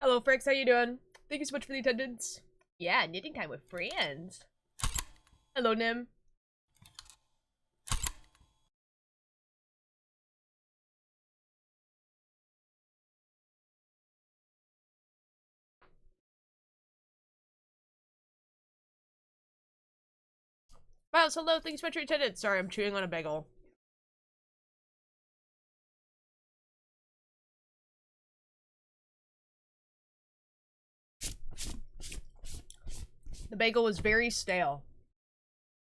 Hello, Fricks. How you doing? Thank you so much for the attendance. Yeah, knitting time with friends. Hello, Nim. Miles, hello. Thanks so much for your attendance. Sorry, I'm chewing on a bagel. The bagel was very stale.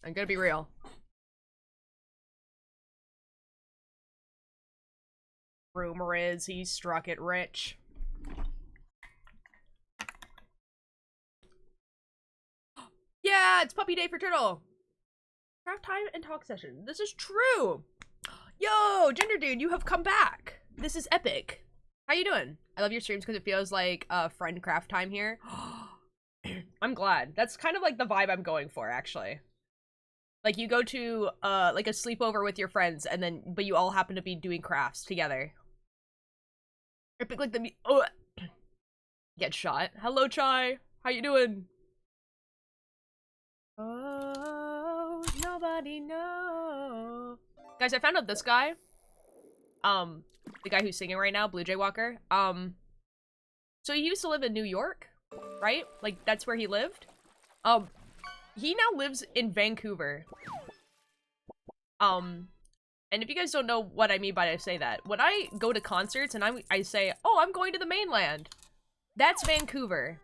I'm gonna be real. Rumor is he struck it rich. Yeah, it's puppy day for Turtle. Craft time and talk session. This is true. Yo, Gender Dude, you have come back. This is epic. How you doing? I love your streams because it feels like friend craft time here. I'm glad. That's kind of like the vibe I'm going for, actually. Like, you go to, like a sleepover with your friends, and then, but you all happen to be doing crafts together. Epic like the oh, get shot. Hello, Chai. How you doing? Oh, nobody knows. Guys, I found out this guy. The guy who's singing right now, Blue Jay Walker. So he used to live in New York, right? Like, that's where he lived. He now lives in Vancouver. And if you guys don't know what I mean by I say that, when I go to concerts and I say, oh, I'm going to the mainland, that's Vancouver.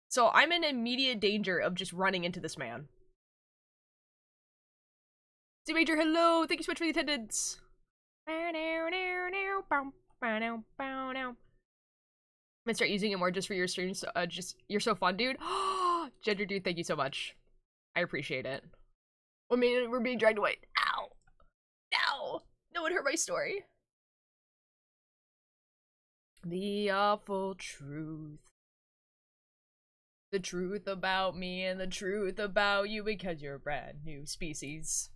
So I'm in immediate danger of just running into this man. C Major, hello! Thank you so much for the attendance. I'm gonna start using it more just for your streams. You're so fun, dude. Gender Dude, thank you so much. I appreciate it. I mean, we're being dragged away. Ow! Ow! No one heard my story. The awful truth. The truth about me and the truth about you because you're a brand new species.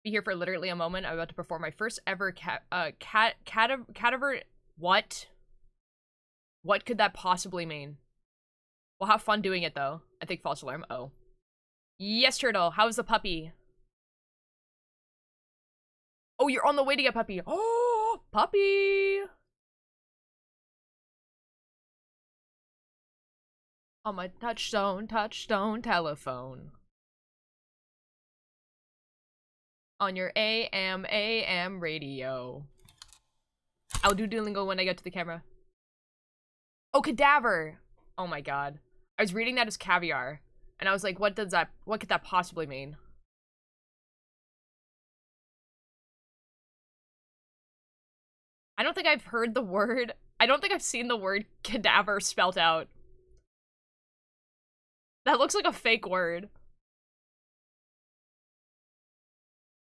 Be here for literally a moment. I'm about to perform my first ever cadaver. What? What could that possibly mean? We'll have fun doing it though. I think false alarm. Oh. Yes, Turtle. How's the puppy? Oh, you're on the way to get puppy. Oh, puppy. On my touchstone telephone. On your AM radio. I'll do Duolingo when I get to the camera. Oh, cadaver. Oh my god. I was reading that as caviar. And I was like, what could that possibly mean? I don't think I've heard the word. I don't think I've seen the word cadaver spelt out. That looks like a fake word.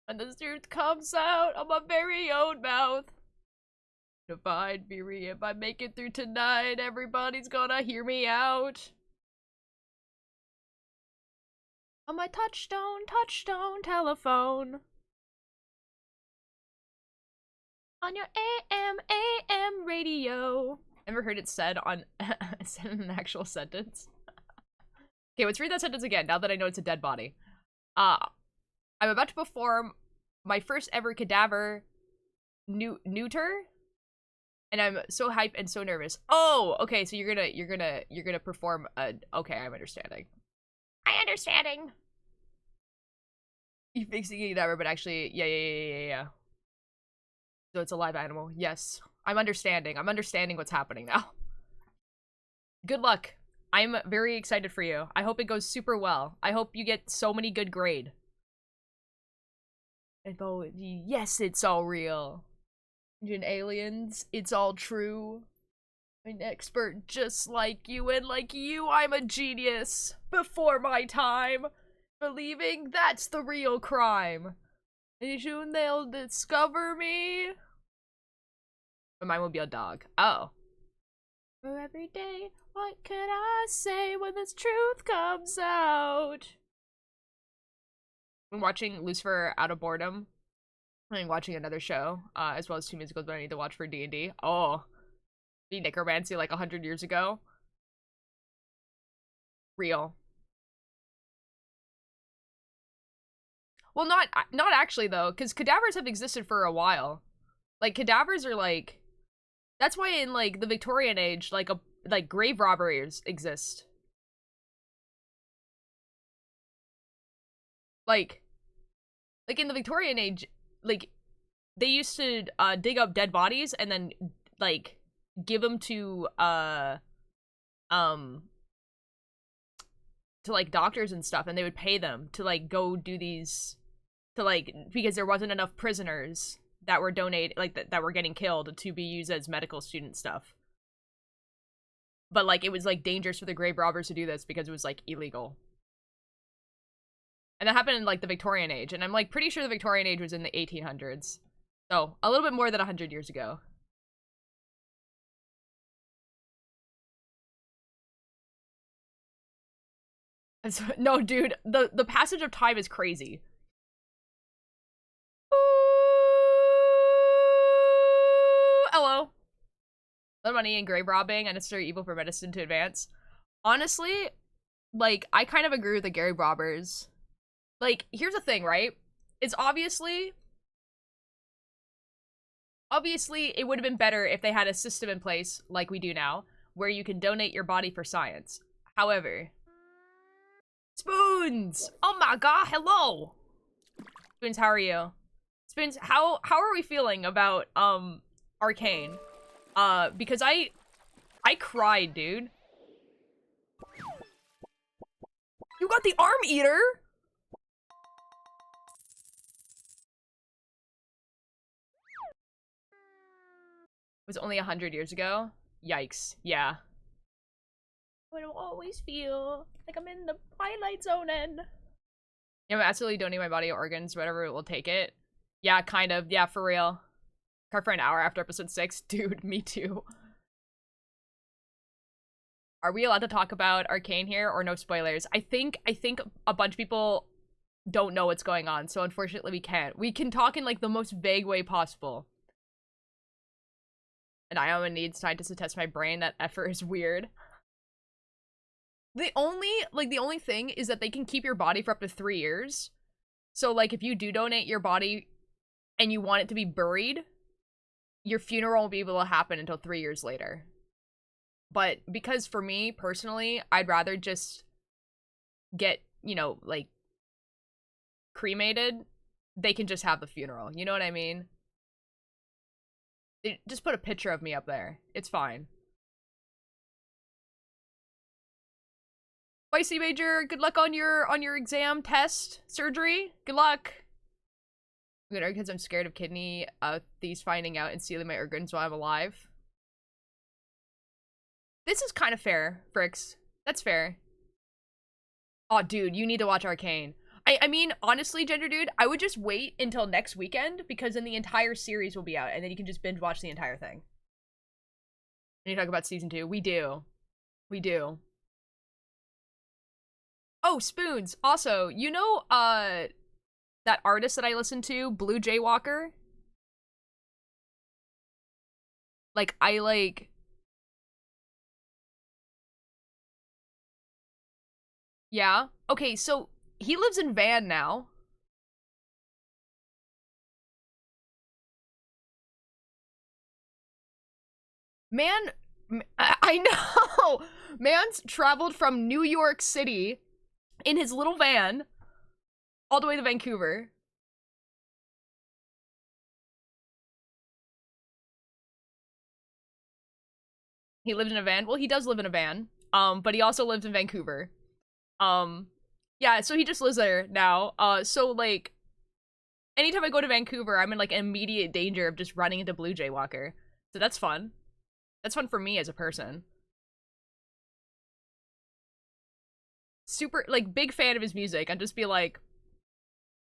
When the truth comes out of my very own mouth. Divine Beery, if I make it through tonight, everybody's gonna hear me out. On my touchstone telephone. On your AM radio. Never heard it said on said in an actual sentence. Okay, let's read that sentence again now that I know it's a dead body. I'm about to perform my first ever cadaver neuter. And I'm so hyped and so nervous. Oh, okay, so you're gonna perform a okay, I'm understanding. I'm understanding. You think singing cadaver, but actually, yeah. So it's a live animal. Yes. I'm understanding. I'm understanding what's happening now. Good luck. I'm very excited for you. I hope it goes super well. I hope you get so many good grade. And go, yes, it's all real. Indian aliens, it's all true. I'm an expert just like you, and like you, I'm a genius. Before my time. Believing that's the real crime. And soon they'll discover me. But mine will be a dog. Oh. For every day, what could I say when this truth comes out? I'm watching Lucifer out of boredom. I'm watching another show, as well as two musicals that I need to watch for D&D. Oh. be necromancy like 100 years ago. Real. Well, not actually though, because cadavers have existed for a while. Like cadavers are like, that's why in like the Victorian age, like grave robberies exist. Like in the Victorian age, like they used to dig up dead bodies and then like give them to like doctors and stuff, and they would pay them to like go do these, to like, because there wasn't enough prisoners that were donated, like that were getting killed to be used as medical student stuff. But like it was like dangerous for the grave robbers to do this because it was like illegal. And that happened in like the Victorian age, and I'm like pretty sure the Victorian age was in the 1800s. So a little bit more than 100 years ago. No, dude, the passage of time is crazy. Ooh, hello. The money and grave robbing, unnecessary evil for medicine to advance. Honestly, like, I kind of agree with the grave robbers. Like, here's the thing, right? It's obviously it would have been better if they had a system in place, like we do now, where you can donate your body for science. However, Spoons! Oh my god, hello! Spoons, how are you? Spoons, how are we feeling about, Arcane? Because I cried, dude. You got the arm eater? It was only 100 years ago? Yikes, yeah. I would always feel like I'm in the Twilight Zone and... Yeah, I'm absolutely donating my body organs, whatever it will take it. Yeah, kind of. Yeah, for real. Car for an hour after episode 6. Dude, me too. Are we allowed to talk about Arcane here or no spoilers? I think a bunch of people don't know what's going on, so unfortunately we can't. We can talk in like the most vague way possible. And I am need scientists to test my brain. That effort is weird. The only thing is that they can keep your body for up to 3 years. So, like, if you do donate your body and you want it to be buried, your funeral won't be able to happen until 3 years later. But because for me, personally, I'd rather just get, you know, like, cremated, they can just have the funeral. You know what I mean? Just put a picture of me up there. It's fine. Spicy Major, good luck on your exam, test, surgery. Good luck. I'm gonna because I'm scared of kidney thieves finding out and stealing my organs while I'm alive. This is kind of fair, Fricks. That's fair. Oh, dude, you need to watch Arcane. I mean, honestly, Gender Dude, I would just wait until next weekend because then the entire series will be out and then you can just binge watch the entire thing. And you talk about season 2. We do. We do. Oh, Spoons. Also, you know, that artist that I listened to, Blue Jaywalker? Like, Yeah? Okay, so, he lives in Van now. Man, I know! Man's traveled from New York City in his little van all the way to Vancouver. He lived in a van. Well, he does live in a van. But he also lives in Vancouver. Yeah, so he just lives there now. So like, anytime I go to Vancouver, I'm in like immediate danger of just running into Blue Jaywalker. So that's fun. That's fun for me as a person. Super, like, big fan of his music. I'd just be like,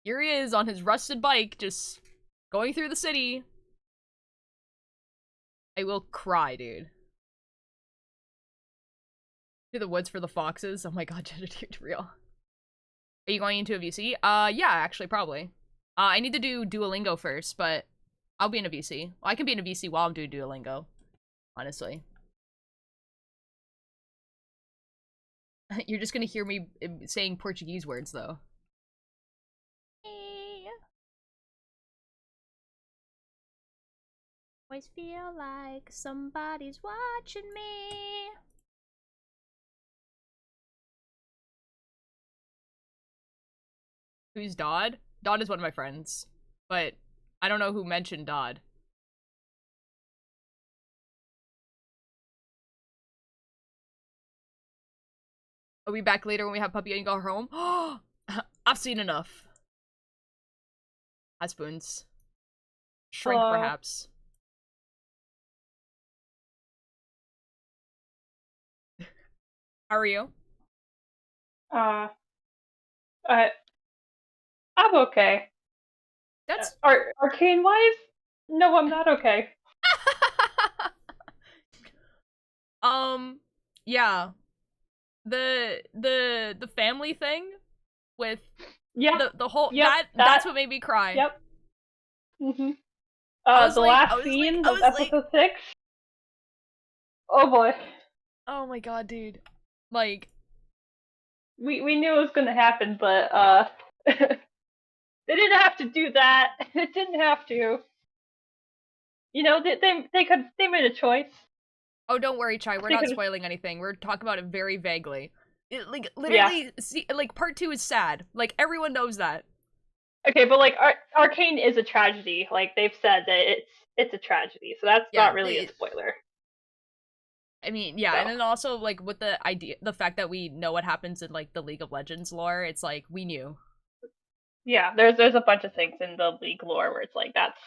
here he is on his rusted bike, just going through the city. I will cry, dude. To the woods for the foxes. Oh my god, dude, real. Are you going into a VC? Yeah, actually, probably. I need to do Duolingo first, but I'll be in a VC. Well, I can be in a VC while I'm doing Duolingo, honestly. You're just gonna hear me saying Portuguese words, though. Always feel like somebody's watching me. Who's Dodd? Dodd is one of my friends, but I don't know who mentioned Dodd. Are we back later when we have puppy and go home? Oh, I've seen enough. Hot spoons. Shrink, perhaps. How are you? I'm okay. That's arcane wise. No, I'm not okay. Yeah. The family thing with the whole that's what made me cry. Yep. Mhm. The like, last scene of episode 6. Oh boy. Oh my god, dude. Like, we knew it was gonna happen, but they didn't have to do that. It didn't have to. You know, they made a choice. Oh, don't worry, Chai. We're not spoiling anything. We're talking about it very vaguely. Like, literally, see, like, part 2 is sad. Like, everyone knows that. Okay, but like, Arcane is a tragedy. Like, they've said that it's a tragedy, so that's not really a spoiler. I mean, yeah, so. And then also, like, with the fact that we know what happens in, like, the League of Legends lore, it's like, we knew. Yeah, there's a bunch of things in the League lore where it's like, that's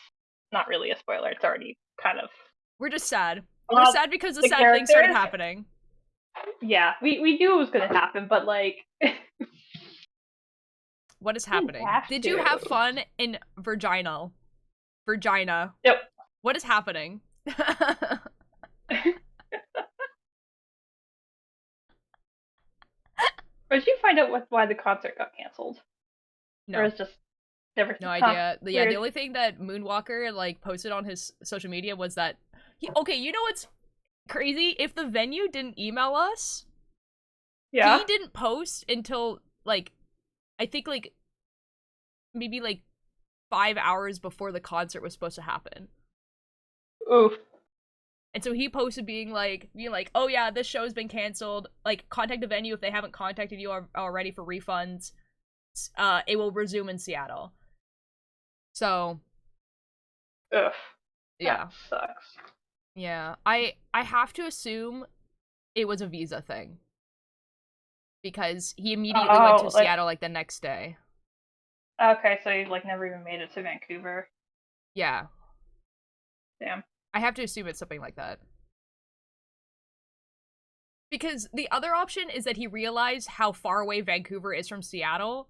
not really a spoiler. It's already kind of... We're just sad. We're sad because the sad things started happening. Yeah, we knew it was gonna happen, but, like... What is happening? Did you have fun in Virgina? Yep. What is happening? Did you find out why the concert got canceled? No. Or it's just never... No idea. Yeah, the only thing that Moonwalker, like, posted on his social media was that... Okay, you know what's crazy? If the venue didn't email us, yeah, he didn't post until, like, I think, like, maybe, like, 5 hours before the concert was supposed to happen. Oof. And so he posted being like, oh yeah, this show's been canceled. Like, contact the venue if they haven't contacted you already for refunds. It will resume in Seattle. So. Ugh. Yeah. That sucks. Yeah. I have to assume it was a visa thing. Because he immediately went to Seattle, like, the next day. Okay, so he, like, never even made it to Vancouver. Yeah. Damn. I have to assume it's something like that. Because the other option is that he realized how far away Vancouver is from Seattle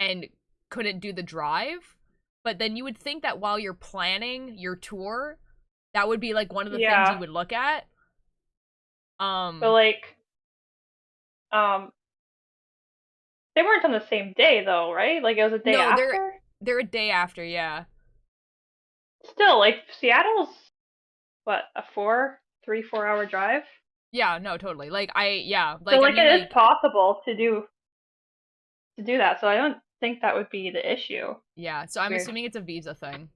and couldn't do the drive. But then you would think that while you're planning your tour, that would be, like, one of the things you would look at. But, like, they weren't on the same day, though, right? Like, it was a day after? No, they're a day after, yeah. Still, like, Seattle's, what, a 3-4 hour drive? Yeah, no, totally. Like, yeah. Like, so, like, I mean, it is possible to do that, so I don't think that would be the issue. Yeah, so I'm assuming it's a visa thing.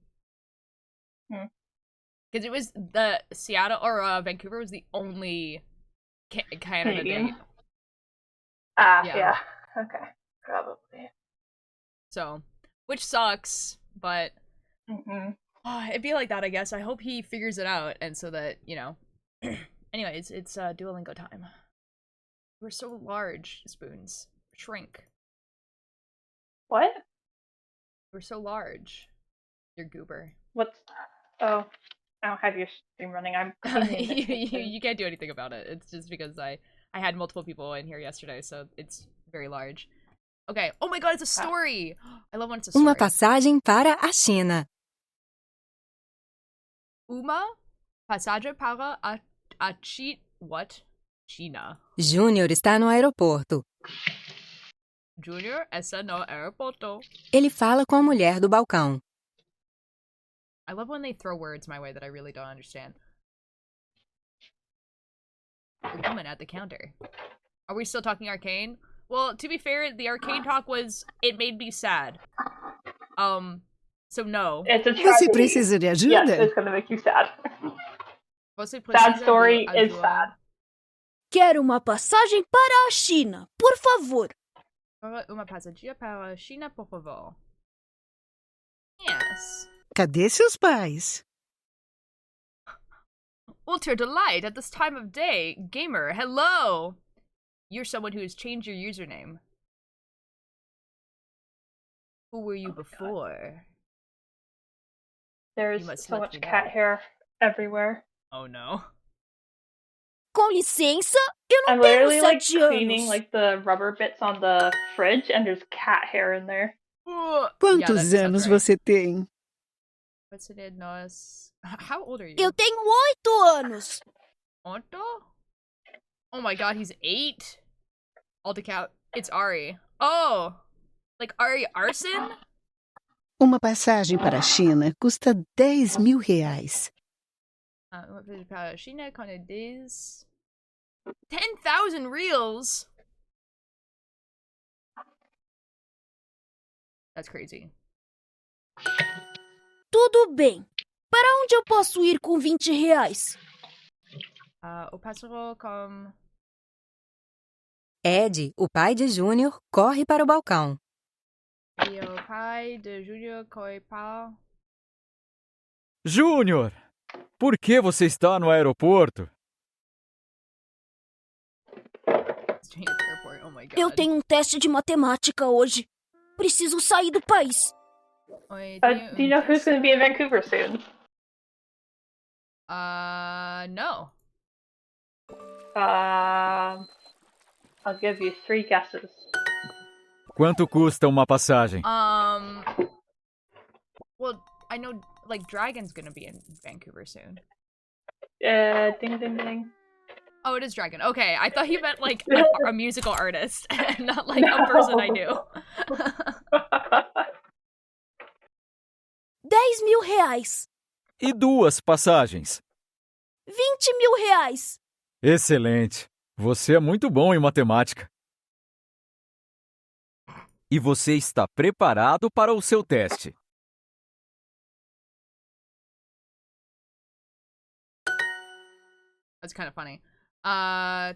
Because it was the Seattle, or Vancouver was the only Canada date. Yeah. Okay. Probably. So, which sucks, but it'd be like that, I guess. I hope he figures it out, and so that, you know. Anyways, it's Duolingo time. We're so large, spoons. Shrink. What? We're so large. You're goober. What's... Oh. I don't have your stream running. I'm you can't do anything about it. It's just because I had multiple people in here yesterday, so it's very large. Okay. Oh my god, it's a story! I love when it's a story. Uma passagem para a China. Uma passagem para a what? China. Júnior está no aeroporto. Júnior está no aeroporto. Ele fala com a mulher do balcão. I love when they throw words my way that I really don't understand. The woman at the counter. Are we still talking arcane? Well, to be fair, the arcane talk was it made me sad. So no. It's a Você tragedy. precisa de Yes, ajuda? it's gonna make you sad. Você Sad precisa story de is ajuda? sad. Quero uma passagem para a China, por favor. Uma passagia para a China, por favor. Yes. Cadê seus pais? Ultra delight at this time of day. Gamer, hello! You're someone who has changed your username. Who were you before? There's You must so let much me cat know. hair everywhere. Oh no. Com licença, eu não I'm tenho literally like 7 cleaning anos. like the rubber bits on the fridge, and there's cat hair in there. Quantos that sounds anos right. você tem? What's it in us? How old are you? Eu tenho 8 anos. Otto? Oh my god, he's 8? All to count. It's Ari. Oh! Like Ari Arson? Uma passagem para a China custa 10 mil reais. China kind of days. 10,000 reals? That's crazy. Tudo bem. Para onde eu posso ir com 20 reais? O pássaro com... Ed, o pai de Júnior, corre para o balcão. E o pai de Júnior corre para... Júnior, por que você está no aeroporto? Airport. Oh my god. Eu tenho um teste de matemática hoje. Preciso sair do país. Oi, Do you know who's gonna be in Vancouver soon? No. I'll give you 3 guesses. Quanto custa uma passagem? Well, I know, like, Dragon's gonna be in Vancouver soon. Ding ding ding. Oh, it is Dragon. Okay, I thought you meant, like, a musical artist, not, like, a person I knew. 10 mil reais. E 2 passagens? 20 mil reais. Excelente. Você é muito bom em matemática. E você está preparado para o seu teste. That's kind of funny.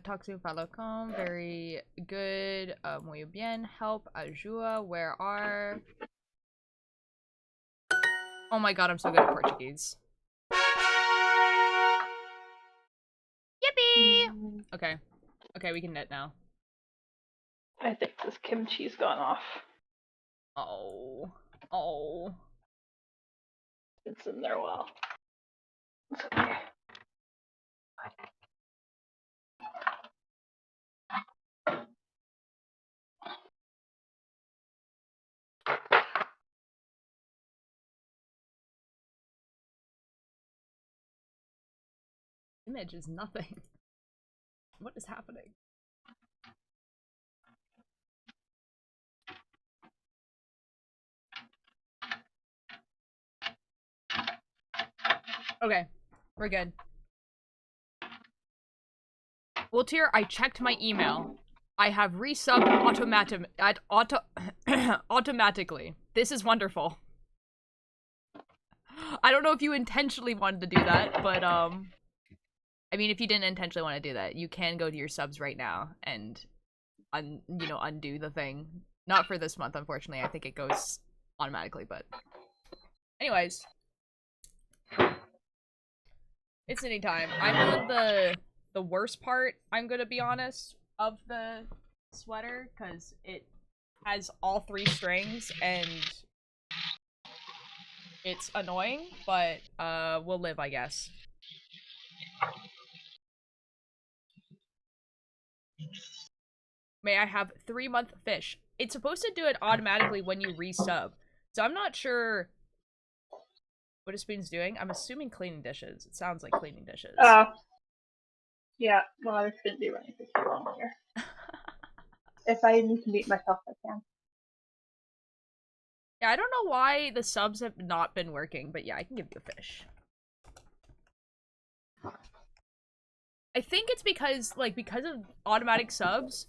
Toxu Falcon, very good. Muy bien. Help, Ajua, where are... Oh my god, I'm so good at Portuguese. Yippee! Okay. Okay, we can knit now. I think this kimchi's gone off. Oh. Oh. It's in there well. It's okay. Image is nothing. What is happening? Okay, we're good. Well, Tier, I checked my email. I have resubbed automatically. This is wonderful. I don't know if you intentionally wanted to do that, but I mean, if you didn't intentionally want to do that, you can go to your subs right now and undo the thing. Not for this month, unfortunately. I think it goes automatically, but anyways. It's any time. I'm on the worst part, I'm gonna be honest, of the sweater, because it has all 3 strings and it's annoying, but we'll live, I guess. May I have 3-month fish? It's supposed to do it automatically when you resub, so I'm not sure what a spoon's doing. I'm assuming cleaning dishes. It sounds like cleaning dishes. Yeah, well, I shouldn't be running for too long here. If I need to mute myself, I can. Yeah, I don't know why the subs have not been working, but yeah, I can give you a fish. I think it's because of automatic subs,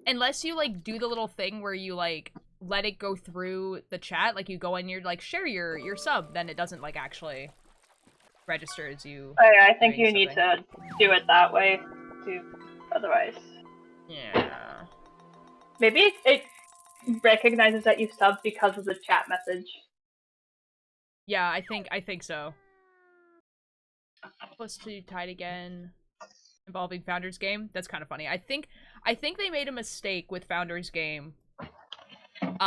unless you like do the little thing where you like let it go through the chat, like you go in, you're like share your sub, then it doesn't like actually register as you. Oh, yeah, I think doing you need something. to do it that way, too. Otherwise, Yeah. maybe it recognizes that you subbed because of the chat message. Yeah, I think so. Supposed to tied again. Involving Founders Game. That's kind of funny. I think they made a mistake with Founders Game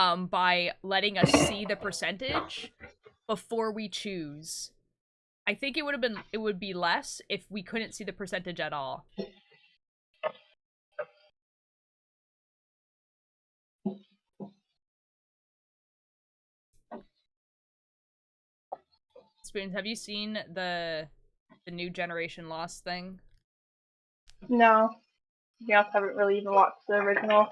by letting us see the percentage before we choose. I think it would be less if we couldn't see the percentage at all. Spoons, have you seen the new Generation Lost thing? No, you guys haven't really even watched the original.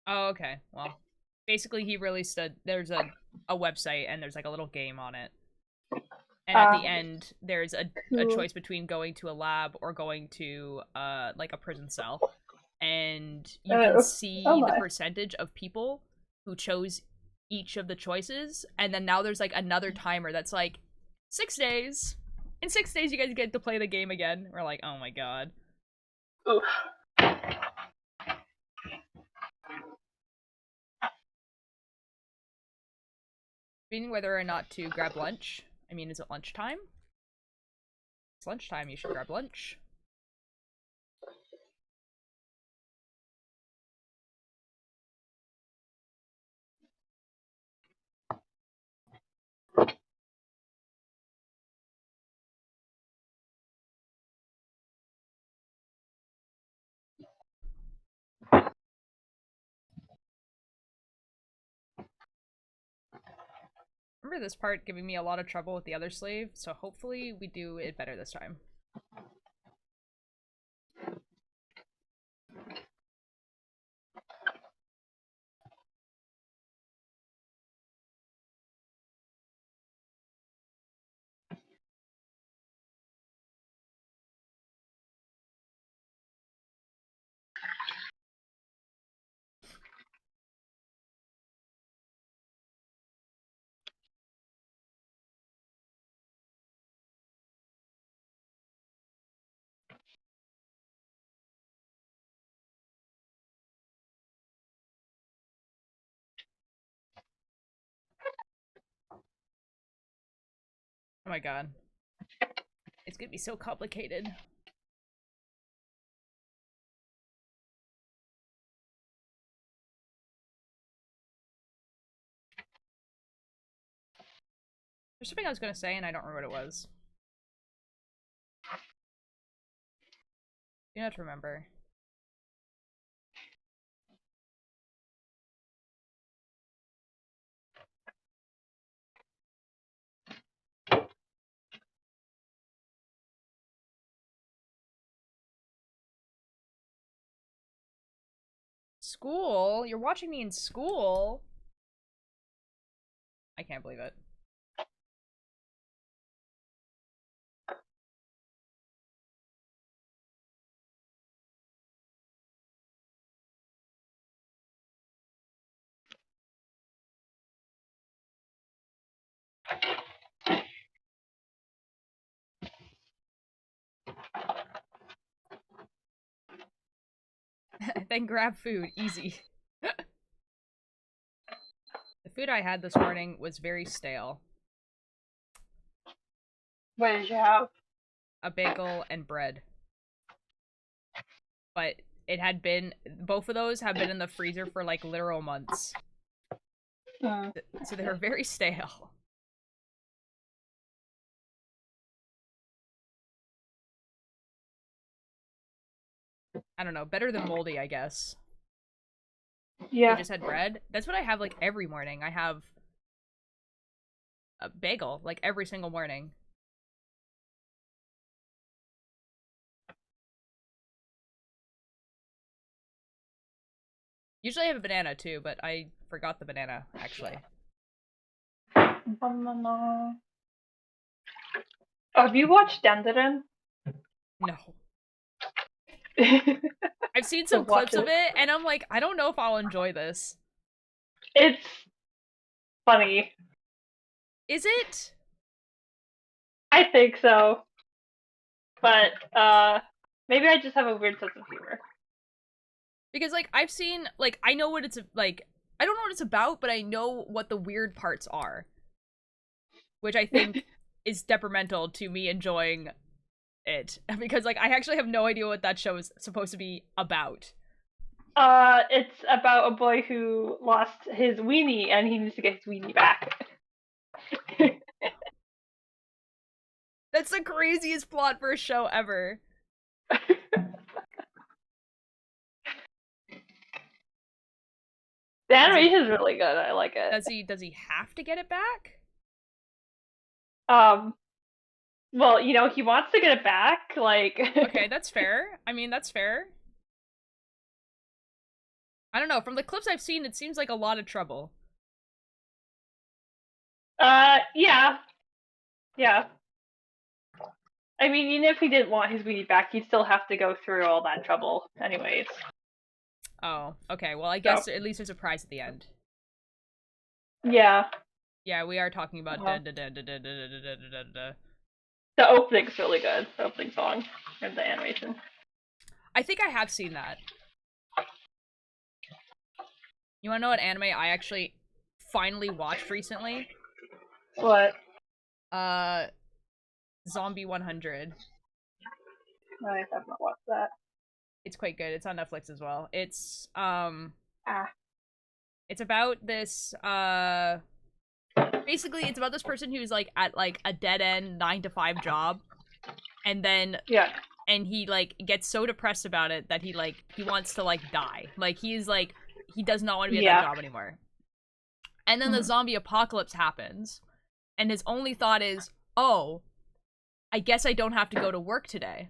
Oh, okay. Well, basically he released there's a website and there's like a little game on it. And at the end, there's a choice between going to a lab or going to like a prison cell. And you can see the percentage of people who chose each of the choices. And then now there's like another timer that's like 6 days. In 6 days, you guys get to play the game again. We're like, oh my god. Oof. Debating whether or not to grab lunch. I mean, is it lunchtime? It's lunchtime, you should grab lunch. Remember this part giving me a lot of trouble with the other slave, so hopefully we do it better this time. Oh my god. It's gonna be so complicated. There's something I was gonna say and I don't remember what it was. You have to remember. School? You're watching me in school? I can't believe it. Then grab food. Easy. The food I had this morning was very stale. What did you have? A bagel and bread. But it had been, both of those have been in the freezer for like literal months. So they were very stale. I don't know, better than moldy, I guess. Yeah. You just had bread? That's what I have like every morning. I have a bagel like every single morning. Usually I have a banana too, but I forgot the banana, actually. Banana. Oh, have you watched Denderin? No. I've seen some watch clips of it, and I'm like, I don't know if I'll enjoy this. It's funny. Is it? I think so. But, maybe I just have a weird sense of humor. Because, like, I've seen, like, I know what it's, like, I don't know what it's about, but I know what the weird parts are. Which I think is detrimental to me enjoying it. Because, like, I actually have no idea what that show is supposed to be about. It's about a boy who lost his weenie, and he needs to get his weenie back. That's the craziest plot for a show ever. The animation is really good. I like it. Does he have to get it back? Well, he wants to get it back, like... Okay, that's fair. I mean, that's fair. I don't know, from the clips I've seen, it seems like a lot of trouble. Yeah. Yeah. I mean, even if he didn't want his weenie back, he'd still have to go through all that trouble anyways. Oh, okay, well, I guess at least there's a prize at the end. Yeah. Yeah, we are talking about The opening's really good. The opening song and the animation. I think I have seen that. You wanna know what anime I actually finally watched recently? What? Zombie 100. I have not watched that. It's quite good. It's on Netflix as well. It's it's about this basically it's about this person who's like at like a dead end 9-to-5 job, and then and he like gets so depressed about it that he wants to like die. Like he's like he does not want to be at that job anymore. And then the zombie apocalypse happens, and his only thought is, "Oh, I guess I don't have to go to work today.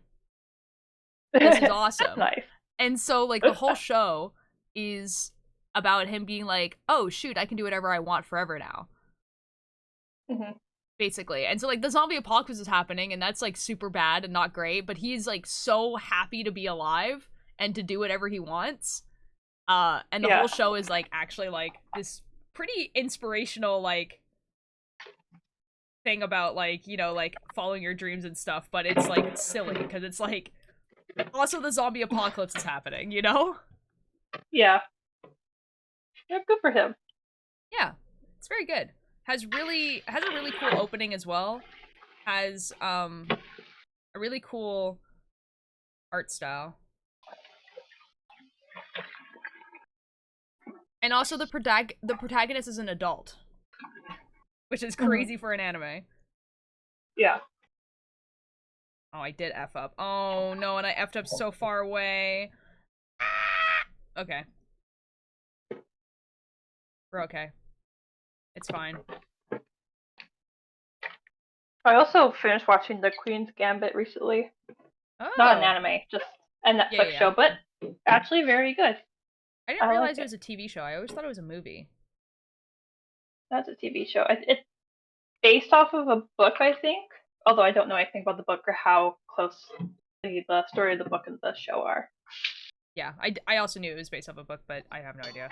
This is awesome." Nice. And so like the whole show is about him being like, "Oh shoot, I can do whatever I want forever now." Basically. And so like the zombie apocalypse is happening, and that's like super bad and not great, but he's like so happy to be alive and to do whatever he wants. And the whole show is like actually like this pretty inspirational like thing about like, like following your dreams and stuff, but it's like silly because it's like also the zombie apocalypse is happening, Yeah, good for him. Yeah, it's very good. Has a really cool opening as well. Has a really cool art style. And also the protagonist is an adult, which is crazy for an anime. Yeah. Oh, I did F up. Oh no, and I F'd up so far away. Okay. We're okay. It's fine. I also finished watching The Queen's Gambit recently. Oh. Not an anime, just a Netflix show, but actually very good. I didn't realize it was a TV show. I always thought it was a movie. That's a TV show. It's based off of a book, I think. Although I don't know anything about the book or how close the story of the book and the show are. Yeah, I also knew it was based off a book, but I have no idea.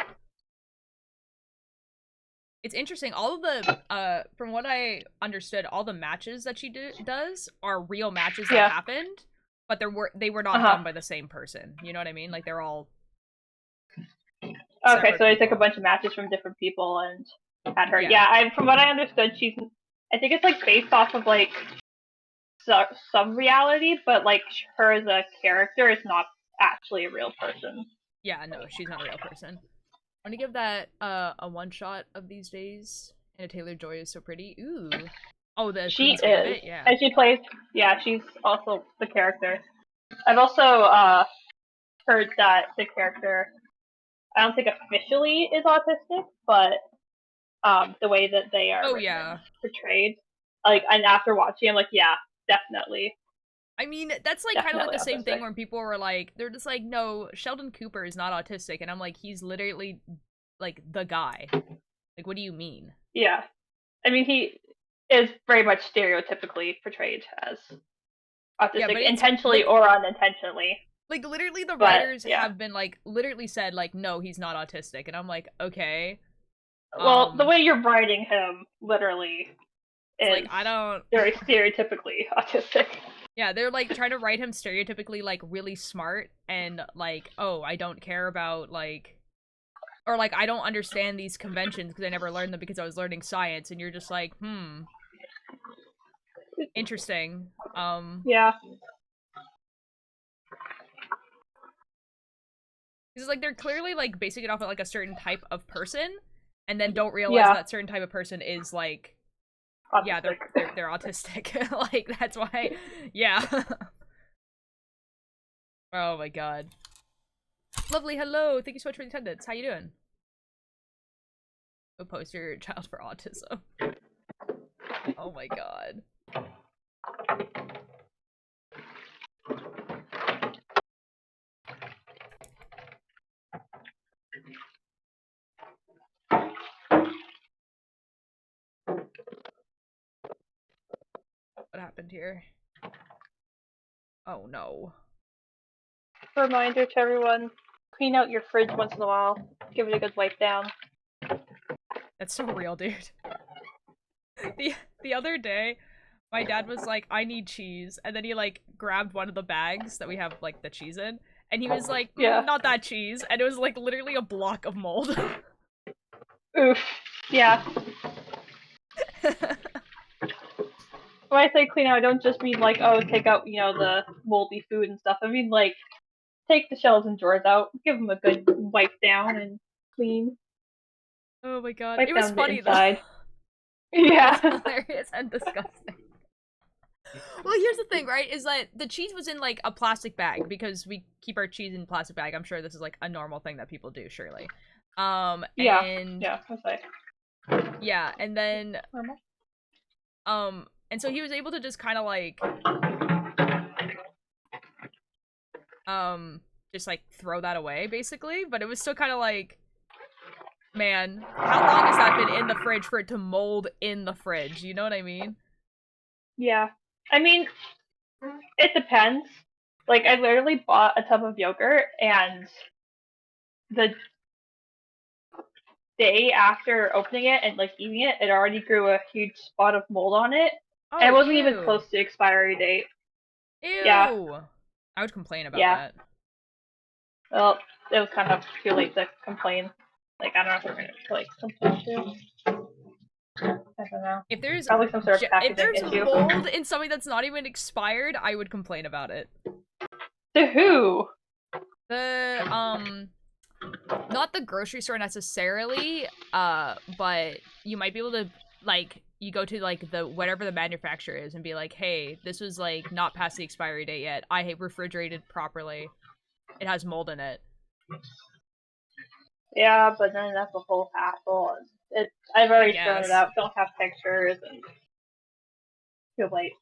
It's interesting. All of the, from what I understood, all the matches that she does are real matches that happened, but they were not done by the same person. You know what I mean? Like, they're all okay, so they took a bunch of matches from different people and had her. Yeah, from what I understood, I think it's, like, based off of, like, some reality, but, like, her as a character is not actually a real person. Yeah, no, she's not a real person. I'm gonna give that a one shot of these days. And Taylor Joy is so pretty. Ooh. Oh, she is. Gambit? Yeah. And she plays. Yeah, she's also the character. I've also heard that the character, I don't think officially is autistic, but the way that they are portrayed, like, and after watching, I'm like, yeah, definitely. I mean, that's like kind of like the same thing when people were like, they're just like, no, Sheldon Cooper is not autistic, and I'm like, he's literally like the guy. Like, what do you mean? Yeah, I mean, he is very much stereotypically portrayed as autistic, intentionally or unintentionally. Like, literally, the But, writers yeah. have been, like, literally said, like, no, he's not autistic. And I'm like, okay. Well, the way you're writing him, literally, it's is like, I don't... very stereotypically autistic. Yeah, they're, like, trying to write him stereotypically, like, really smart, and, like, oh, I don't care about, like... Or, like, I don't understand these conventions because I never learned them because I was learning science, and you're just like, interesting. Yeah. Because, like, they're clearly, like, basing it off of, like, a certain type of person, and then don't realize that certain type of person is, like... Autistic. Yeah, they're autistic. Like, that's why... Yeah. Oh my god. Lovely, hello! Thank you so much for the attendance. How you doing? Go post your child for autism. Oh my god. What happened here? Oh no. Reminder to everyone, clean out your fridge once in a while. Give it a good wipe down. That's so real, dude. The other day, my dad was like, I need cheese, and then he, like, grabbed one of the bags that we have, like, the cheese in, and he was like, not that cheese, and it was, like, literally a block of mold. Oof. Yeah. When I say clean out, I don't just mean, like, oh, take out, you know, the moldy food and stuff. I mean, like, take the shelves and drawers out, give them a good wipe down and clean. Oh my god. Wipe It was down funny, the inside. though. Yeah. It's hilarious and disgusting. Well, here's the thing, right? Is that the cheese was in, like, a plastic bag, because we keep our cheese in a plastic bag. I'm sure this is, like, a normal thing that people do, surely. Yeah, and... okay. Yeah, and then... Normal? And so he was able to just kind of, like... just, like, throw that away, basically. But it was still kind of like... Man, how long has that been in the fridge for it to mold in the fridge? You know what I mean? Yeah. I mean, it depends. Like, I literally bought a tub of yogurt, and the day after opening it and, like, eating it, it already grew a huge spot of mold on it. Oh, and it wasn't ew. even close to expiry date. Ew! Yeah. I would complain about Yeah. that. Well, it was kind of too late to complain. Like, I don't know if we're gonna, like, complain too. I don't know. If there's Probably some sort of packaging if there's issue. mold in something that's not even expired, I would complain about it. To who? The not the grocery store necessarily, but you might be able to, like, you go to, like, the whatever the manufacturer is and be like, hey, this was, like, not past the expiry date yet. I refrigerated properly. It has mold in it. Yeah, but then that's a whole hassle. I've already thrown guess. it out. Don't have pictures, and too late.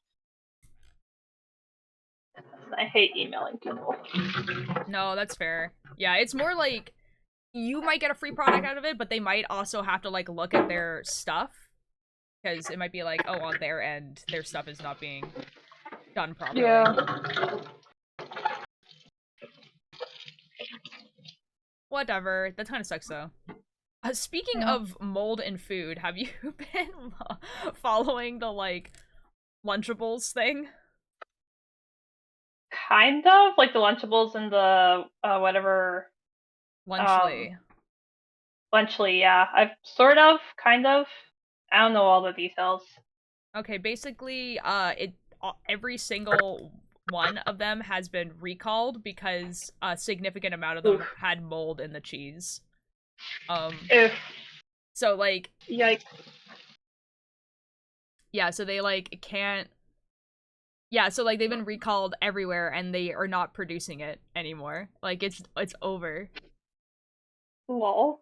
I hate emailing people. No, that's fair. Yeah, it's more like you might get a free product out of it, but they might also have to, like, look at their stuff. Because it might be like, oh, on their end, their stuff is not being done properly. Yeah. Whatever. That kind of sucks, though. Speaking of mold and food, have you been following the, like, Lunchables thing? Kind of. Like the Lunchables and the, whatever... Lunchly. Lunchly, yeah. I've sort of, kind of. I don't know all the details. Okay, basically, every single one of them has been recalled because a significant amount of them had mold in the cheese. So, like... Yikes. Yeah, so they, like, can't... Yeah, so, like, they've been recalled everywhere, and they are not producing it anymore. Like, it's over. Lol.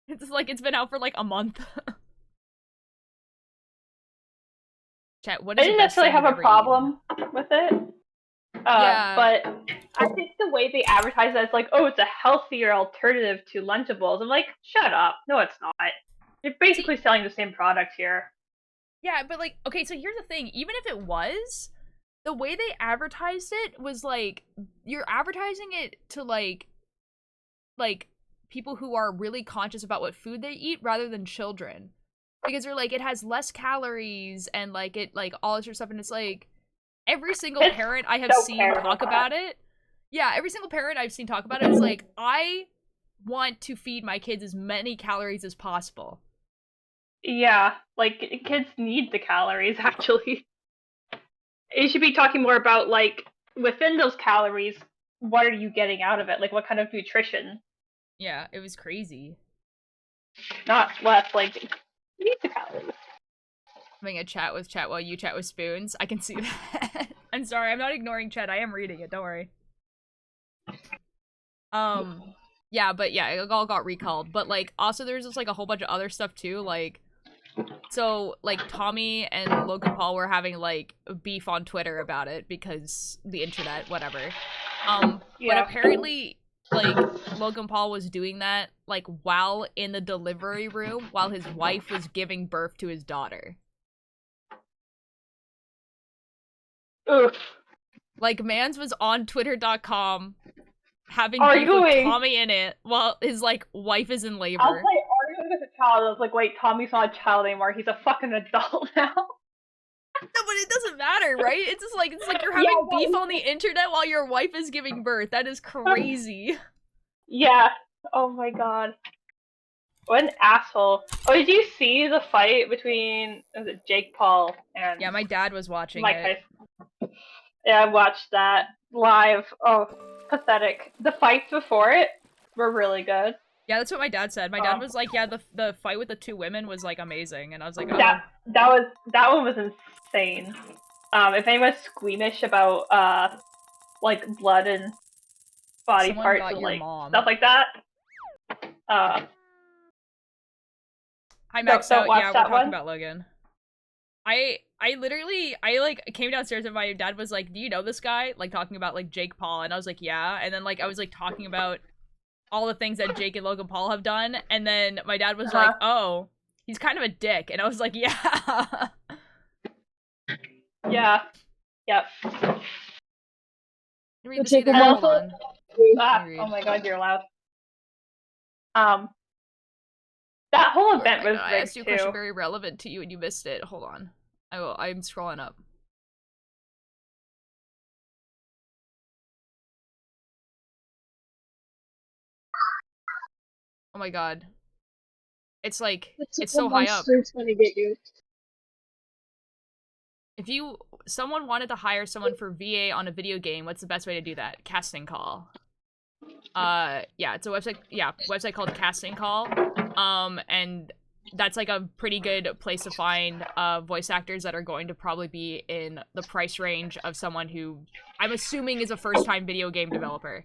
It's, like, it's been out for, like, a month. Chat, what is I didn't necessarily have a problem with it. Yeah. But I think the way they advertise it, it's like, oh, it's a healthier alternative to Lunchables. I'm like, shut up. No, it's not. You're basically selling the same product here. Yeah, but, like, okay, so here's the thing. Even if it was, the way they advertised it was like you're advertising it to like people who are really conscious about what food they eat rather than children. Because they're like, it has less calories and like it like all this sort of stuff, and it's like every single It's parent I have so seen terrible talk that. about it. Yeah, every single parent I've seen talk about it is like, I want to feed my kids as many calories as possible. Yeah, like kids need the calories actually. You should be talking more about like within those calories, what are you getting out of it? Like what kind of nutrition? Yeah, it was crazy. Not less like you need the calories. Having a chat with chat while you chat with spoons. I can see that. I'm sorry, I'm not ignoring chat. I am reading it. Don't worry. Yeah, but yeah, it all got recalled. But like, also there's just like a whole bunch of other stuff too. Like, so like Tommy and Logan Paul were having like beef on Twitter about it because the internet, whatever. But Yeah. apparently, like Logan Paul was doing that like while in the delivery room while his wife was giving birth to his daughter. Oof. Like, Mans was on Twitter.com having beef with Arguing. Tommy in it while his, like, wife is in I'll labor. say arguing with a child. I was like, wait, Tommy's not a child anymore. He's a fucking adult now. No, but it doesn't matter, right? It's just like, you're having beef on the internet while your wife is giving birth. That is crazy. Yeah. Oh my god. What an asshole. Oh, did you see the fight between was it Jake Paul and Yeah, my dad was watching Mike it. Tyson? Yeah, I watched that live. Oh, pathetic. The fights before it were really good. Yeah, that's what my dad said. My dad was like, yeah, the fight with the two women was, like, amazing. And I was like, oh. That one was insane. If anyone's squeamish about like blood and body Someone parts got and your like mom. stuff like that, Hi, Max don't out. watch Yeah, we're that talking one. about Logan. I literally, like, came downstairs and my dad was like, do you know this guy? Like, talking about, like, Jake Paul. And I was like, yeah. And then, like, I was, like, talking about all the things that Jake and Logan Paul have done. And then my dad was like, oh, he's kind of a dick. And I was like, yeah. Yeah. Yep. Read this either. Hold on. Oh my god, you're loud. That whole event was I asked you a question too. very relevant to you and you missed it. Hold on. I'm scrolling up. Oh my god. It's like, it's so high up. Gonna get you. If someone wanted to hire someone for VA on a video game, what's the best way to do that? Casting Call. Yeah, it's a website called Casting Call. And that's like a pretty good place to find voice actors that are going to probably be in the price range of someone who I'm assuming is a first-time video game developer.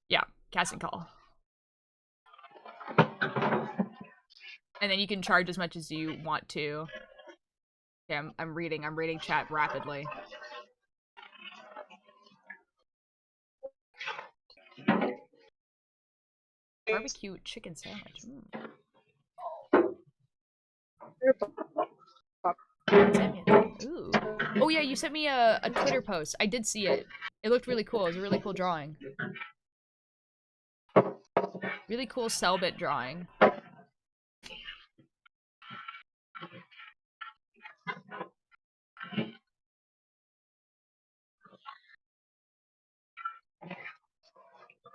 Yeah, Casting Call. And then you can charge as much as you want to. Okay, I'm reading chat rapidly. Barbecue chicken sandwich. Ooh. Oh yeah, you sent me a Twitter post. I did see it. It looked really cool. It was a really cool drawing. Really cool Cellbit drawing.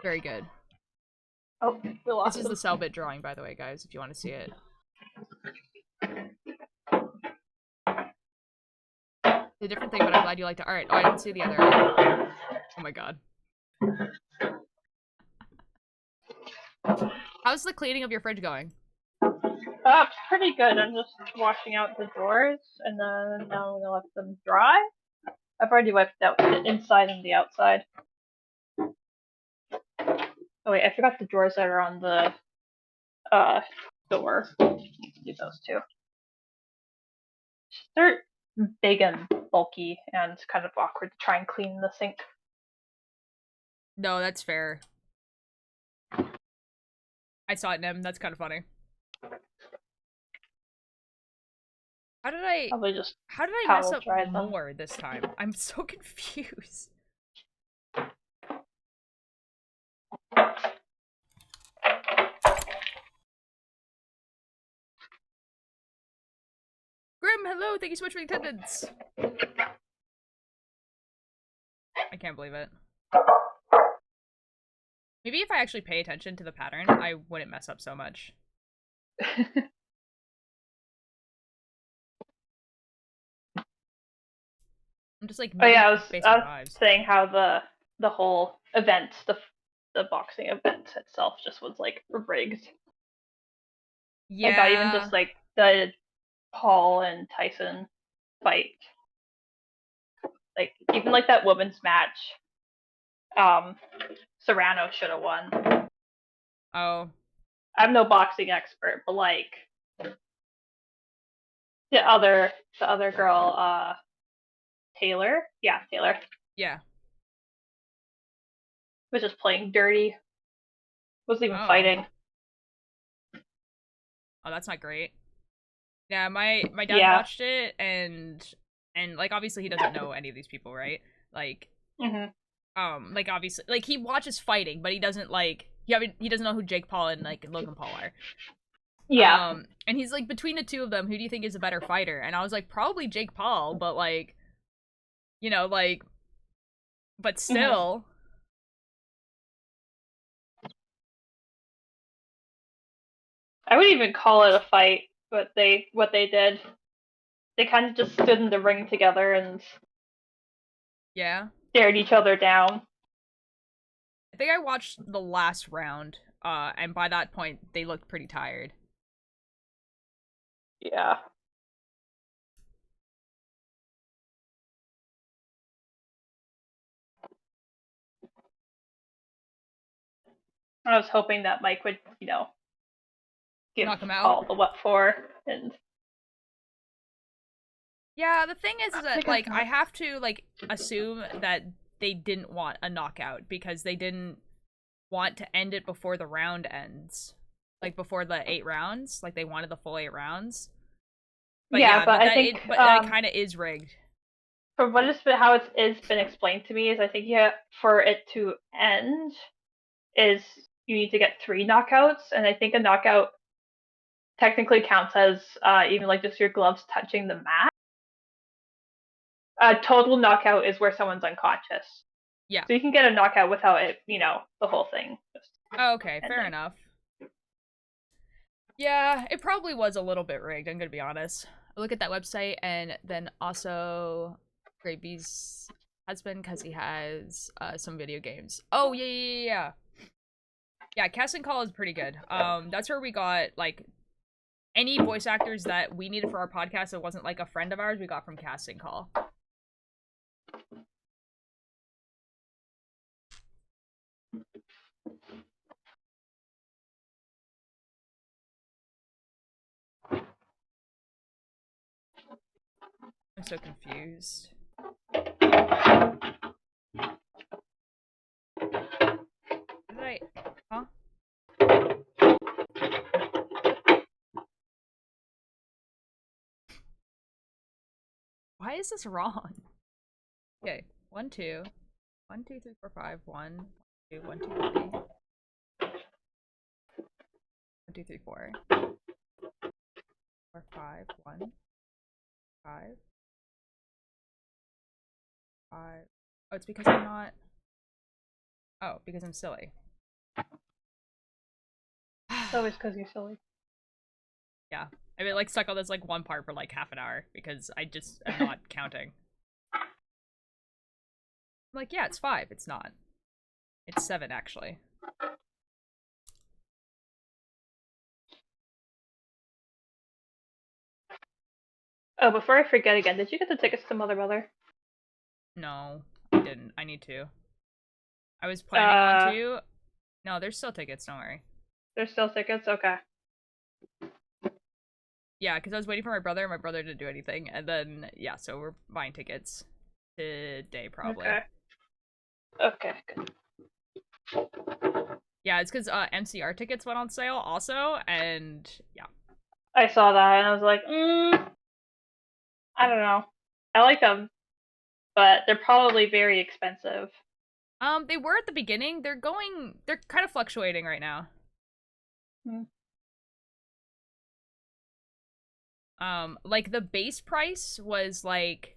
Very good. Oh, we lost This is the Cellbit drawing, by the way, guys, if you want to see it. It's a different thing, but I'm glad you liked it. Alright, oh, I didn't see the other. Oh my god. How's the cleaning of your fridge going? Pretty good. I'm just washing out the drawers, and then now I'm gonna let them dry. I've already wiped out the inside and the outside. Oh wait, I forgot the drawers that are on the door. Do those too. They're big and bulky and kind of awkward to try and clean the sink. No, that's fair. I saw it, Nim. That's kind of funny. Probably just how did I mess towel up dry them. more this time? I'm so confused. Grim, hello, thank you so much for the attendance. I can't believe it. Maybe if I actually pay attention to the pattern, I wouldn't mess up so much. I'm just like, Oh yeah, I basic was vibes. saying how the whole event, the boxing event itself, just was like rigged. Yeah. I thought even just like the Paul and Tyson fight, like even like that women's match, Serrano should have won. Oh. I'm no boxing expert, but like the other girl, Taylor, Taylor, Yeah. was just playing dirty. Wasn't even Oh. fighting. Oh, that's not great. Yeah, my dad watched it, and like obviously he doesn't know any of these people, right? Like, like obviously, like he watches fighting, but he doesn't like he doesn't know who Jake Paul and like Logan Paul are. Yeah. And he's like, between the two of them, who do you think is a better fighter? And I was like, probably Jake Paul, but like, you know, like, but still. I wouldn't even call it a fight. What they did, they kind of just stood in the ring together and stared each other down. I think I watched the last round, and by that point they looked pretty tired. Yeah. I was hoping that Mike would, give Knock him out. Paul the what for, and yeah, the thing is that like I have to like assume that they didn't want a knockout because they didn't want to end it before the round ends, like before the 8 rounds. Like they wanted the full 8 rounds. But I think that kind of is rigged. From how it's been explained to me is I think for it to end is you need to get 3 knockouts, and I think a knockout technically counts as even like just your gloves touching the mat. A total knockout is where someone's unconscious. Yeah. So you can get a knockout without it, the whole thing. Okay, fair enough. Yeah, it probably was a little bit rigged, I'm gonna be honest. I look at that website, and then also Gravy's husband, because he has some video games. Oh, yeah. Yeah, Casting Call is pretty good. That's where we got, like, any voice actors that we needed for our podcast that wasn't, like, a friend of ours, we got from Casting Call. I'm so confused. Huh? Why is this wrong? Okay, 1, 2. 1, 2, 3, 4, 5. 1, 2, 1, 2, 3. 1, 2, 3, 4. 4, 5. 1, 5. 5. Oh, it's because I'm not. Oh, because I'm silly. It's always because you're silly. Yeah. I've been like stuck on this like one part for like half an hour because I just am not counting. I'm like, yeah, it's 5. It's not. It's 7 actually. Oh, before I forget again, did you get the tickets to Mother Mother? No, I didn't. I need to. I was planning on to. No, there's still tickets, don't worry. There's still tickets? Okay. Yeah, because I was waiting for my brother, and my brother didn't do anything, and then, yeah, so we're buying tickets today, probably. Okay, good. Yeah, it's because MCR tickets went on sale also, and yeah. I saw that, and I was like, I don't know. I like them, but they're probably very expensive. They were at the beginning. They're kind of fluctuating right now. Hmm. Like the base price was like,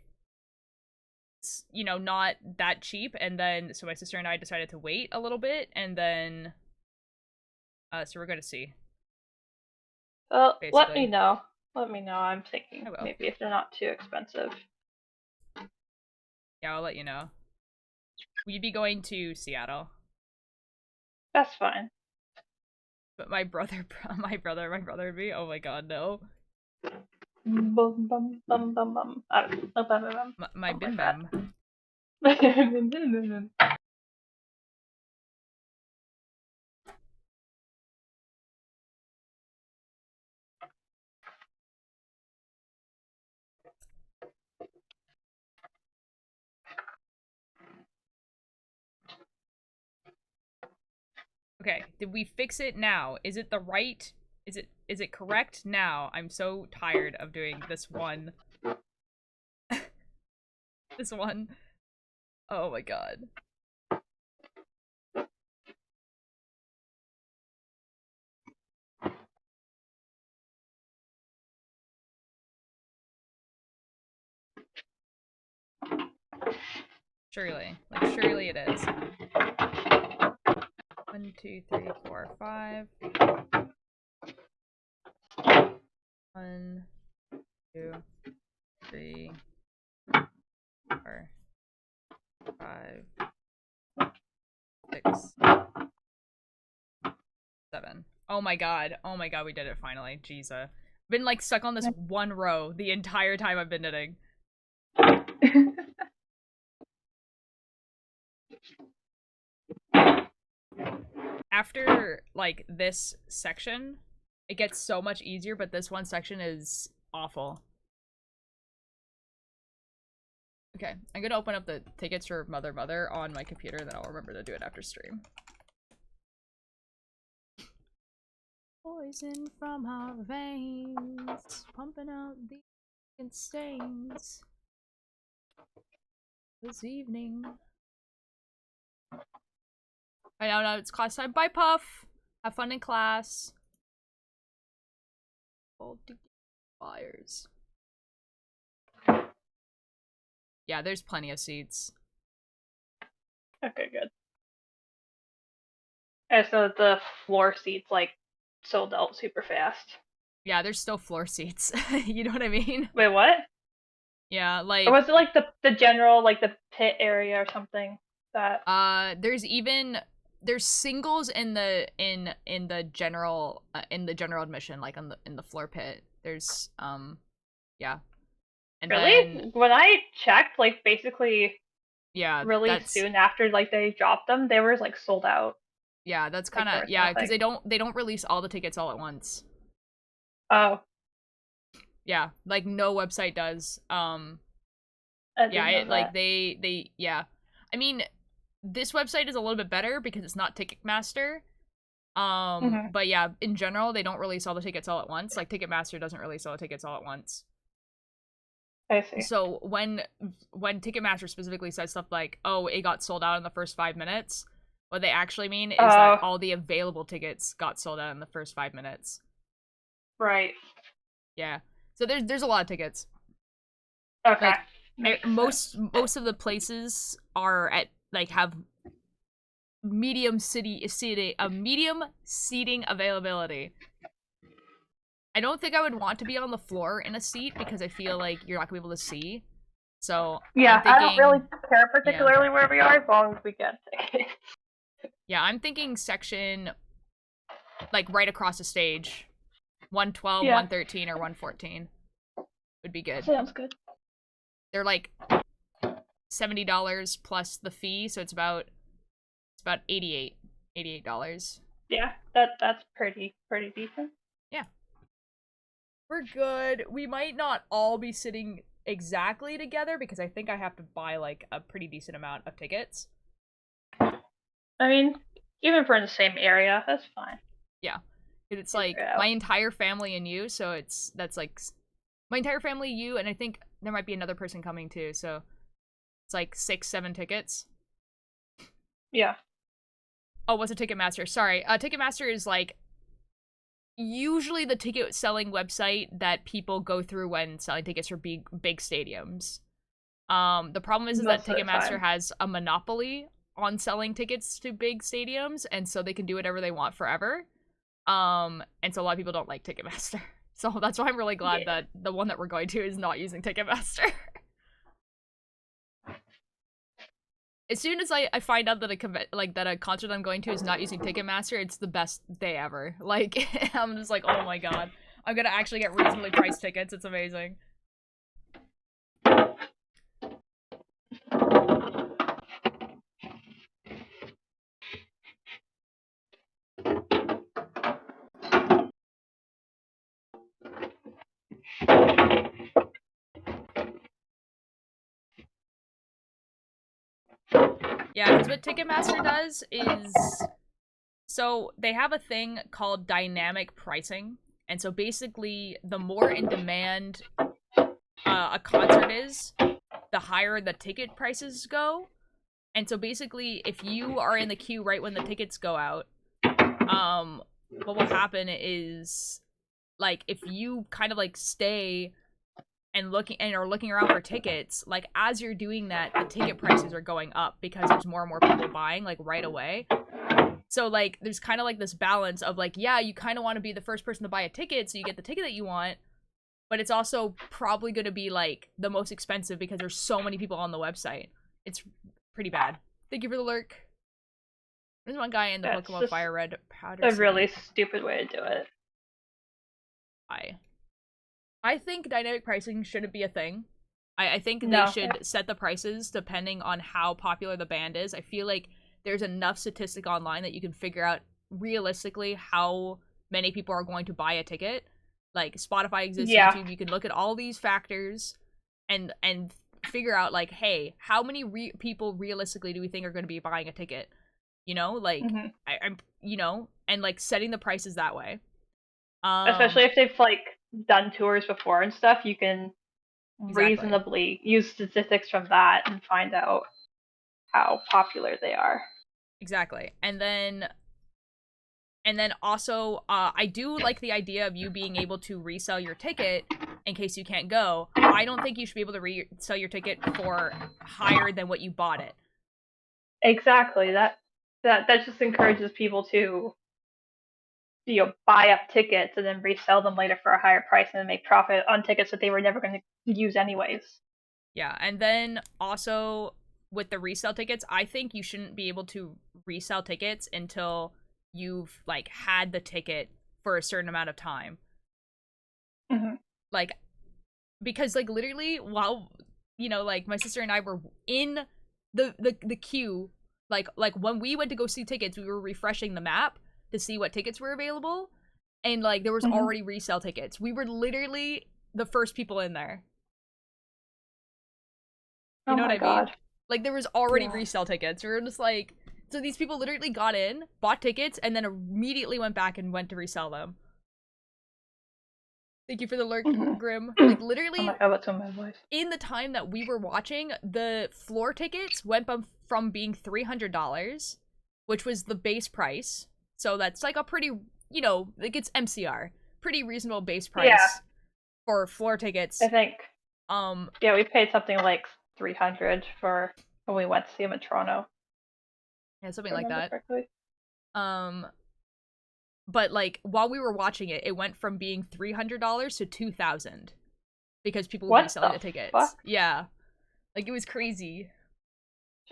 you know, not that cheap, and then so my sister and I decided to wait a little bit, and then so we're gonna see. Well, let Basically. me know. Let me know. I'm thinking I will. maybe if they're not too expensive. Yeah, I'll let you know. We'd be going to Seattle. That's fine. But my brother would be, oh my god, no. Bum bum bum bum bum. Bum bum bum. My Oh bim God. bam. Okay, did we fix it now? Is it the right... Is it correct now? I'm so tired of doing this one. This one. Oh my god. Surely. Like, surely it is. 1, 2, 3, 4, 5. 1, 2, 3, 4, 5, 6, 7. Oh my god. Oh my god, we did it finally. Jeez. Been like stuck on this one row the entire time I've been knitting. After like this section, it gets so much easier, but this one section is awful. Okay, I'm gonna open up the tickets for Mother Mother on my computer, then I'll remember to do it after stream. Poison from our veins, pumping out the stains. This evening. I know, no, it's class time. Bye, Puff! Have fun in class. Oh, fires. Yeah, there's plenty of seats. Okay, good. And so the floor seats like sold out super fast. Yeah, there's still floor seats. You know what I mean? Wait, what? Yeah, like Or was it like the general like the pit area or something that? there's singles in the general admission, like in the floor pit. There's yeah. And Really? then When I checked, like basically yeah, really soon after like they dropped them, they were like sold out. Yeah, that's Like, kind there of was yeah, because nothing. they don't release all the tickets all at once. Oh, Yeah, like no website does. I Yeah, didn't know like that. they yeah. I mean, this website is a little bit better because it's not Ticketmaster. Mhm. But yeah, in general, they don't release all the tickets all at once. Like Ticketmaster doesn't release all the tickets all at once. I see. So when Ticketmaster specifically says stuff like, "Oh, it got sold out in the first 5 minutes," what they actually mean is that all the available tickets got sold out in the first 5 minutes. Right. Yeah. So there's a lot of tickets. Okay. Like most of the places are at like have medium seating availability. I don't think I would want to be on the floor in a seat because I feel like you're not gonna be able to see. So Yeah, I'm thinking, I don't really care particularly where we are as long as we get tickets. yeah, I'm thinking section like right across the stage. 112, Yeah. 113, or 114 would be good. Sounds good. They're like $70 plus the fee, so it's about $88. Yeah, that's pretty decent. Yeah. We're good. We might not all be sitting exactly together because I think I have to buy like a pretty decent amount of tickets. I mean, even if we're in the same area, that's fine. Yeah. It's like my entire family and you, so that's like my entire family, you, and I think there might be another person coming too, so it's like 6-7 tickets. Yeah. Oh, what's a Ticketmaster? Sorry. Ticketmaster is like usually the ticket selling website that people go through when selling tickets for big stadiums. The problem is that Ticketmaster has a monopoly on selling tickets to big stadiums, and so they can do whatever they want forever. And so a lot of people don't like Ticketmaster. So that's why I'm really glad that the one that we're going to is not using Ticketmaster. As soon as I find out that a concert I'm going to is not using Ticketmaster, it's the best day ever. Like, I'm just like, oh my god. I'm gonna actually get reasonably priced tickets. It's amazing. Yeah, because what Ticketmaster does is, so they have a thing called dynamic pricing, and so basically, the more in demand a concert is, the higher the ticket prices go. And so basically, if you are in the queue right when the tickets go out, what will happen is, like, if you kind of like stay and are looking around for tickets, like, as you're doing that, the ticket prices are going up because there's more and more people buying, like, right away. So, like, there's kind of like this balance of, like, yeah, you kind of want to be the first person to buy a ticket so you get the ticket that you want, but it's also probably going to be, like, the most expensive because there's so many people on the website. It's pretty bad. Thank you for the lurk. There's one guy in the Pokemon Fire Red powder. A really stupid way to do it. I think dynamic pricing shouldn't be a thing. I think they should set the prices depending on how popular the band is. I feel like there's enough statistic online that you can figure out realistically how many people are going to buy a ticket. Like, Spotify exists, YouTube, you can look at all these factors and figure out, like, hey, how many people realistically do we think are going to be buying a ticket? You know, like, I'm, you know, and, like, setting the prices that way. Especially if they've, like, done tours before and stuff, you can reasonably use statistics from that and find out how popular they are. Exactly. And then also, I do like the idea of you being able to resell your ticket in case you can't go. I don't think you should be able to resell your ticket for higher than what you bought it. Exactly. That just encourages people to, you know, buy up tickets and then resell them later for a higher price and then make profit on tickets that they were never going to use anyways. Yeah, and then also with the resale tickets, I think you shouldn't be able to resell tickets until you've, like, had the ticket for a certain amount of time. Like, because, like, literally, while, you know, like, my sister and I were in the queue, like when we went to go see tickets, we were refreshing the map to see what tickets were available, and, like, there was already resale tickets. We were literally the first people in there. You know what I mean? Like, there was already resale tickets. We were just like, so these people literally got in, bought tickets, and then immediately went back and went to resell them. Thank you for the lurk, Grim. Like, literally, in the time that we were watching, the floor tickets went from being $300, which was the base price. So that's, like, a pretty, you know, like, it's MCR. Pretty reasonable base price for floor tickets. I think. Yeah, we paid something like $300 for when we went to see him in Toronto. Yeah, something like that. Correctly. But, like, while we were watching it, it went from being $300 to $2,000 because people were reselling the tickets. Fuck? Yeah, like, it was crazy.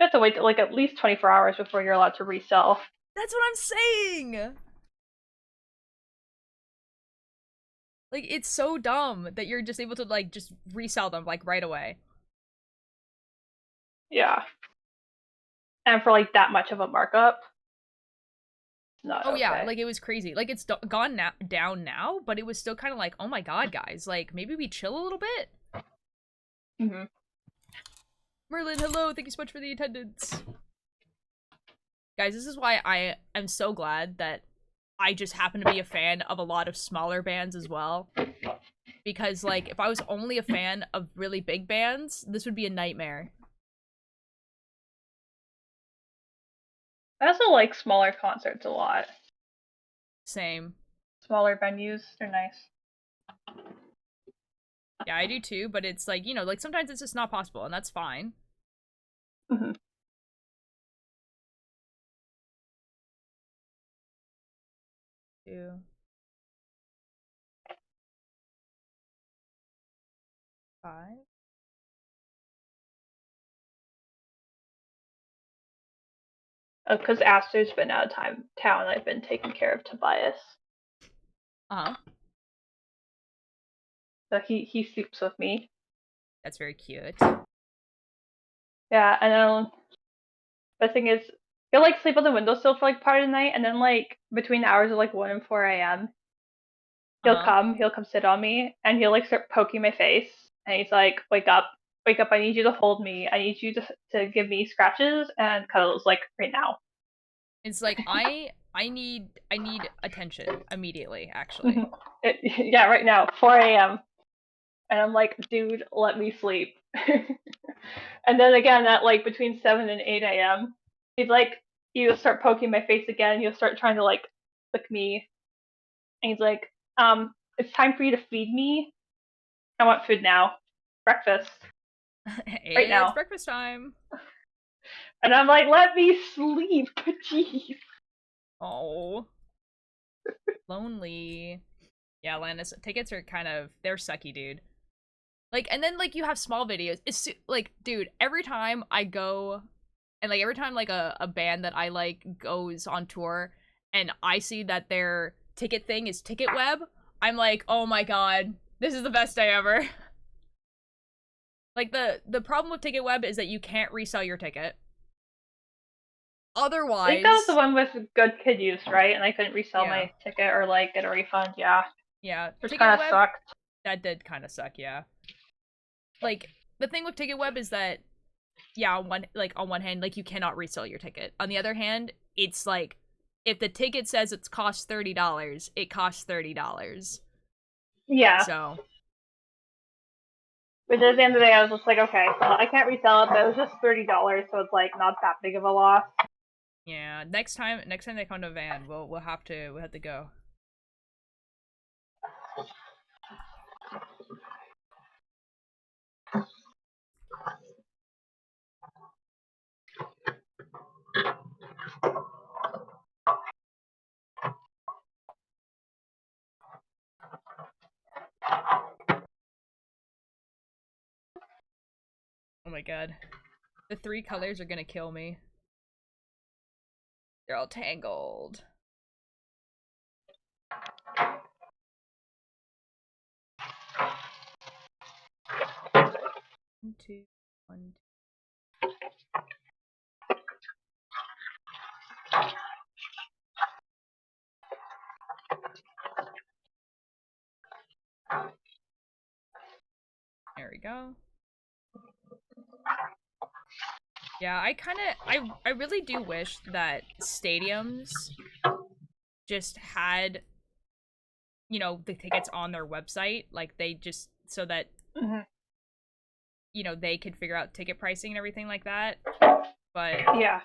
You have to wait like at least 24 hours before you're allowed to resell. That's what I'm saying. Like, it's so dumb that you're just able to, like, just resell them, like, right away. Yeah. And for, like, that much of a markup. Not okay. Yeah, like, it was crazy. Like, it's gone down now, but it was still kind of like, oh my god, guys, like, maybe we chill a little bit? Merlin, hello, thank you so much for the attendance. Guys, this is why I am so glad that I just happen to be a fan of a lot of smaller bands as well. Because, like, if I was only a fan of really big bands, this would be a nightmare. I also like smaller concerts a lot. Same. Smaller venues, they're nice. Yeah, I do too, but it's like, you know, like sometimes it's just not possible, and that's fine. Mm-hmm. 2, 5. Because Aster's been out of town, I've been taking care of Tobias. Uh-huh. So he sleeps with me. That's very cute. Yeah, and then the thing is, he'll like sleep on the windowsill for like part of the night, and then like between the hours of like 1 and 4 a.m., he'll come sit on me, and he'll like start poking my face, and he's like, wake up, I need you to hold me, I need you to give me scratches and cuddles like right now. It's like I need attention immediately, actually. Yeah, right now, 4 a.m. And I'm like, dude, let me sleep. And then again at like between 7 and 8 a.m., he'll start poking my face again, he'll start trying to like lick me. And he's like, it's time for you to feed me. I want food now. Breakfast. Right now. It's breakfast time. And I'm like, let me sleep. Jeez. Oh. Lonely. Yeah, Landis, tickets are kind of, they're sucky, dude. Like, and then, like, you have small videos. It's, like, dude, every time I go, and, like, every time, like, a band that I like goes on tour, and I see that their ticket thing is Ticket Web, I'm like, oh my god, this is the best day ever. Like, the problem with Ticket Web is that you can't resell your ticket. Otherwise... I think that was the one with good kid use, right? And I couldn't resell my ticket or, like, get a refund, yeah. Yeah. Which kind of sucked. That did kind of suck, yeah. Like, the thing with Ticket Web is that, yeah, on one hand, like, you cannot resell your ticket. On the other hand, it's like, if the ticket says it costs $30, it costs $30. Yeah. So. But at the end of the day, I was just like, okay, well, I can't resell it, but it was just $30, so it's, like, not that big of a loss. Yeah, next time they come to Van, we'll have to go. Oh my god. The 3 colors are gonna kill me. They're all tangled. One, two, one, two. There we go. Yeah, I really do wish that stadiums just had, you know, the tickets on their website, like they just, so that, you know, they could figure out ticket pricing and everything like that. But yeah,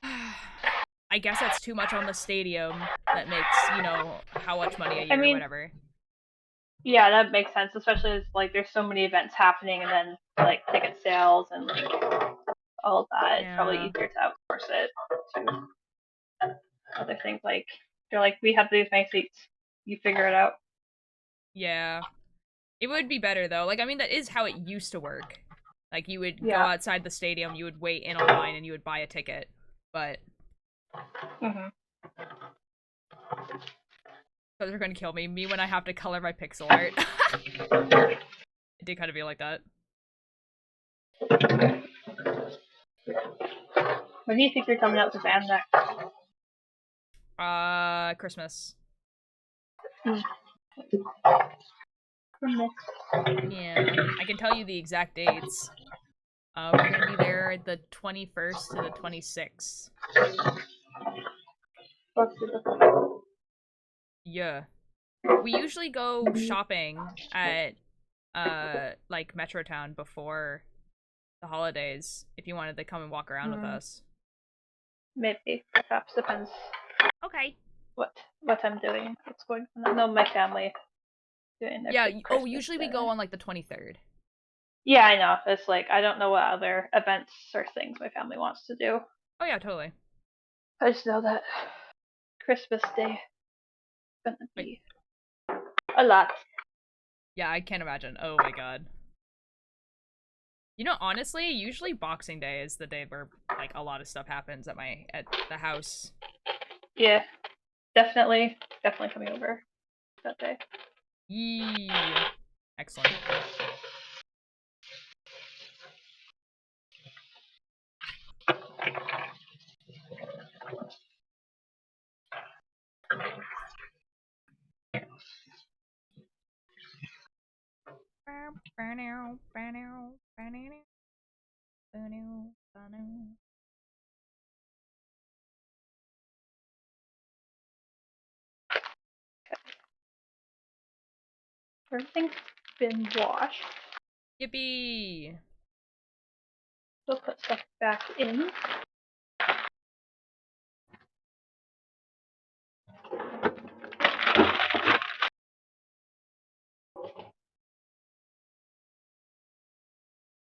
I guess that's too much on the stadium that makes, you know, how much money a year or whatever. Yeah, that makes sense, especially as, like, there's so many events happening, and then, like, ticket sales and, like, all of that. Yeah. It's probably easier to outsource it to other things, like, they're like, we have these nice seats, you figure it out. Yeah. It would be better, though. Like, I mean, that is how it used to work. Like, you would go outside the stadium, you would wait in online, and you would buy a ticket. But... So they're gonna kill me. Me when I have to color my pixel art. It did kind of feel like that. When do you think you're coming out to Van next? Christmas. Yeah, I can tell you the exact dates. We're gonna be there the 21st to the 26th. Yeah. We usually go shopping at like Metrotown before the holidays if you wanted to come and walk around with us. Maybe, perhaps, depends Okay. what I'm doing, what's going on. I know my family doing their Yeah, big Christmas usually we dinner. go on like the 23rd. Yeah, I know. It's like I don't know what other events or things my family wants to do. Oh yeah, totally. I just know that Christmas Day is gonna be a lot. Yeah, I can't imagine. Oh my god. You know, honestly, usually Boxing Day is the day where like a lot of stuff happens at the house. Yeah, definitely coming over that day. Yeah. Excellent. Everything's been washed. Yippee! We'll put stuff back in.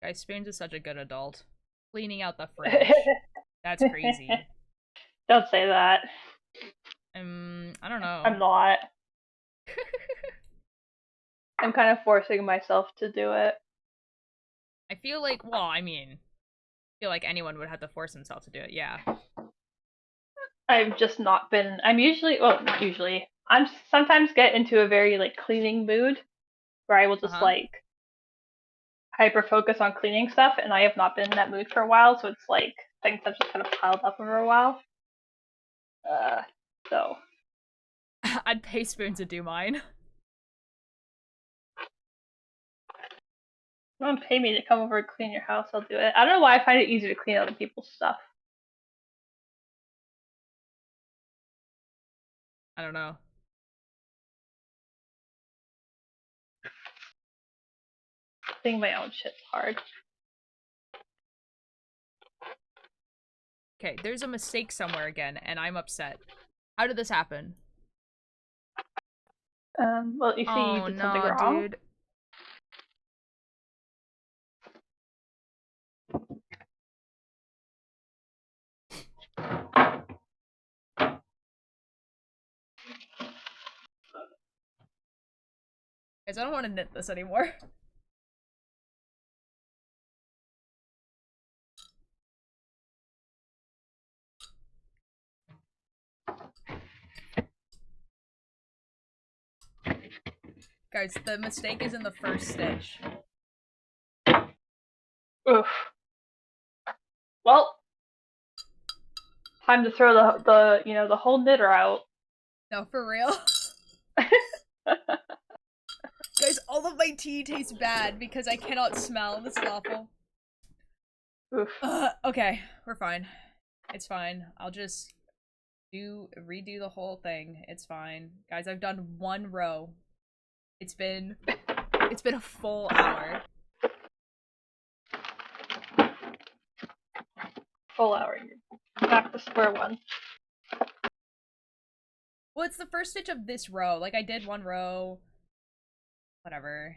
Guys, Spoons is such a good adult. Cleaning out the fridge. That's crazy. Don't say that. I don't know. I'm not. I'm kind of forcing myself to do it. I feel like, well, I mean, I feel like anyone would have to force himself to do it, yeah. I've just not been. I'm usually, well, not usually. I'm sometimes get into a very like cleaning mood where I will just like hyper focus on cleaning stuff, and I have not been in that mood for a while. So it's like things have just kind of piled up over a while. So I'd pay Spoon to do mine. don't pay me to come over and clean your house. I'll do it. I don't know why I find it easier to clean other people's stuff. I don't know. Cleaning my own shit's hard. Okay, there's a mistake somewhere again, and I'm upset. How did this happen? Well, you see, you did something wrong. Dude. Guys, I don't want to knit this anymore. Guys, the mistake is in the first stitch. Oof. Well, time to throw the whole knitter out. No, for real? Guys, all of my tea tastes bad because I cannot smell. This is awful. Oof. Okay, we're fine. It's fine. I'll just redo the whole thing. It's fine. Guys, I've done one row. It's been a full hour. Full hour. You're back to square one. Well, it's the first stitch of this row. Like, I did one row. Whatever.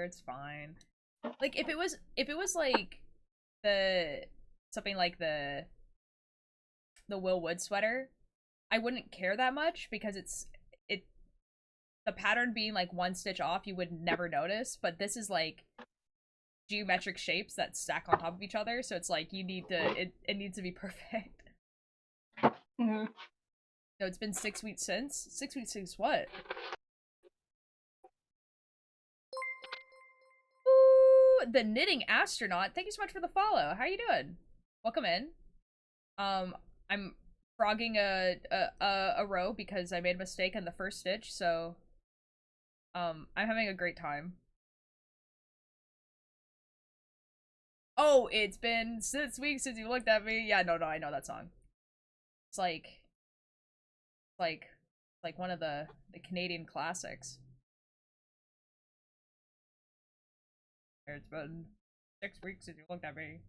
It's fine. Like, if it was like something like the Will Wood sweater, I wouldn't care that much because the pattern being like one stitch off, you would never notice. But this is like geometric shapes that stack on top of each other, so it's like you need to it needs to be perfect. Mm-hmm. No, it's been 6 weeks since. 6 weeks since what? Ooh, the knitting astronaut. Thank you so much for the follow. How are you doing? Welcome in. I'm frogging a row because I made a mistake in the first stitch, so I'm having a great time. Oh, it's been 6 weeks since you looked at me. Yeah, no, I know that song. It's like Like one of the Canadian classics. It's been 6 weeks since you looked at me.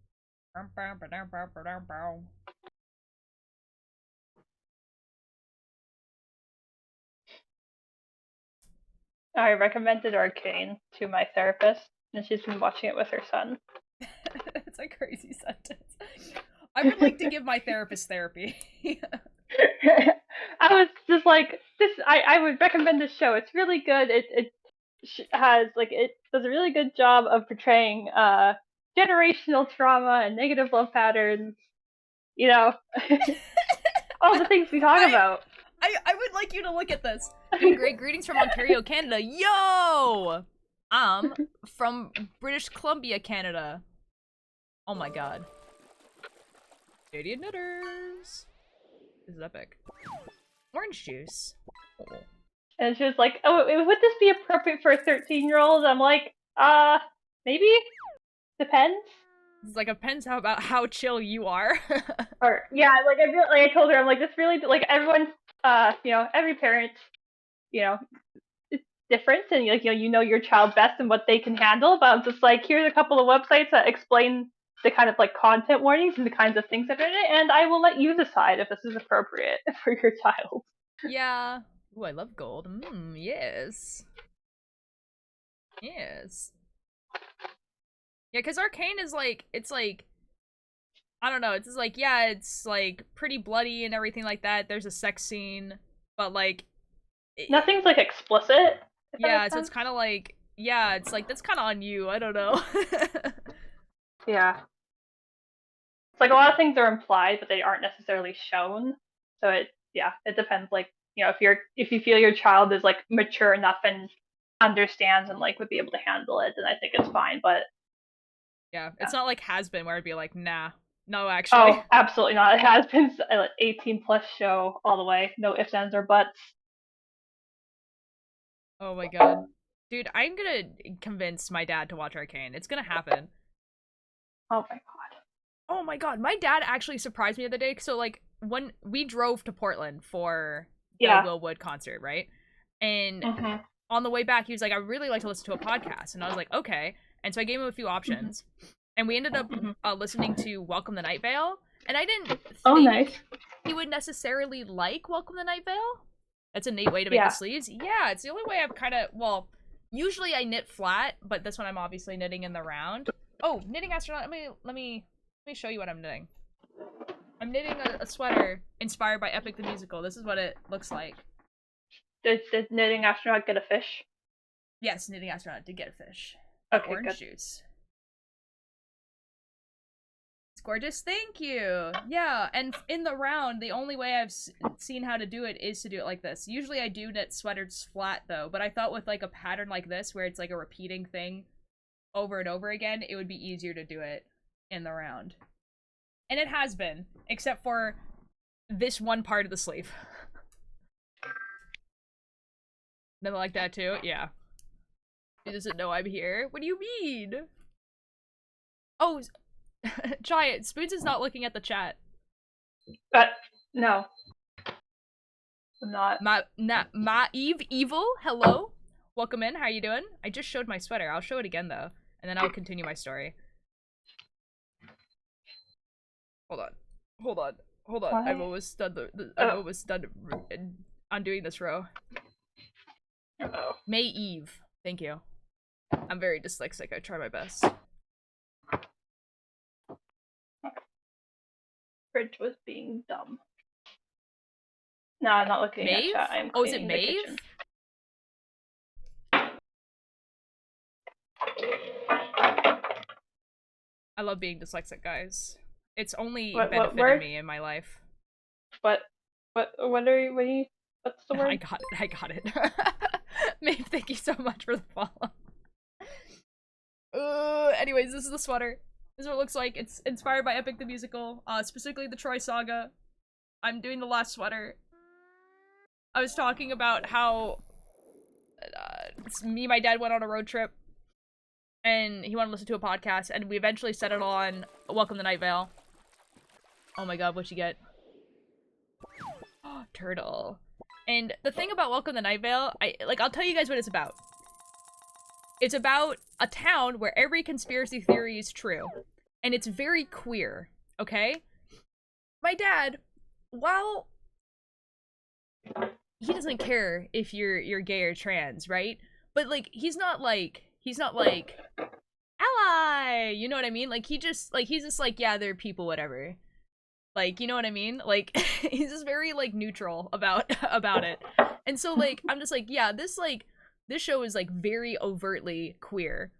I recommended Arcane to my therapist, and she's been watching it with her son. It's a crazy sentence. I would like to give my therapist therapy. I was just like, this. I would recommend this show. It's really good. It does a really good job of portraying generational trauma and negative love patterns. You know, all the things we talk about. I would like you to look at this. Doing great. Greetings from Ontario, Canada. Yo! I'm from British Columbia, Canada. Oh my god. Canadian knitters. This is epic. Orange juice. Oh. And she was like, oh, would this be appropriate for a 13-year-old? I'm like, maybe? Depends. It's like, depends about how chill you are. Or, yeah, like, I told her, I'm like, this really, like, everyone, every parent, it's different, and, like, you know your child best and what they can handle, but I'm just like, here's a couple of websites that explain the kind of, like, content warnings and the kinds of things that are in it, and I will let you decide if this is appropriate for your child. Yeah. Ooh, I love gold. Yes. Yes. Yeah, because Arcane is like, it's like, I don't know, it's just like, yeah, it's like pretty bloody and everything like that. There's a sex scene, but like... Nothing's like explicit. Yeah, so it's kind of like, yeah, it's like, that's kind of on you. I don't know. Yeah. It's like a lot of things are implied, but they aren't necessarily shown. So it depends. Like, if you feel your child is like mature enough and understands and like would be able to handle it, then I think it's fine. But yeah, it's not like Has Been where it'd be like, nah, no, actually. Oh, absolutely not. It has been an 18+ show all the way. No ifs, ands, or buts. Oh my god. Dude, I'm gonna convince my dad to watch Arcane. It's gonna happen. Oh my god. Oh my god, my dad actually surprised me the other day. So, like, when we drove to Portland for the Will Wood concert, right? And on the way back, he was like, I really like to listen to a podcast. And I was like, okay. And so I gave him a few options. And we ended up listening to Welcome the Night Vale. And I didn't think he would necessarily like Welcome the Night Vale. That's a neat way to make the sleeves. Yeah, it's the only way I've kind of, well, usually I knit flat, but this one I'm obviously knitting in the round. Oh, knitting astronaut, let me show you what I'm knitting. I'm knitting a sweater inspired by Epic the Musical. This is what it looks like. Did knitting astronaut get a fish? Yes, knitting astronaut did get a fish. Okay, Orange good. juice. It's gorgeous. Thank you. Yeah, and in the round, the only way I've seen how to do it is to do it like this. Usually I do knit sweaters flat though, but I thought with like a pattern like this where it's like a repeating thing over and over again, it would be easier to do it in the round. And it has been, except for this one part of the sleeve. Nothing like that too? Yeah. He doesn't know I'm here. What do you mean? Oh, Giant, Spoons is not looking at the chat. No. I'm not. Evil, hello? Welcome in, how you doing? I just showed my sweater. I'll show it again though, and then I'll continue my story. Hold on. What? I'm almost done I'm almost done undoing this row. Uh-oh. May Eve. Thank you. I'm very dyslexic. I try my best. Fridge was being dumb. No, I'm not looking Maeve? at chat. I'm oh, is it cleaning the Maeve? kitchen. I love being dyslexic, guys. It's only What benefited word? me in my life. What are you, what's the word? I got it. Maeve, thank you so much for the follow. Anyways, this is the sweater. This is what it looks like. It's inspired by Epic the Musical, specifically the Troy Saga. I'm doing the last sweater. I was talking about how me and my dad went on a road trip, and he wanted to listen to a podcast, and we eventually settled on Welcome to Night Vale. Oh my god, what'd you get? Turtle. And the thing about Welcome to Night Vale, I'll tell you guys what it's about. It's about a town where every conspiracy theory is true. And it's very queer, okay? My dad, while he doesn't care if you're gay or trans, right? But like he's not like ally, you know what I mean? Like he's just like, yeah, they're people, whatever. Like, you know what I mean? Like he's just very like neutral about it. And so like I'm just like, yeah, this show is like very overtly queer.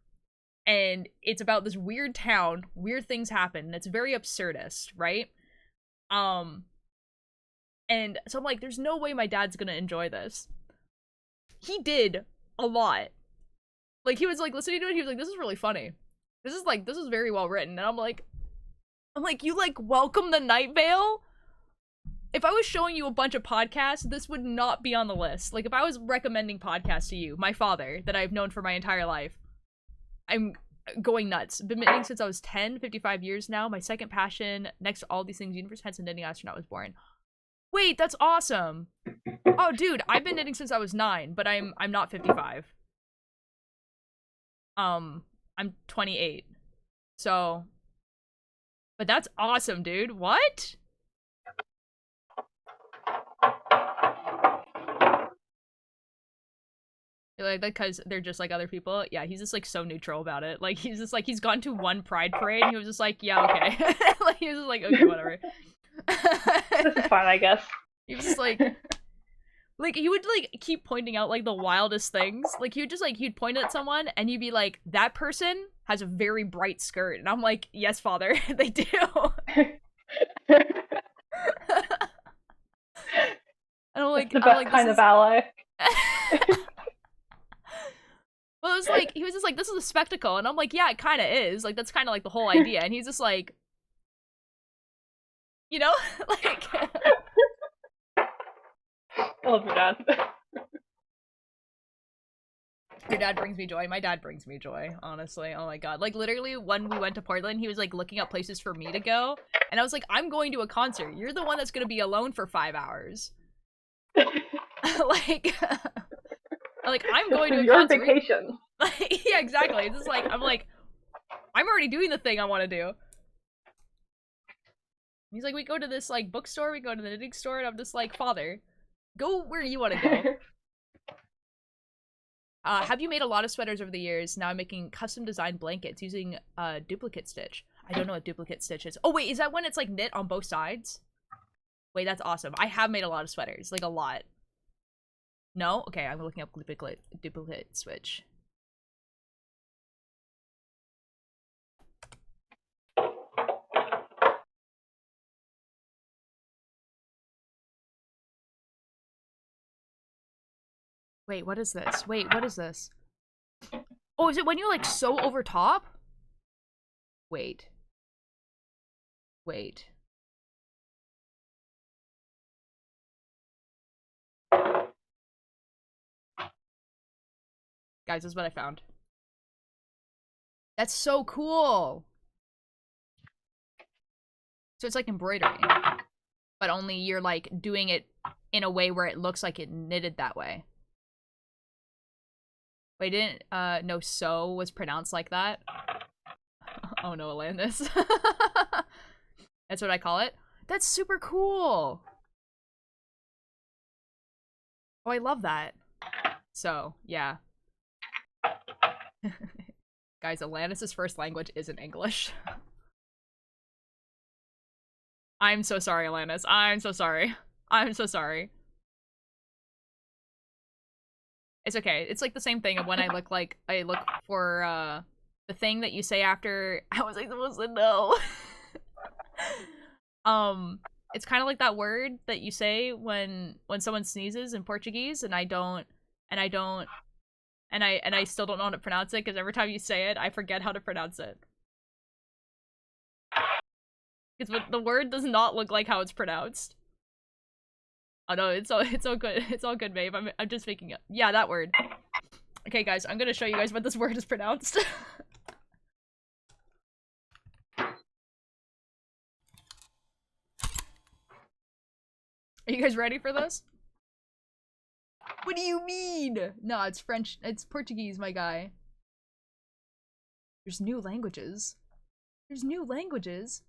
And it's about this weird town, weird things happen, and it's very absurdist, right? And so I'm like, there's no way my dad's gonna enjoy this. He did a lot. Like, he was like listening to it, he was like, this is really funny. This is very well written. And I'm like, you like Welcome the Night Vale? If I was showing you a bunch of podcasts, this would not be on the list. Like, if I was recommending podcasts to you, my father, that I've known for my entire life, I'm going nuts. Been knitting since I was 10, 55 years now. My second passion, next to all these things, universe, hence a knitting astronaut, was born. Wait, that's awesome. Oh, dude, I've been knitting since I was 9, but I'm not 55. I'm 28. So, but that's awesome, dude. What? Like, because they're just like other people. Yeah, he's just like so neutral about it. Like, he's just like, he's gone to one pride parade and he was just like, yeah, okay. Like, he was just like, okay, whatever. This is fine, I guess. He was just like he would like keep pointing out like the wildest things. Like he would just like, he'd point at someone and you'd be like, that person has a very bright skirt. And I'm like, yes, father, they do. And I'm like, the best kind of ally. Well, it was like, he was just like, this is a spectacle. And I'm like, yeah, it kind of is. Like, that's kind of like the whole idea. And he's just like, you know? Like... I love your dad. Your dad brings me joy. My dad brings me joy, honestly. Oh my god. Like, literally, when we went to Portland, he was, like, looking up places for me to go. And I was like, I'm going to a concert. You're the one that's gonna be alone for 5 hours. like, I'm going to a your concert. vacation. Yeah, exactly. It's just like, I'm already doing the thing I want to do. He's like, we go to this, like, bookstore, we go to the knitting store, and I'm just like, father, go where you want to go. Have you made a lot of sweaters over the years? Now I'm making custom designed blankets using duplicate stitch. I don't know what duplicate stitch is. Oh wait, is that when it's like knit on both sides? Wait, that's awesome. I have made a lot of sweaters, like a lot. No? Okay, I'm looking up duplicate switch. Wait, what is this? Wait, what is this? Oh, is it when you like sew over top? Wait. Wait. Guys, this is what I found. That's so cool! So it's like embroidery. But only you're like doing it in a way where it looks like it knitted that way. Wait, didn't no sew was pronounced like that? Oh no, Alandis. That's what I call it? That's super cool! Oh, I love that. So, yeah. Guys, Alandis' first language isn't English. I'm so sorry, Alandis. I'm so sorry. I'm so sorry. It's okay. It's like the same thing of when I look for the thing that you say after I was like supposed to know. It's kind of like that word that you say when someone sneezes in Portuguese and I still don't know how to pronounce it because every time you say it, I forget how to pronounce it. Because the word does not look like how it's pronounced. Oh no, it's all good. It's all good, babe. I'm just making it. Yeah, that word. Okay, guys, I'm gonna show you guys what this word is pronounced. Are you guys ready for this? What do you mean? No, it's French. It's Portuguese, my guy. There's new languages. There's new languages.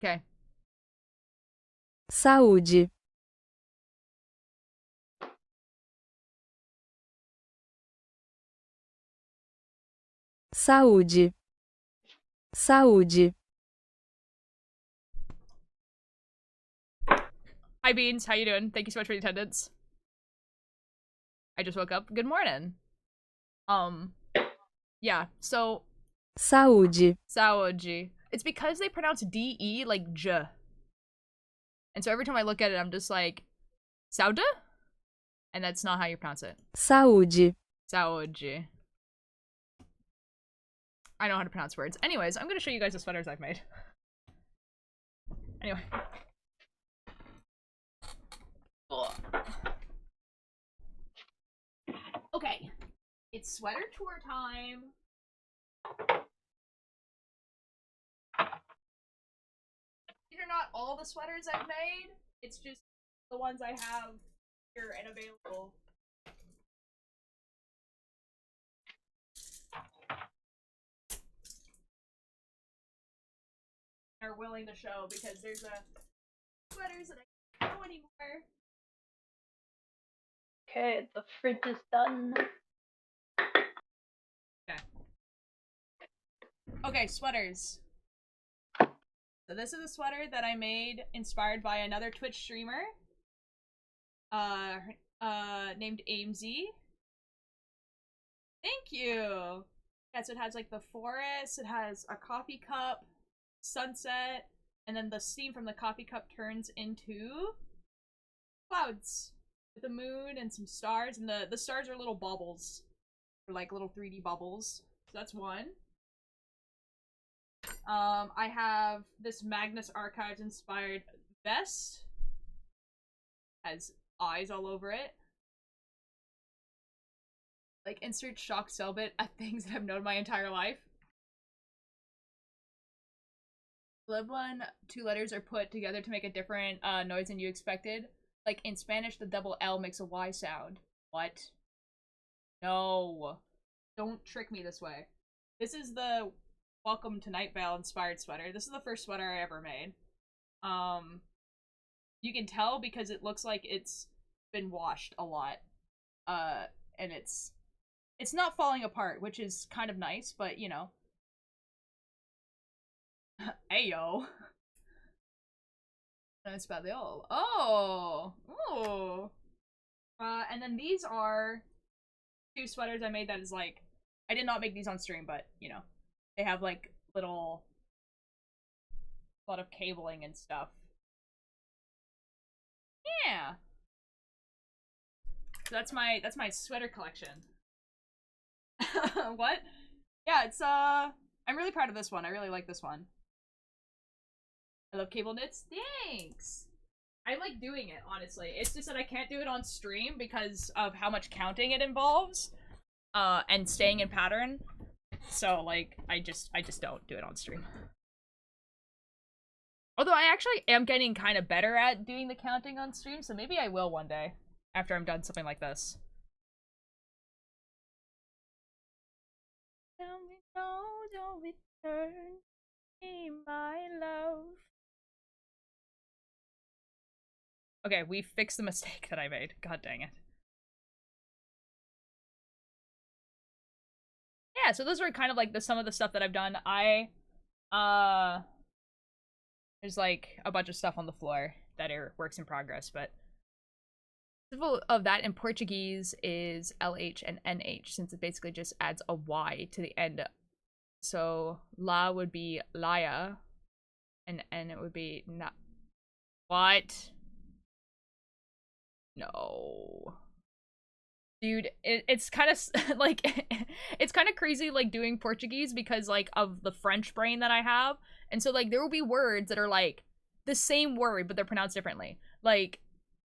Okay. Saúde. Saúde. Saúde. Hi Beans, how you doing? Thank you so much for the attendance. I just woke up. Good morning. Yeah, so Saúde. Saúde. It's because they pronounce D-E like J. And so every time I look at it, I'm just like, Sauda? And that's not how you pronounce it. Saúde. Saúde. I know how to pronounce words. Anyways, I'm gonna show you guys the sweaters I've made. Anyway. Ugh. Okay. It's sweater tour time. These are not all the sweaters I've made. It's just the ones I have here and available. Are willing to show because there's sweaters that I can't show anymore. Okay, the fridge is done. Okay, sweaters. So this is a sweater that I made inspired by another Twitch streamer. Named Amesy. Thank you! Yeah, so it has like the forest, it has a coffee cup, sunset, and then the steam from the coffee cup turns into clouds. With the moon and some stars, and the stars are little baubles. They're like little 3D bubbles. So that's one. I have this Magnus Archives inspired vest. Has eyes all over it. Like, insert shock cellbit at things that I've known my entire life. The one, two letters are put together to make a different noise than you expected. Like, in Spanish, the double L makes a Y sound. What? No. Don't trick me this way. This is the Welcome to Night Vale inspired sweater. This is the first sweater I ever made. You can tell because it looks like it's been washed a lot. And it's not falling apart, which is kind of nice, but you know. Ayo. Español. Oh! Oh! And then these are two sweaters I made that is like, I did not make these on stream, but, you know, they have like little, a lot of cabling and stuff. Yeah! So that's my sweater collection. What? Yeah, it's, I'm really proud of this one. I really like this one. I love cable knits. Thanks! I like doing it, honestly. It's just that I can't do it on stream because of how much counting it involves. And staying in pattern. So, like, I just don't do it on stream. Although I actually am getting kind of better at doing the counting on stream, so maybe I will one day. After I'm done something like this. Tell me no, don't return me my love. Okay, we fixed the mistake that I made. God dang it. Yeah, so those were kind of like some of the stuff that I've done. There's like a bunch of stuff on the floor that are works in progress, but symbol of that in Portuguese is LH and NH, since it basically just adds a Y to the end. So La would be Laya, and N it would be not. What? No. Dude, it's kind of like it's kind of crazy like doing Portuguese because like of the French brain that I have. And so like there will be words that are like the same word but they're pronounced differently. Like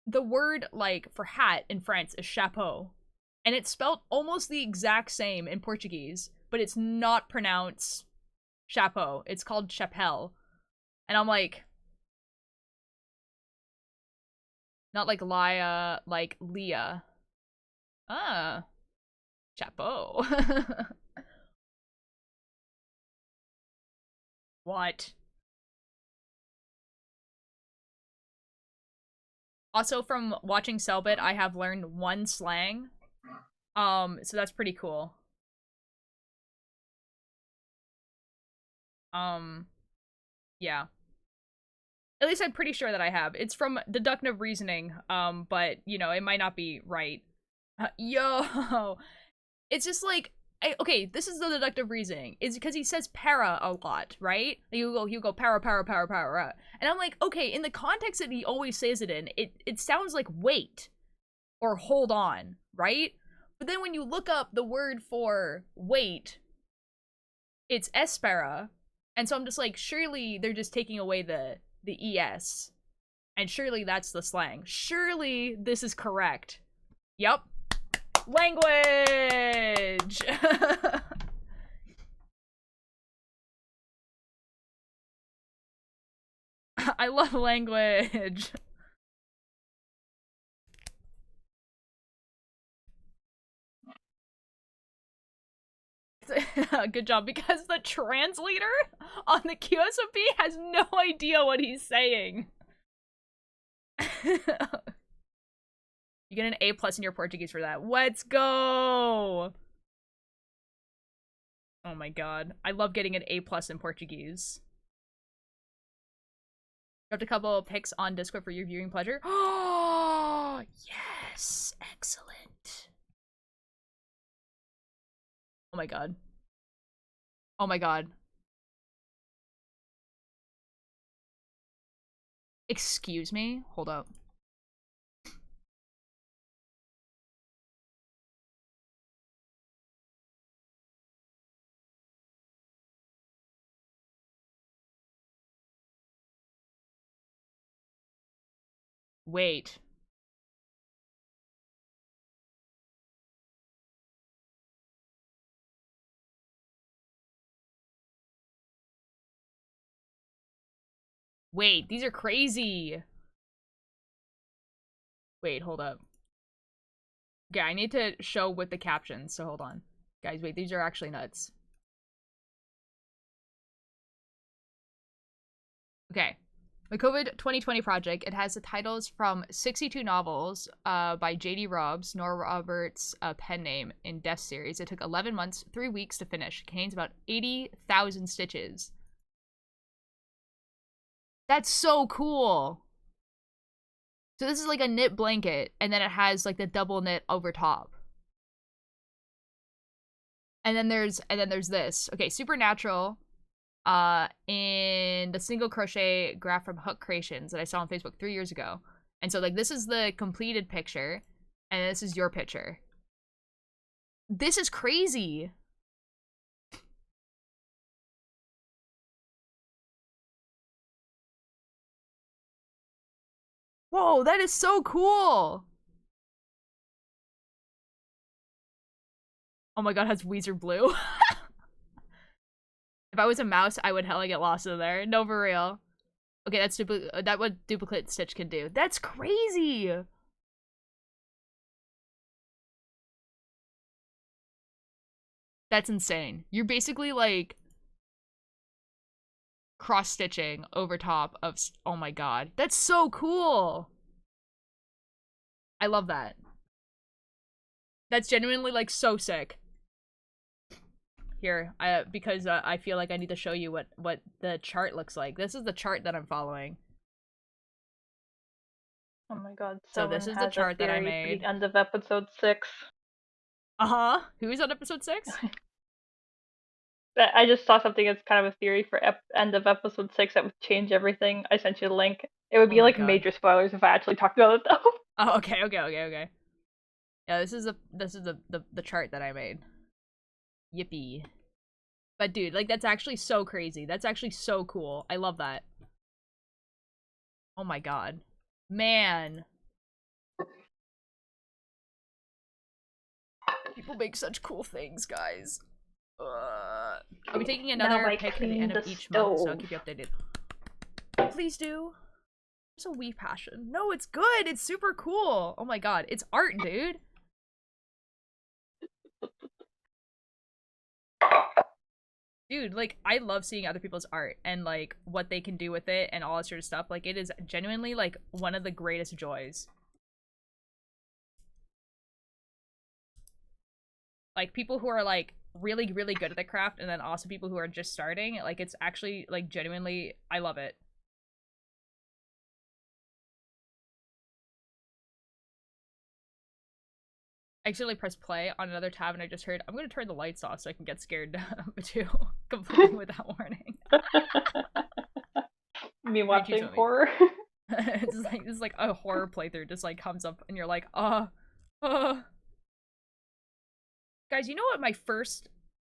the word like for hat in French is chapeau. And it's spelled almost the exact same in Portuguese, but it's not pronounced chapeau. It's called chapelle. And I'm like, not like Lia, like Leah. Ah, chapeau. What? Also, from watching Cellbit, I have learned one slang. So that's pretty cool. Yeah. At least I'm pretty sure that I have. It's from deductive reasoning, but, you know, it might not be right. Yo! It's just like, okay, this is the deductive reasoning. It's because he says para a lot, right? You go para, para, para, para. And I'm like, okay, in the context that he always says it in, it sounds like wait or hold on, right? But then when you look up the word for wait, it's espera. And so I'm just like, surely they're just taking away the ES. And surely that's the slang. Surely this is correct. Yep. Language! I love language. Good job, because the translator on the QSOP has no idea what he's saying. You get an A+ in your Portuguese for that. Let's go! Oh my god. I love getting an A+ in Portuguese. Dropped a couple of pics on Discord for your viewing pleasure. Oh, yes! Excellent. Oh my god. Oh my god. Excuse me? Hold up. Wait. Wait, these are crazy. Wait, hold up. Okay, I need to show with the captions, so hold on. Guys, wait, these are actually nuts. Okay. The COVID 2020 project, it has the titles from 62 novels by J.D. Robbs, Nora Roberts' pen name in Death series. It took 11 months, 3 weeks to finish. It contains about 80,000 stitches. That's so cool! So this is like a knit blanket, and then it has like the double knit over top. And then there's this. Okay, Supernatural. In the single crochet graph from Hook Creations that I saw on Facebook 3 years ago. And so, like, this is the completed picture, and this is your picture. This is crazy! Whoa, that is so cool! Oh my god, it has Weezer Blue. If I was a mouse, I would hella get lost in there. No, for real. Okay, that's what duplicate stitch can do. That's crazy! That's insane. You're basically, like, cross-stitching over top of... Oh my god. That's so cool! I love that. That's genuinely, like, so sick. Here, because I feel like I need to show you what the chart looks like. This is the chart that I'm following. Oh my god, so this is the chart that I made. The end of episode 6. Uh-huh. Who's on episode 6? I just saw something that's kind of a theory for end of episode 6 that would change everything. I sent you the link. It would be like major spoilers if I actually talked about it though. Oh, okay. Yeah, this is the chart that I made. Yippee. But dude, like, that's actually so crazy. That's actually so cool. I love that. Oh my god. Man. People make such cool things, guys. I'll be taking another pic at the end of each month, so I'll keep you updated. please do. It's a wee passion. No, it's good. It's super cool. Oh my god, it's art, dude. Dude, like, I love seeing other people's art and, like, what they can do with it and all that sort of stuff. Like, it is genuinely, like, one of the greatest joys. Like, people who are, like, really, really good at the craft and then also people who are just starting. Like, it's actually, like, genuinely, I love it. I accidentally pressed play on another tab and I just heard, I'm gonna turn the lights off so I can get scared too. Completely without warning. Me watching horror. This is like a horror playthrough just like comes up and you're like, Guys, you know what my first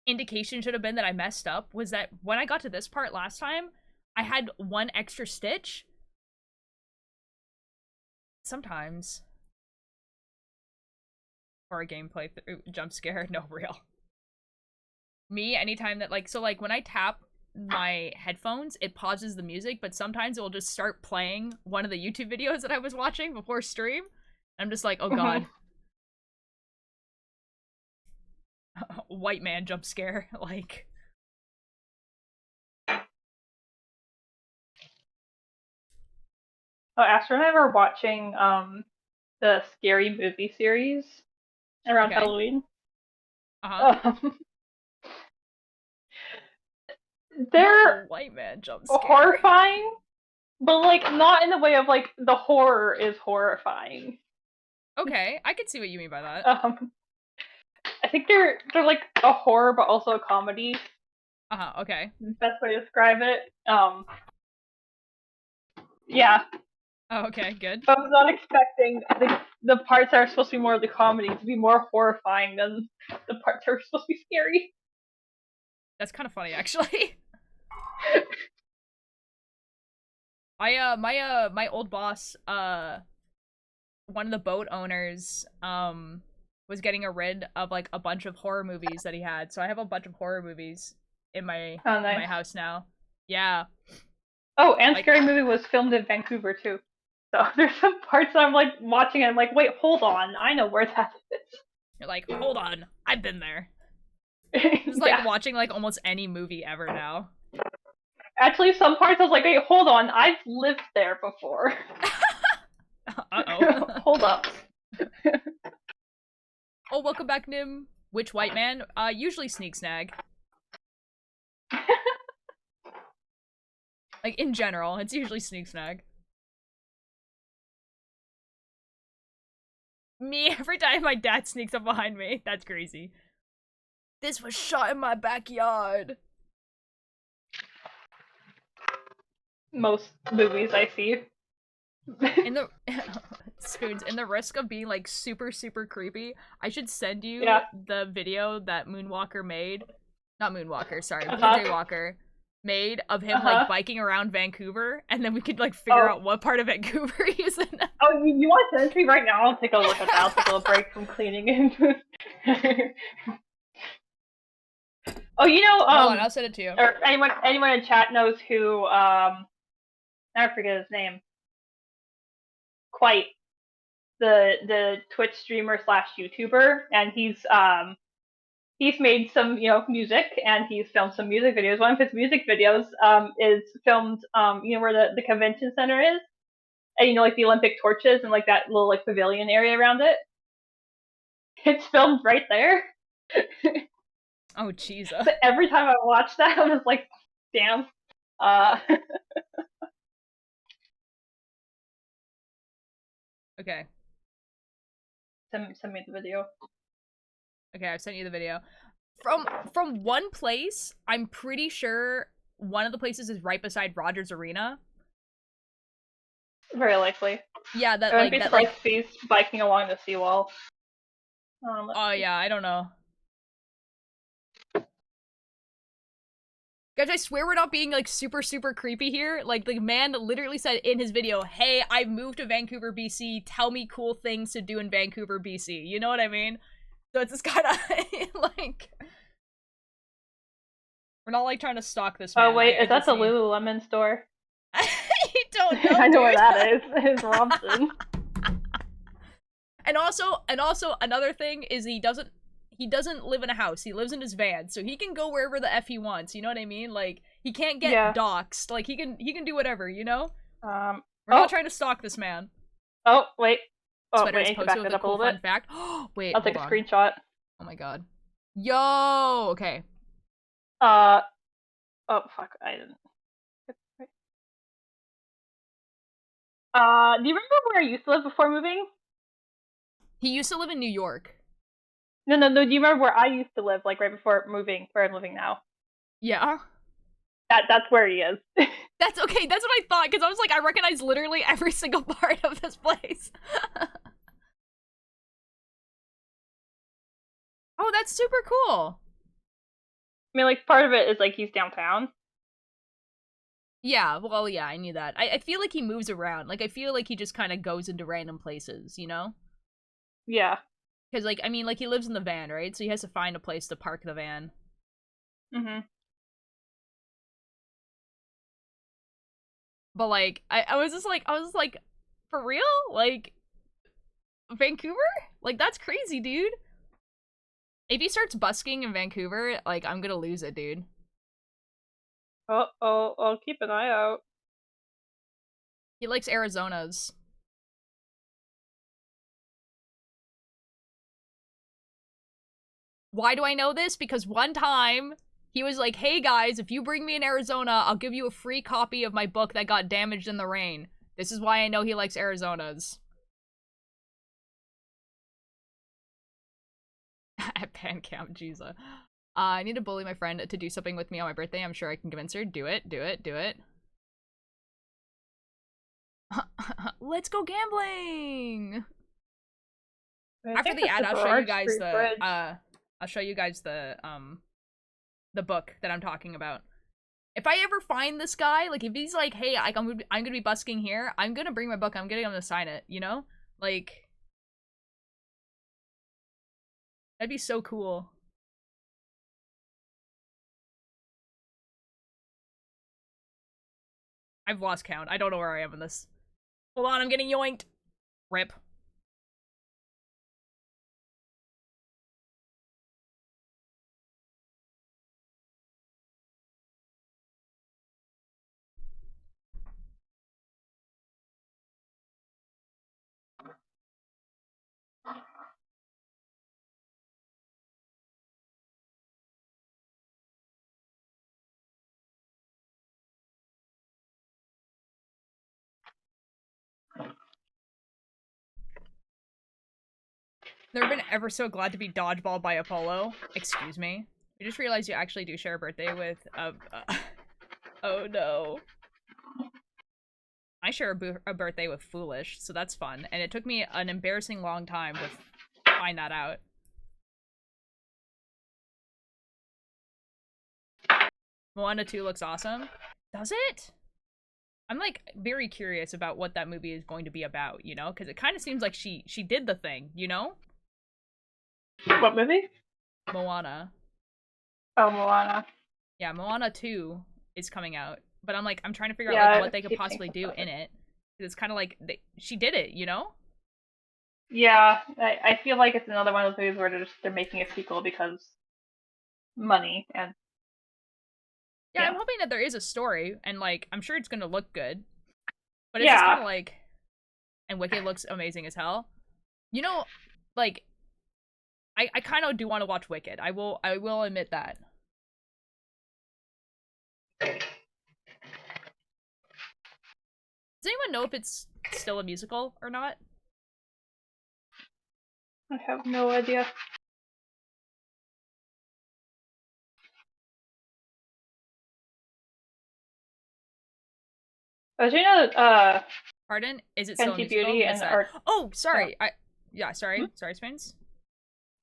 indication should have been that I messed up? Was that when I got to this part last time, I had one extra stitch. Sometimes. Or a gameplay jump scare, no real. Me, anytime that, like, so, like, when I tap my headphones, it pauses the music, but sometimes it will just start playing one of the YouTube videos that I was watching before stream. I'm just like, oh god. White man jump scare, like. Oh, Astro and I were watching, the Scary Movie series around Halloween. They're white man jump scare. horrifying, but like not in the way of like the horror is horrifying. Okay, I can see what you mean by that. I think they're like a horror but also a comedy. Okay. Best way to describe it. Yeah. Oh, okay, good. I was not expecting the parts that are supposed to be more of the comedy to be more horrifying than the parts that are supposed to be scary. That's kind of funny, actually. My old boss, one of the boat owners, was getting rid of, like, a bunch of horror movies that he had. So I have a bunch of horror movies in my, in my house now. Yeah. Oh, and like, Scary Movie was filmed in Vancouver, too. So there's some parts that I'm, like, watching and I'm like, wait, hold on. I know where that is. You're like, hold on. I've been there. It's like watching, like, almost any movie ever now. Actually, some parts I was like, hey, hold on. I've lived there before. Uh-oh. Hold up. Oh, welcome back, Nim. Which white man? Usually Sneak Snag. Like, in general, it's usually Sneak Snag. Me, every time my dad sneaks up behind me. That's crazy. This was shot in my backyard. Most movies I see. In the Spoons, in the risk of being like super creepy, I should send you the video that Moonwalker made. Not Moonwalker, sorry, PJ Walker made of him like biking around Vancouver, and then we could like figure out what part of Vancouver he's in. Oh, you want to send it to me right now? I'll take a look at that. I'll take a little break from cleaning. Oh, you know, hold on, I'll send it to you. Or anyone in chat knows who, I forget his name. Quite the Twitch streamer / YouTuber, and he's made some music, and he's filmed some music videos. One of his music videos is filmed where the convention center is, and like the Olympic torches and like that little like pavilion area around it. It's filmed right there. Oh Jesus! But every time I watch that, I was like, damn. Okay. Send me the video. Okay, I've sent you the video. From one place, I'm pretty sure one of the places is right beside Rogers Arena. Very likely. Yeah, that like he's biking along the seawall. Oh yeah, I don't know. Guys, I swear we're not being, like, super creepy here. Like, the man literally said in his video, hey, I moved to Vancouver, BC. Tell me cool things to do in Vancouver, BC. You know what I mean? So it's just kind of, like... We're not, like, trying to stalk this man. Oh, wait, is that the Lululemon store? don't know. I know where dude. that is. It's Robson. And also another thing is he doesn't live in a house. He lives in his van, so he can go wherever the F he wants. You know what I mean? Like, he can't get doxxed. Like, he can do whatever, you know? We're not trying to stalk this man. Oh, wait. Oh, Sweater wait, I is need to posted back with that a up a cool little fun bit. fact. Wait, I'll take a hold on. screenshot. Oh my god. Yo, okay. Oh, fuck, I didn't. Do you remember where I used to live before moving? He used to live in New York. No. Do you remember where I used to live, like right before moving, where I'm living now? Yeah. That's where he is. That's okay, that's what I thought, because I was like, I recognize literally every single part of this place. Oh, that's super cool. I mean, like, part of it is, like, he's downtown. Yeah, well, yeah, I knew that. I feel like he moves around. Like, I feel like he just kind of goes into random places, you know? Yeah. Because, like, I mean, like, he lives in the van, right? So he has to find a place to park the van. Mm-hmm. But, like, I was just like, for real? Like, Vancouver? Like, that's crazy, dude. If he starts busking in Vancouver, like, I'm gonna lose it, dude. I'll keep an eye out. He likes Arizonas. Why do I know this? Because one time, he was like, hey guys, if you bring me in Arizona, I'll give you a free copy of my book that got damaged in the rain. This is why I know he likes Arizonas. At Bandcamp, Jesus. I need to bully my friend to do something with me on my birthday. I'm sure I can convince her. Do it. Let's go gambling! After the ad, I'll show you guys the book that I'm talking about. If I ever find this guy, like, if he's like, hey, I'm gonna be busking here, I'm gonna bring my book, I'm getting him to sign it, you know? Like, that'd be so cool. I've lost count. I don't know where I am in this. Hold on, I'm getting yoinked. Rip. Never been ever so glad to be dodgeballed by Apollo. Excuse me. I just realized you actually do share a birthday with oh no. I share a birthday with Foolish, so that's fun. And it took me an embarrassing long time to find that out. Moana 2 looks awesome. Does it? I'm like very curious about what that movie is going to be about, you know? Because it kind of seems like she did the thing, you know? What movie? Moana. Oh, Moana. Yeah, Moana 2 is coming out. But I'm like, I'm trying to figure out Yeah, like what they could keep possibly thinking do about in it. it. It's kind of like, she did it, you know? Yeah, I feel like it's another one of those movies where they're making a sequel because money and Yeah, yeah. I'm hoping that there is a story, and like, I'm sure it's gonna look good. But it's just kind of like, and Wicked looks amazing as hell. You know, like, I kind of do want to watch Wicked. I will admit that. Does anyone know if it's still a musical or not? I have no idea. Do you know that Pardon? Is it still a Fenty musical? Beauty Missed and that. Oh, sorry. Hmm? Sorry, Spins.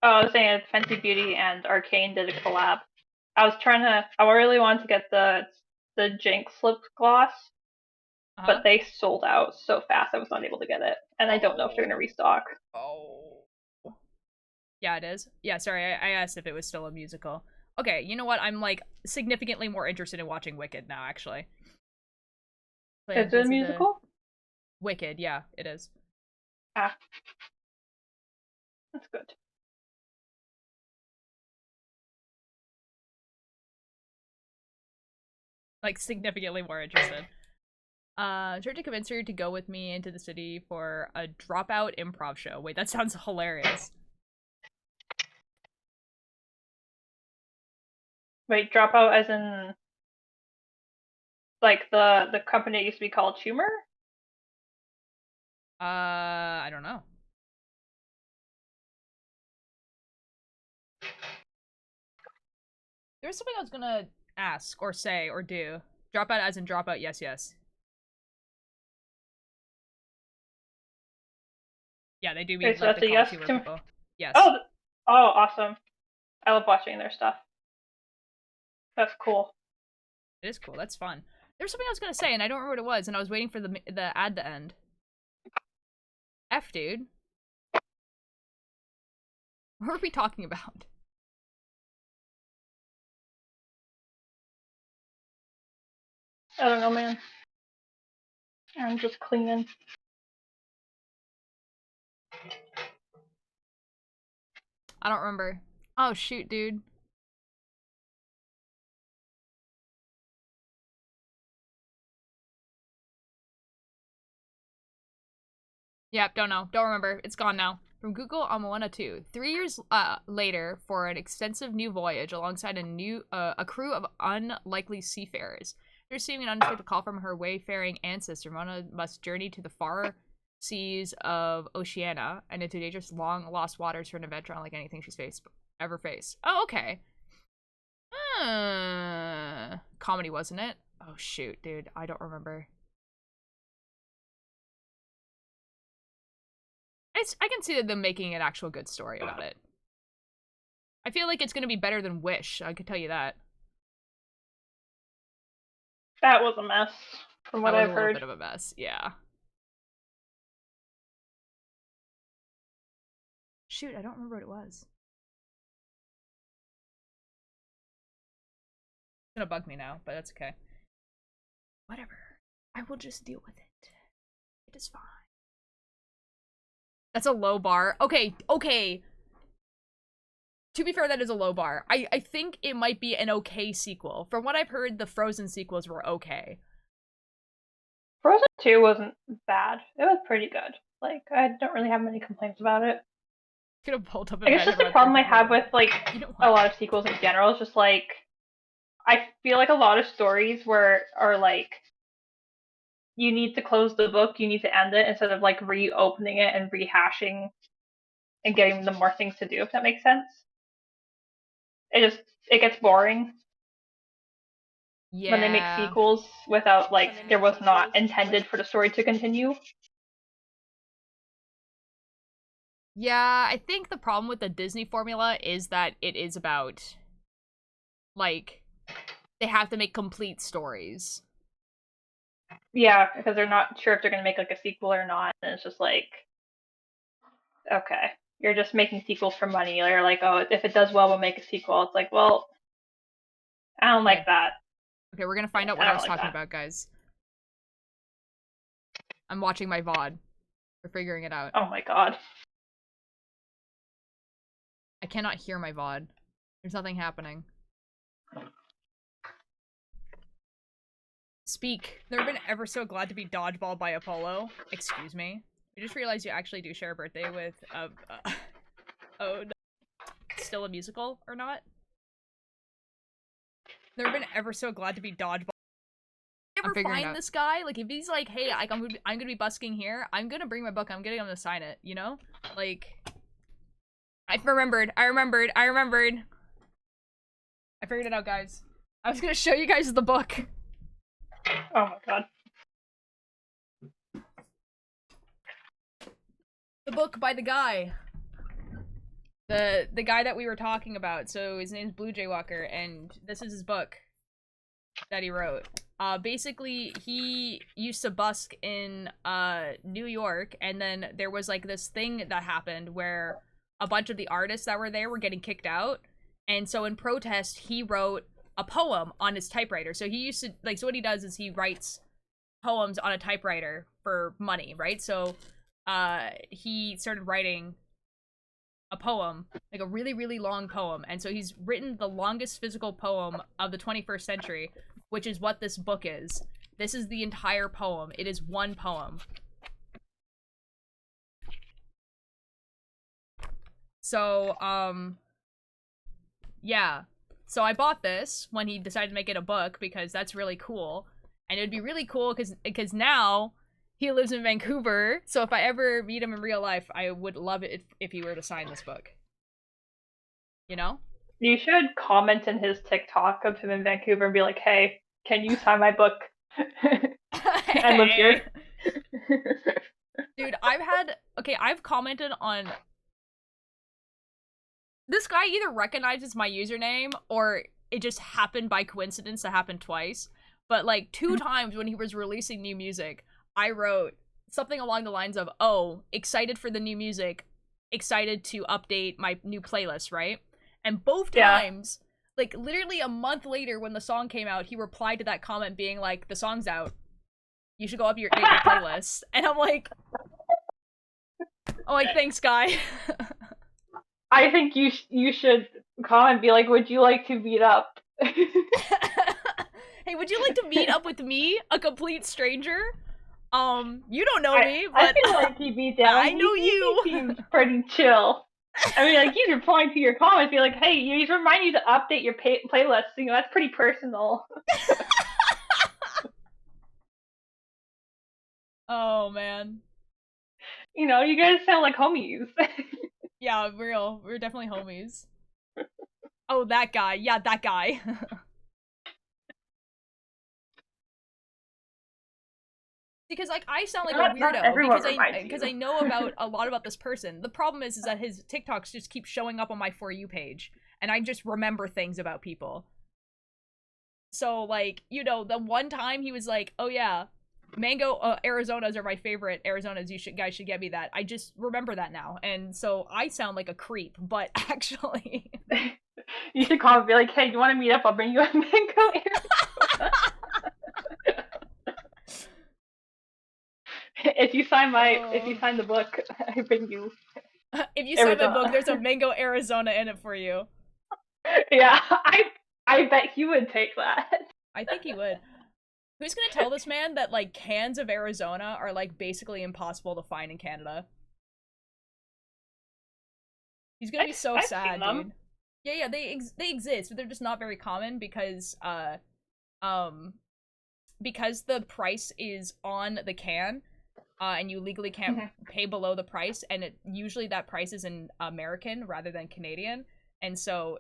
I was saying that Fenty Beauty and Arcane did a collab. I really wanted to get the Jinx lip gloss, but they sold out so fast I was not able to get it. And I don't know if they're gonna restock. Oh. Yeah, it is. Yeah, sorry, I asked if it was still a musical. Okay, you know what? I'm like significantly more interested in watching Wicked now, actually. playing Is it a Vincent the musical? Wicked, yeah, it is. Ah. That's good. Like, significantly more interested. Tried to convince her to go with me into the city for a dropout improv show. Wait, that sounds hilarious. Wait, Dropout as in like the company used to be called Humor? I don't know. There was something I was gonna ask or say or do. Dropout as in dropout, yes, yes. Yeah, they do mean Wait, so like that's the a college yes humor to. people. Yes. Oh, oh, awesome! I love watching their stuff. That's cool. It is cool. That's fun. There's something I was gonna say and I don't remember what it was, and I was waiting for the ad to end. F, dude. What are we talking about? I don't know, man. I'm just cleaning. I don't remember. Oh shoot, dude. Yep, don't know. Don't remember. It's gone now. From Google on Moana 2. 3 years later, for an extensive new voyage alongside a crew of unlikely seafarers. Receiving an unexpected call from her wayfaring ancestor, Moana must journey to the far seas of Oceania and into dangerous, long-lost waters for an adventure unlike anything she's ever faced. Oh, okay. Comedy, wasn't it? Oh, shoot, dude. I don't remember. I can see them making an actual good story about it. I feel like it's going to be better than Wish, I could tell you that. That was a mess, from what That was I've a little heard. bit of a mess, yeah. Shoot, I don't remember what it was. It's gonna bug me now, but that's okay. Whatever. I will just deal with it. It is fine. That's a low bar. Okay, okay. To be fair, that is a low bar. I think it might be an okay sequel. From what I've heard, the Frozen sequels were okay. Frozen 2 wasn't bad. It was pretty good. Like, I don't really have many complaints about it. Gonna pulled up. I guess just the problem I have with, like, a lot of sequels in general is just, like, I feel like a lot of stories are, like, you need to close the book, you need to end it, instead of, like, reopening it and rehashing and getting them more things to do, if that makes sense. It gets boring. Yeah. When they make sequels without, like, there was not intended for the story to continue. Yeah, I think the problem with the Disney formula is that it is about, like, they have to make complete stories. Yeah, because they're not sure if they're going to make, like, a sequel or not, and it's just like, okay, you're just making sequels for money, or like, oh, if it does well, we'll make a sequel. It's like, well, I don't like that. Okay, we're gonna find out what I was talking about, guys. I'm watching my VOD. We're figuring it out. Oh my god. I cannot hear my VOD. There's nothing happening. Speak. Never been ever so glad to be dodgeballed by Apollo. Excuse me. I just realized you actually do share a birthday with, oh, no. Still a musical or not? Never been ever so glad to be dodgeballed. Ever find this guy? Like, if he's like, hey, I'm gonna be busking here, I'm gonna bring my book, I'm getting him to sign it, you know? Like, I remembered. I figured it out, guys. I was gonna show you guys the book. Oh my god. The book by the guy. The guy that we were talking about. So his name's Blue Jay Walker, and this is his book that he wrote. Basically, he used to busk in New York, and then there was like this thing that happened where a bunch of the artists that were there were getting kicked out, and so in protest, he wrote a poem on his typewriter. So he used to, like, so what he does is he writes poems on a typewriter for money, right? So he started writing a poem, like a really, really long poem. And so he's written the longest physical poem of the 21st century, which is what this book is. This is the entire poem. It is one poem. So, yeah. So I bought this when he decided to make it a book because that's really cool. And it'd be really cool because now he lives in Vancouver. So if I ever meet him in real life, I would love it if he were to sign this book. You know? You should comment in his TikTok of him in Vancouver and be like, "Hey, can you sign my book? I live here." Dude, I've commented on... This guy either recognizes my username or it just happened by coincidence to happen twice. But like 2 times when he was releasing new music, I wrote something along the lines of, "Oh, excited for the new music, excited to update my new playlist," right? And both times, like literally a month later when the song came out, he replied to that comment being like, "The song's out. You should go update your playlist." And I'm like, "Thanks, guy." I think you should comment and be like, "Would you like to meet up?" Hey, would you like to meet up with me, a complete stranger? You don't know me, but I feel like he'd be down. I know you. He seems pretty chill. I mean, like, he's replying to your comments, be like, "Hey, he's reminding you to update your playlist." You know, that's pretty personal. Oh man. You know, you guys sound like homies. Yeah, we're definitely homies. Oh, that guy. Yeah, that guy. Because like I sound like a weirdo because I know about a lot about this person. The problem is that his TikToks just keep showing up on my For You page, and I just remember things about people. So like, you know, the one time he was like, "Oh yeah, mango Arizonas are my favorite Arizonas. Guys should get me that." I just remember that now, and so I sound like a creep, but actually, you should call and be like, "Hey, you want to meet up? I'll bring you a mango Arizona." If you sign the book, I bring you. If you sign my book, there's a mango Arizona in it for you. Yeah, I bet he would take that. I think he would. Who's gonna tell this man that like cans of Arizona are like basically impossible to find in Canada? He's gonna be so sad, dude. Yeah, they exist, but they're just not very common because the price is on the can. And you legally can't pay below the price, and usually that price is in American rather than Canadian, and so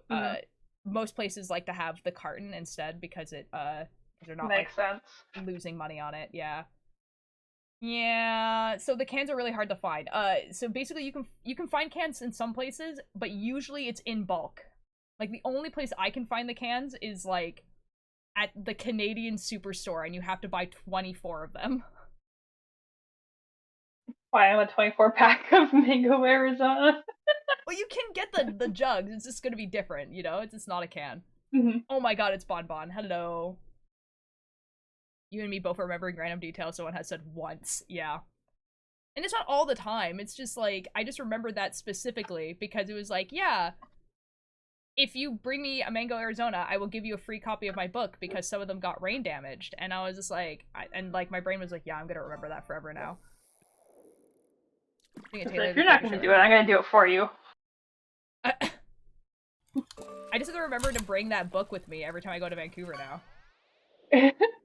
most places like to have the carton instead because they're not losing money on it. Yeah. So the cans are really hard to find. So basically you can find cans in some places, but usually it's in bulk. Like the only place I can find the cans is like at the Canadian Superstore, and you have to buy 24 of them. Why, I'm a 24-pack of mango Arizona. Well, you can get the jugs. It's just gonna be different, you know? It's not a can. Oh my god, it's Bon Bon. Hello. You and me both are remembering random details someone has said once. Yeah. And it's not all the time. It's just like, I just remembered that specifically because it was like, yeah, if you bring me a mango Arizona, I will give you a free copy of my book because some of them got rain damaged. And I was just like, my brain was like, yeah, I'm gonna remember that forever now. If you're not going to do it, I'm going to do it for you. I just have to remember to bring that book with me every time I go to Vancouver now.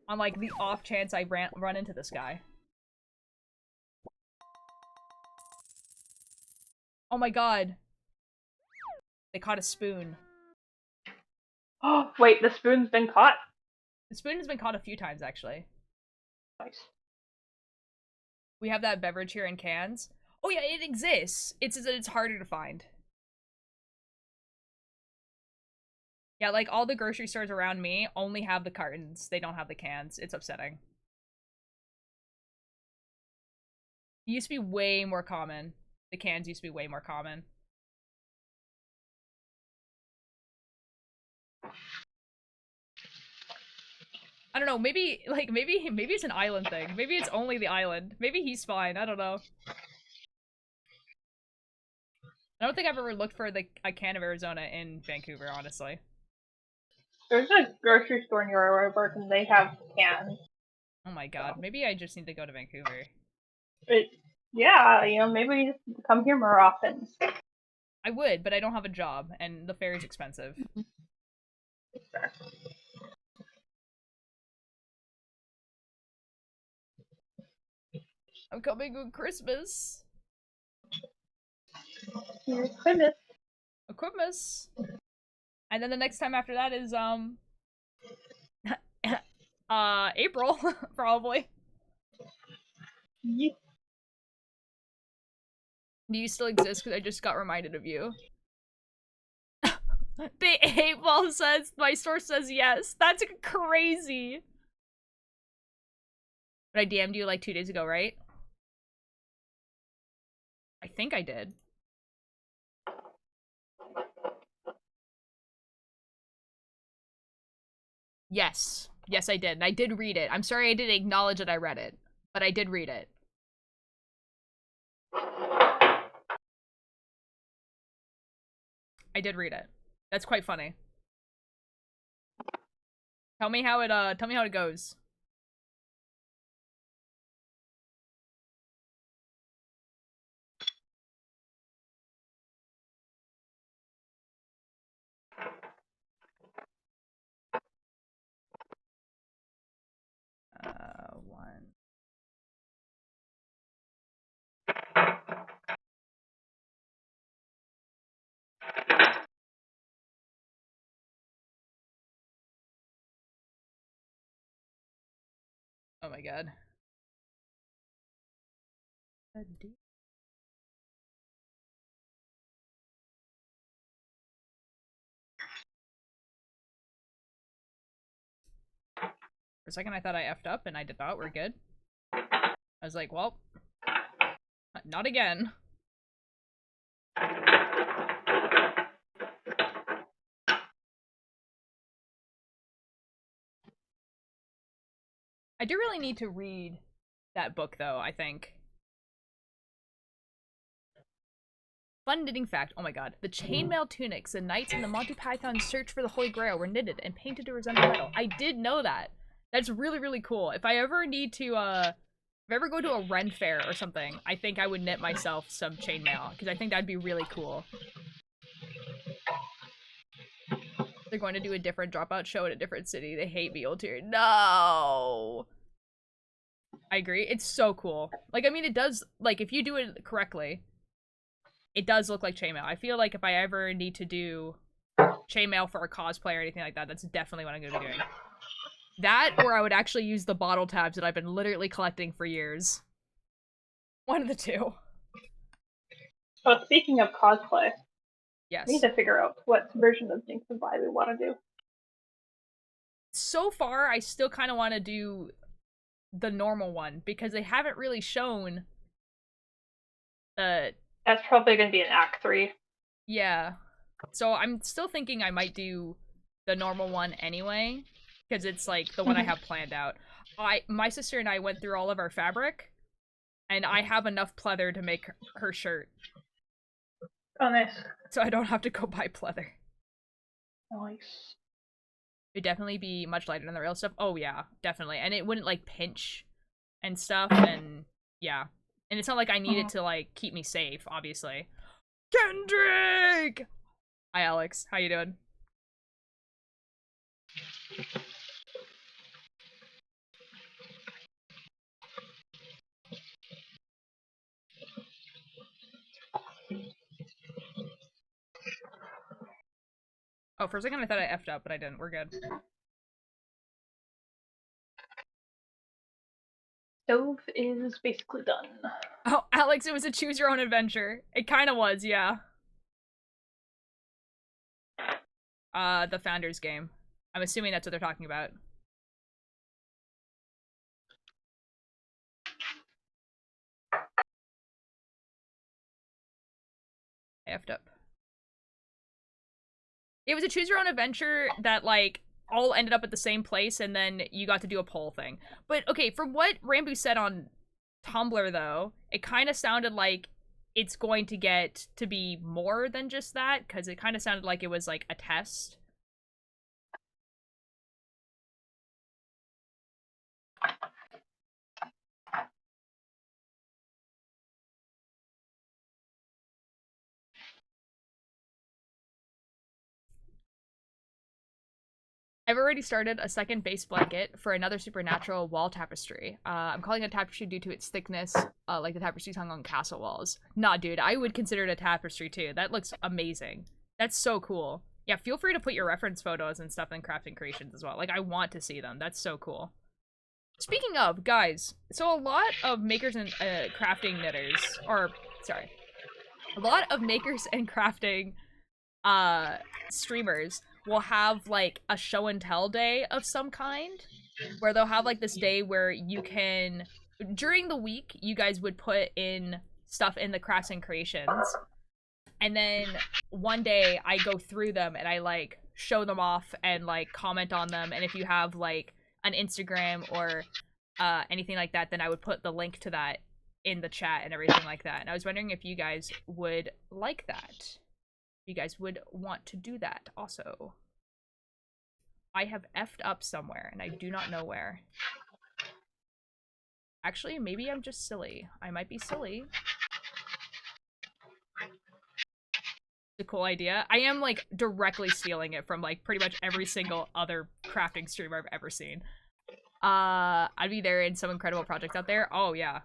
On like the off chance I run into this guy. Oh my god. They caught a spoon. Oh, wait, the spoon's been caught? The spoon has been caught a few times, actually. Nice. We have that beverage here in cans. Oh yeah, it exists. It's just that it's harder to find. Yeah, like all the grocery stores around me only have the cartons. They don't have the cans. It's upsetting. It used to be way more common. The cans used to be way more common. I don't know, maybe it's an island thing. Maybe it's only the island. Maybe he's fine, I don't know. I don't think I've ever looked for a can of Arizona in Vancouver, honestly. There's a grocery store near where I work, and they have cans. Oh my god, maybe I just need to go to Vancouver. Yeah, you know, maybe you just come here more often. I would, but I don't have a job, and the fare is expensive. I'm coming on Christmas. Here's Christmas. A Christmas. And then the next time after that is, April, probably. Yeah. Do you still exist? Because I just got reminded of you. The 8-ball says, my source says yes. That's crazy. But I DM'd you like 2 days ago, right? I think I did. Yes. Yes, I did. And I did read it. I'm sorry I didn't acknowledge that I read it. But I did read it. I did read it. That's quite funny. Tell me how it goes. One. Oh my god. For a second I thought I effed up and I did not. We're good. I was like, well, not again. I do really need to read that book, though, I think. Fun knitting fact. Oh my god. The chainmail tunics the knights in the Monty Python's Search for the Holy Grail were knitted and painted to resemble metal. I did know that. That's really, really cool. If I ever need to, if I ever go to a Ren fair or something, I think I would knit myself some chainmail, because I think that'd be really cool. They're going to do a different dropout show in a different city. They hate me, Ulterior. No! I agree. It's so cool. Like, I mean, it does, like, if you do it correctly, it does look like chainmail. I feel like if I ever need to do chainmail for a cosplay or anything like that, that's definitely what I'm going to be doing. That, or I would actually use the bottle tabs that I've been literally collecting for years. One of the two. Oh, speaking of cosplay, Yes. we need to figure out what version of Jinx and Vi we want to do. So far, I still kind of want to do the normal one, because they haven't really shown That's probably going to be an Act 3. Yeah. So I'm still thinking I might do the normal one anyway, because it's like the one I have planned out. My sister and I went through all of our fabric, and I have enough pleather to make her shirt. Oh, nice. So I don't have to go buy pleather. Nice. It'd definitely be much lighter than the real stuff. Oh yeah, definitely. And it wouldn't like pinch and stuff, and yeah. And it's not like I need it to like keep me safe, obviously. Kendrick! Hi Alex, how you doing? Oh, for a second I thought I effed up, but I didn't. We're good. Stove is basically done. Oh, Alex, it was a choose your own adventure. It kind of was, yeah. The Founders game. I'm assuming that's what they're talking about. I effed up. It was a choose your own adventure that, like, all ended up at the same place, and then you got to do a poll thing. But okay, from what Rambo said on Tumblr, though, it kind of sounded like it's going to get to be more than just that, because it kind of sounded like it was like a test. I've already started a second base blanket for another supernatural wall tapestry. I'm calling it a tapestry due to its thickness, like the tapestries hung on castle walls. Nah, dude, I would consider it a tapestry too. That looks amazing. That's so cool. Yeah, feel free to put your reference photos and stuff in crafting creations as well. Like, I want to see them. That's so cool. Speaking of, guys, so a lot of makers and crafting knitters, or, sorry, a lot of makers and crafting streamers will have like a show and tell day of some kind, where they'll have like this day where you can, during the week, you guys would put in stuff in the crafts and creations, and then one day I go through them and I like show them off and like comment on them, and if you have like an Instagram or anything like that, then I would put the link to that in the chat and everything like that. And I was wondering if you guys would like that. You guys would want to do that also. I have effed up somewhere and I do not know where. Actually, maybe I'm just silly. I might be silly. It's a cool idea. I am like directly stealing it from like pretty much every single other crafting streamer I've ever seen. I'd be there in some incredible projects out there. Oh yeah.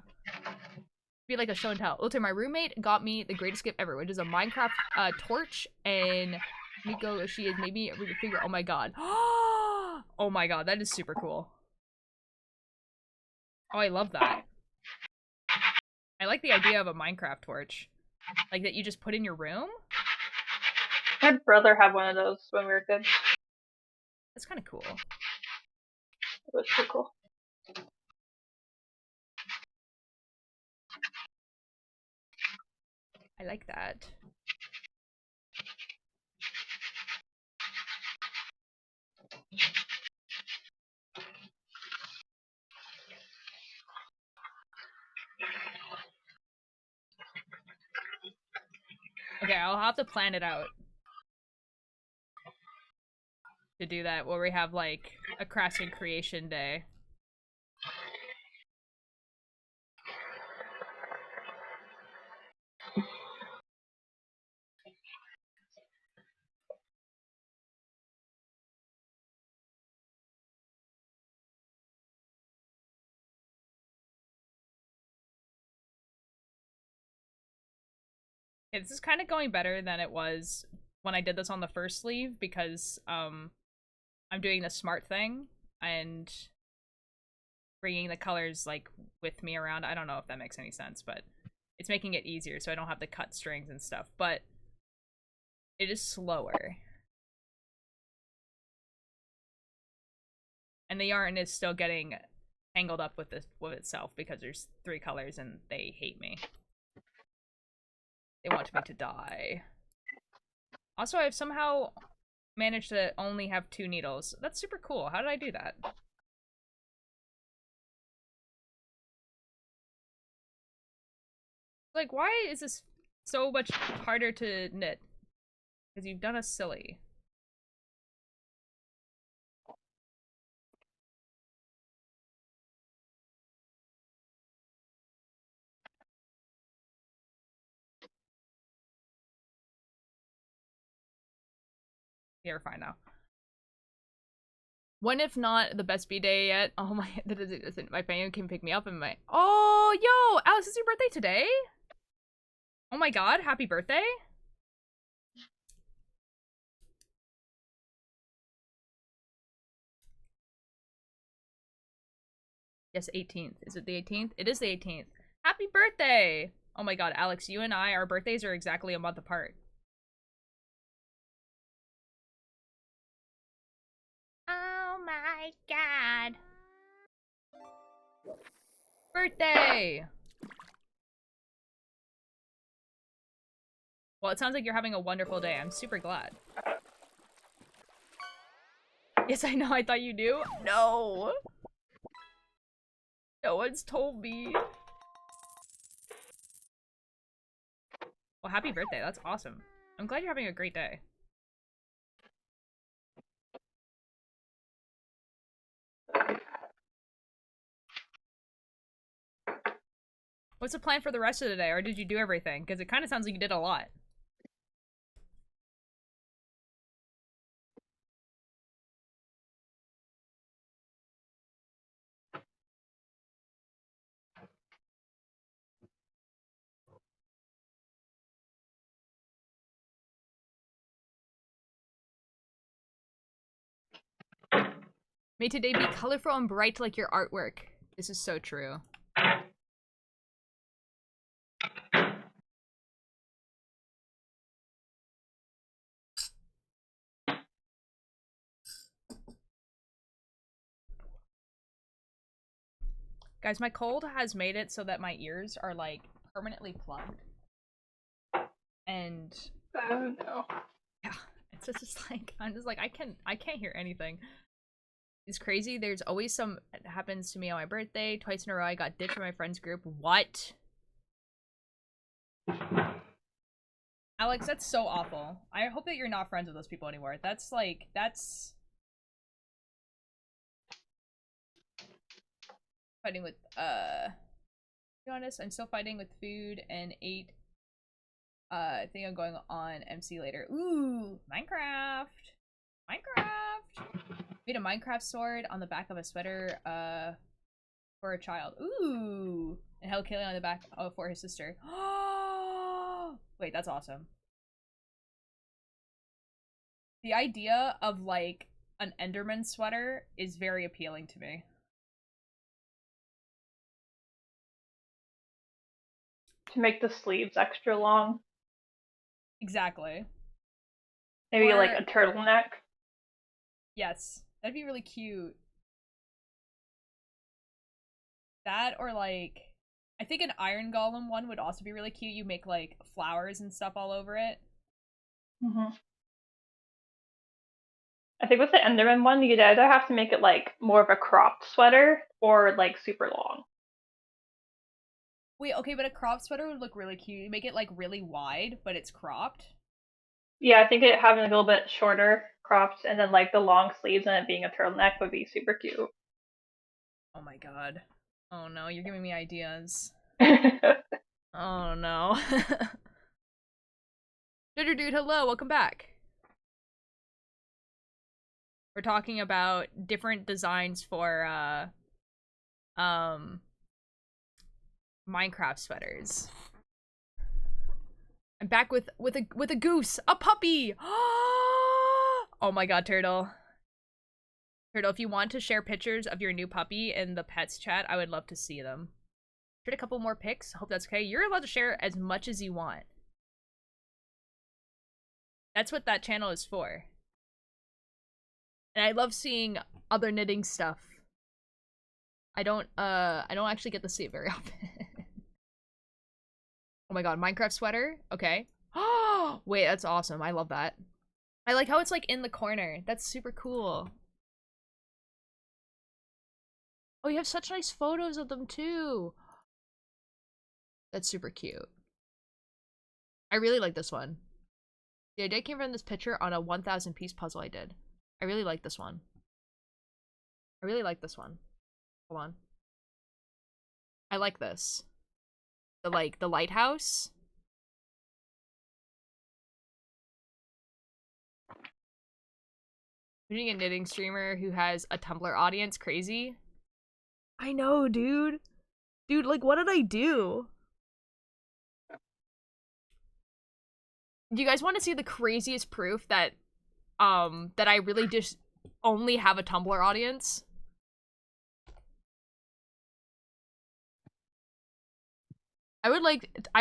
Be like a show and tell. Ulti, my roommate got me the greatest gift ever, which is a Minecraft torch, and Miko, she has made me a figure. Oh my god. Oh my god, that is super cool. Oh, I love that. I like the idea of a Minecraft torch. Like that you just put in your room? My brother had one of those when we were kids. That's kind of cool. It was so cool. I like that. Okay, I'll have to plan it out to do that, where we have like a crafting creation day. Okay, this is kind of going better than it was when I did this on the first sleeve, because I'm doing the smart thing and bringing the colors like with me around. I don't know if that makes any sense, but it's making it easier so I don't have to cut strings and stuff, but it is slower. And the yarn is still getting tangled up with itself because there's 3 colors and they hate me. They want me to die. Also, I've somehow managed to only have 2 needles. That's super cool. How did I do that? Like, why is this so much harder to knit? Because you've done us silly. You're fine now. When if not the best B-day yet? Oh my, my family can pick me up and my— oh, yo, Alex, it's your birthday today? Oh my god, happy birthday. Yes, 18th. Is it the 18th? It is the 18th. Happy birthday! Oh my god, Alex, you and I, our birthdays are exactly a month apart. Oh my god. Birthday! Well, it sounds like you're having a wonderful day. I'm super glad. Yes, I know. I thought you knew. No. No one's told me. Well, happy birthday. That's awesome. I'm glad you're having a great day. What's the plan for the rest of the day, or did you do everything? Because it kind of sounds like you did a lot. May today be colorful and bright like your artwork. This is so true. Guys, my cold has made it so that my ears are like permanently plugged. And Oh no. yeah, it's just like I'm just like I can't hear anything. It's crazy. There's always some it happens to me on my birthday. Twice in a row I got ditched from my friends group. What? Alex, that's so awful. I hope that you're not friends with those people anymore. That's like that's fighting with to be honest, I'm still fighting with food and ate I think I'm going on MC later. Ooh, Minecraft. Made a Minecraft sword on the back of a sweater for a child. Ooh. And Hello Kitty on the back for his sister. Wait, that's awesome. The idea of like an Enderman sweater is very appealing to me. To make the sleeves extra long. Exactly. Maybe Or- like a turtleneck. Yes, that'd be really cute. That or like, I think an Iron Golem one would also be really cute. You make like flowers and stuff all over it. Mm-hmm. I think with the Enderman one, you'd either have to make it like more of a cropped sweater or like super long. Wait, okay, but a cropped sweater would look really cute. You make it like really wide, but it's cropped. Yeah, I think it having a little bit shorter cropped and then like the long sleeves and it being a turtleneck would be super cute. Oh my god. Oh no, you're giving me ideas. Oh Oh no. Dude, hello, welcome back. We're talking about different designs for Minecraft sweaters. I'm back with a goose, a puppy. Oh my god, Turtle. Turtle, if you want to share pictures of your new puppy in the pets chat, I would love to see them. Shared a couple more pics. Hope that's okay. You're allowed to share as much as you want. That's what that channel is for. And I love seeing other knitting stuff. I don't actually get to see it very often. Oh my god, Minecraft sweater? Okay. Oh, wait, that's awesome. I love that. I like how it's like in the corner. That's super cool. Oh, you have such nice photos of them too. That's super cute. I really like this one. The idea came from this picture on a 1,000 piece puzzle I did. I really like this one. I really like this one. Hold on. I like this. The lighthouse. Being a knitting streamer who has a Tumblr audience, crazy. I know, dude. Dude, like, what did I do? Do you guys want to see the craziest proof that, that I really just only have a Tumblr audience? I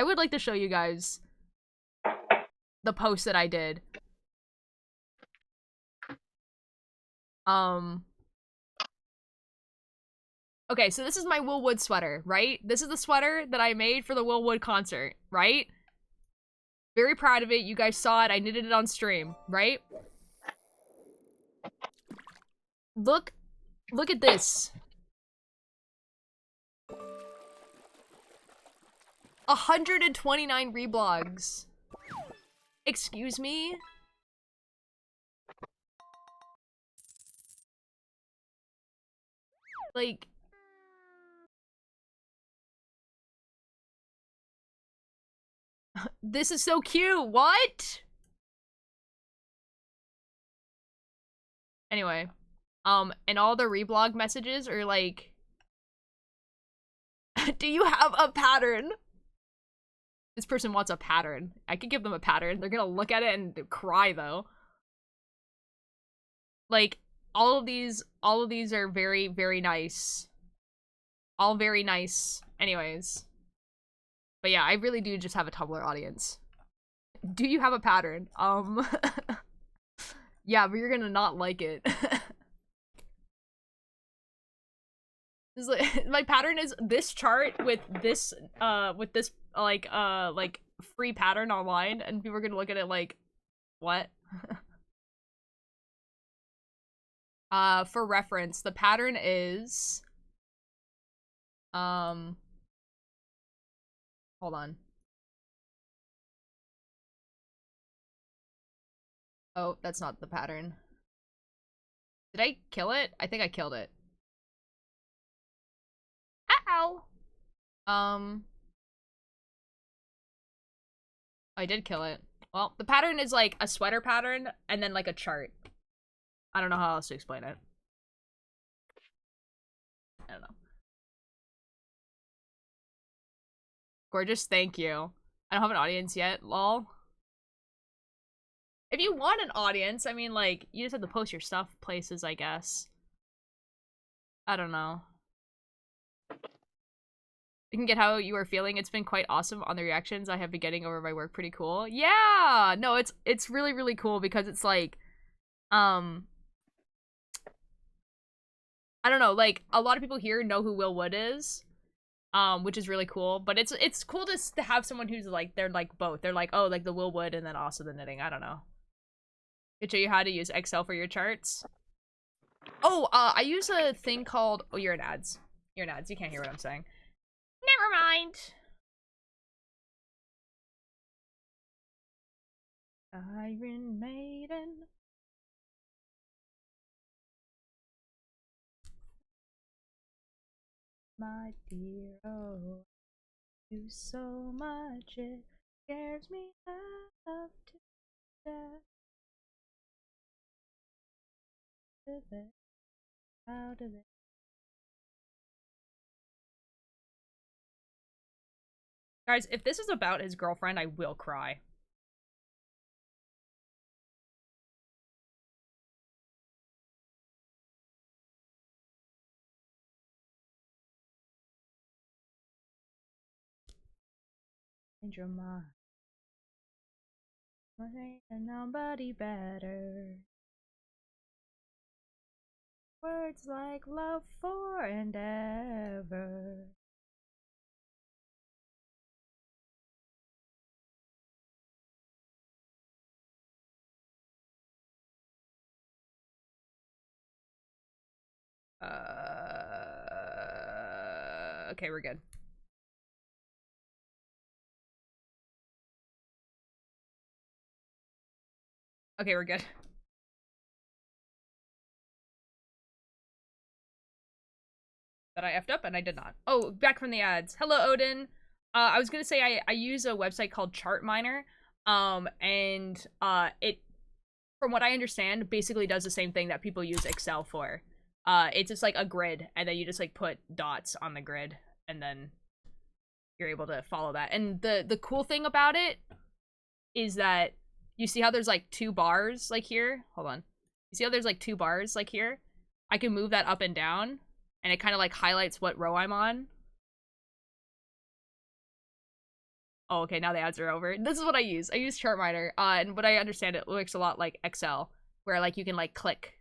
would like to show you guys the post that I did. Okay, so this is my Willwood sweater, right? This is the sweater that I made for the Willwood concert, right? Very proud of it. You guys saw it. I knitted it on stream, right? Look at this. 129 reblogs. Excuse me? Like... This is so cute. What? Anyway. And all the reblog messages are like... Do you have a pattern? This person wants a pattern. I could give them a pattern. They're gonna look at it and cry, though. Like, all of these are very, very nice. All very nice. Anyways. But yeah, I really do just have a Tumblr audience. Do you have a pattern? Yeah, but you're gonna not like it. Like, my pattern is this chart with this like free pattern online, and people are gonna look at it like, what? For reference, the pattern is hold on. Oh, that's not the pattern. Did I kill it? I think I killed it. Ow! I did kill it. Well, the pattern is like a sweater pattern and then like a chart. I don't know how else to explain it. I don't know. Gorgeous, thank you. I don't have an audience yet, lol. If you want an audience, I mean, like, you just have to post your stuff places, I guess. I don't know. You can get how you are feeling. It's been quite awesome on the reactions I have been getting over my work. Pretty cool. Yeah! No, it's really, really cool because it's like, I don't know, like, a lot of people here know who Will Wood is, which is really cool, but it's cool to have someone who's like, they're like both. They're like, oh, like the Will Wood and then also the knitting. I don't know. Could show you how to use Excel for your charts. Oh, I use a thing called, oh, you're in ads. You're in ads. You can't hear what I'm saying. Never mind. Iron Maiden. My dear, oh, you so much, it scares me up to death. Out of it. Guys, if this is about his girlfriend, I will cry. In your mind, ain't nobody better. Words like love for and ever. Okay, we're good. Okay, we're good. That I effed up and I did not. Oh, back from the ads. Hello, Odin. I was gonna say I use a website called Chart Miner. And it, from what I understand, basically does the same thing that people use Excel for. It's just like a grid, and then you just like put dots on the grid, and then you're able to follow that. And the cool thing about it is that you see how there's like two bars like here? Hold on. You see how there's like two bars like here? I can move that up and down, and it kind of like highlights what row I'm on. Oh, okay, now the ads are over. This is what I use. I use Chartminer, and what I understand, it looks a lot like Excel, where like you can like click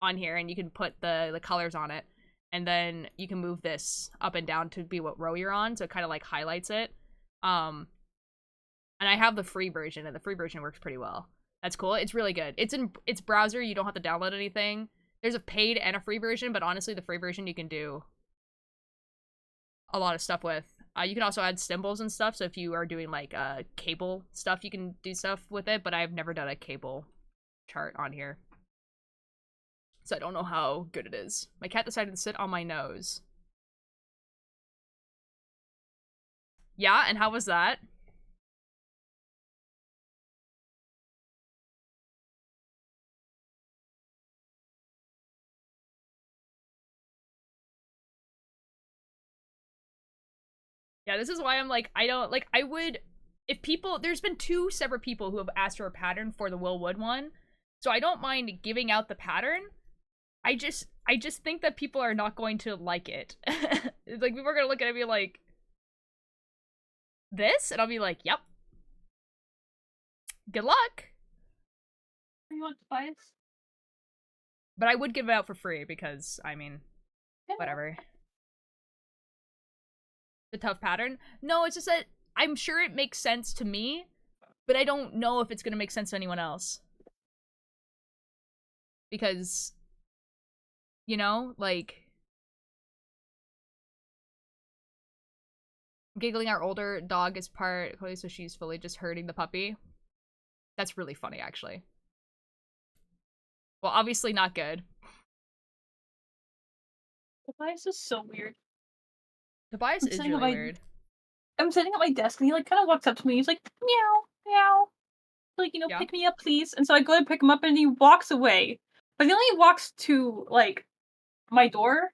on here and you can put the colors on it, and then you can move this up and down to be what row you're on, so it kind of like highlights it. And I have the free version, and the free version works pretty well. That's cool. It's really good. It's in its browser. You don't have to download anything. There's a paid and a free version, but honestly, the free version you can do a lot of stuff with. You can also add symbols and stuff, so if you are doing, like, cable stuff, you can do stuff with it, but I've never done a cable chart on here. So I don't know how good it is. My cat decided to sit on my nose. Yeah, and how was that? Yeah, this is why I'm like, I don't, like, I would, if people, there's been 2 separate people who have asked for a pattern for the Will Wood one, so I don't mind giving out the pattern. I just think that people are not going to like it. Like, people are gonna look at it and be like, this? And I'll be like, yep. Good luck. You want to buy it? But I would give it out for free because, I mean, Yeah. whatever. The tough pattern? No, it's just that I'm sure it makes sense to me, but I don't know if it's gonna make sense to anyone else. Because, you know, like, giggling our older dog is part Chloe, so she's fully just hurting the puppy. That's really funny, actually. Well, obviously not good. Tobias is so weird. Tobias is really weird. I'm sitting at my desk and he like kind of walks up to me. He's like, meow, meow. Like, Yeah. pick me up, please. And so I go to pick him up and he walks away. But he only walks to, like, my door.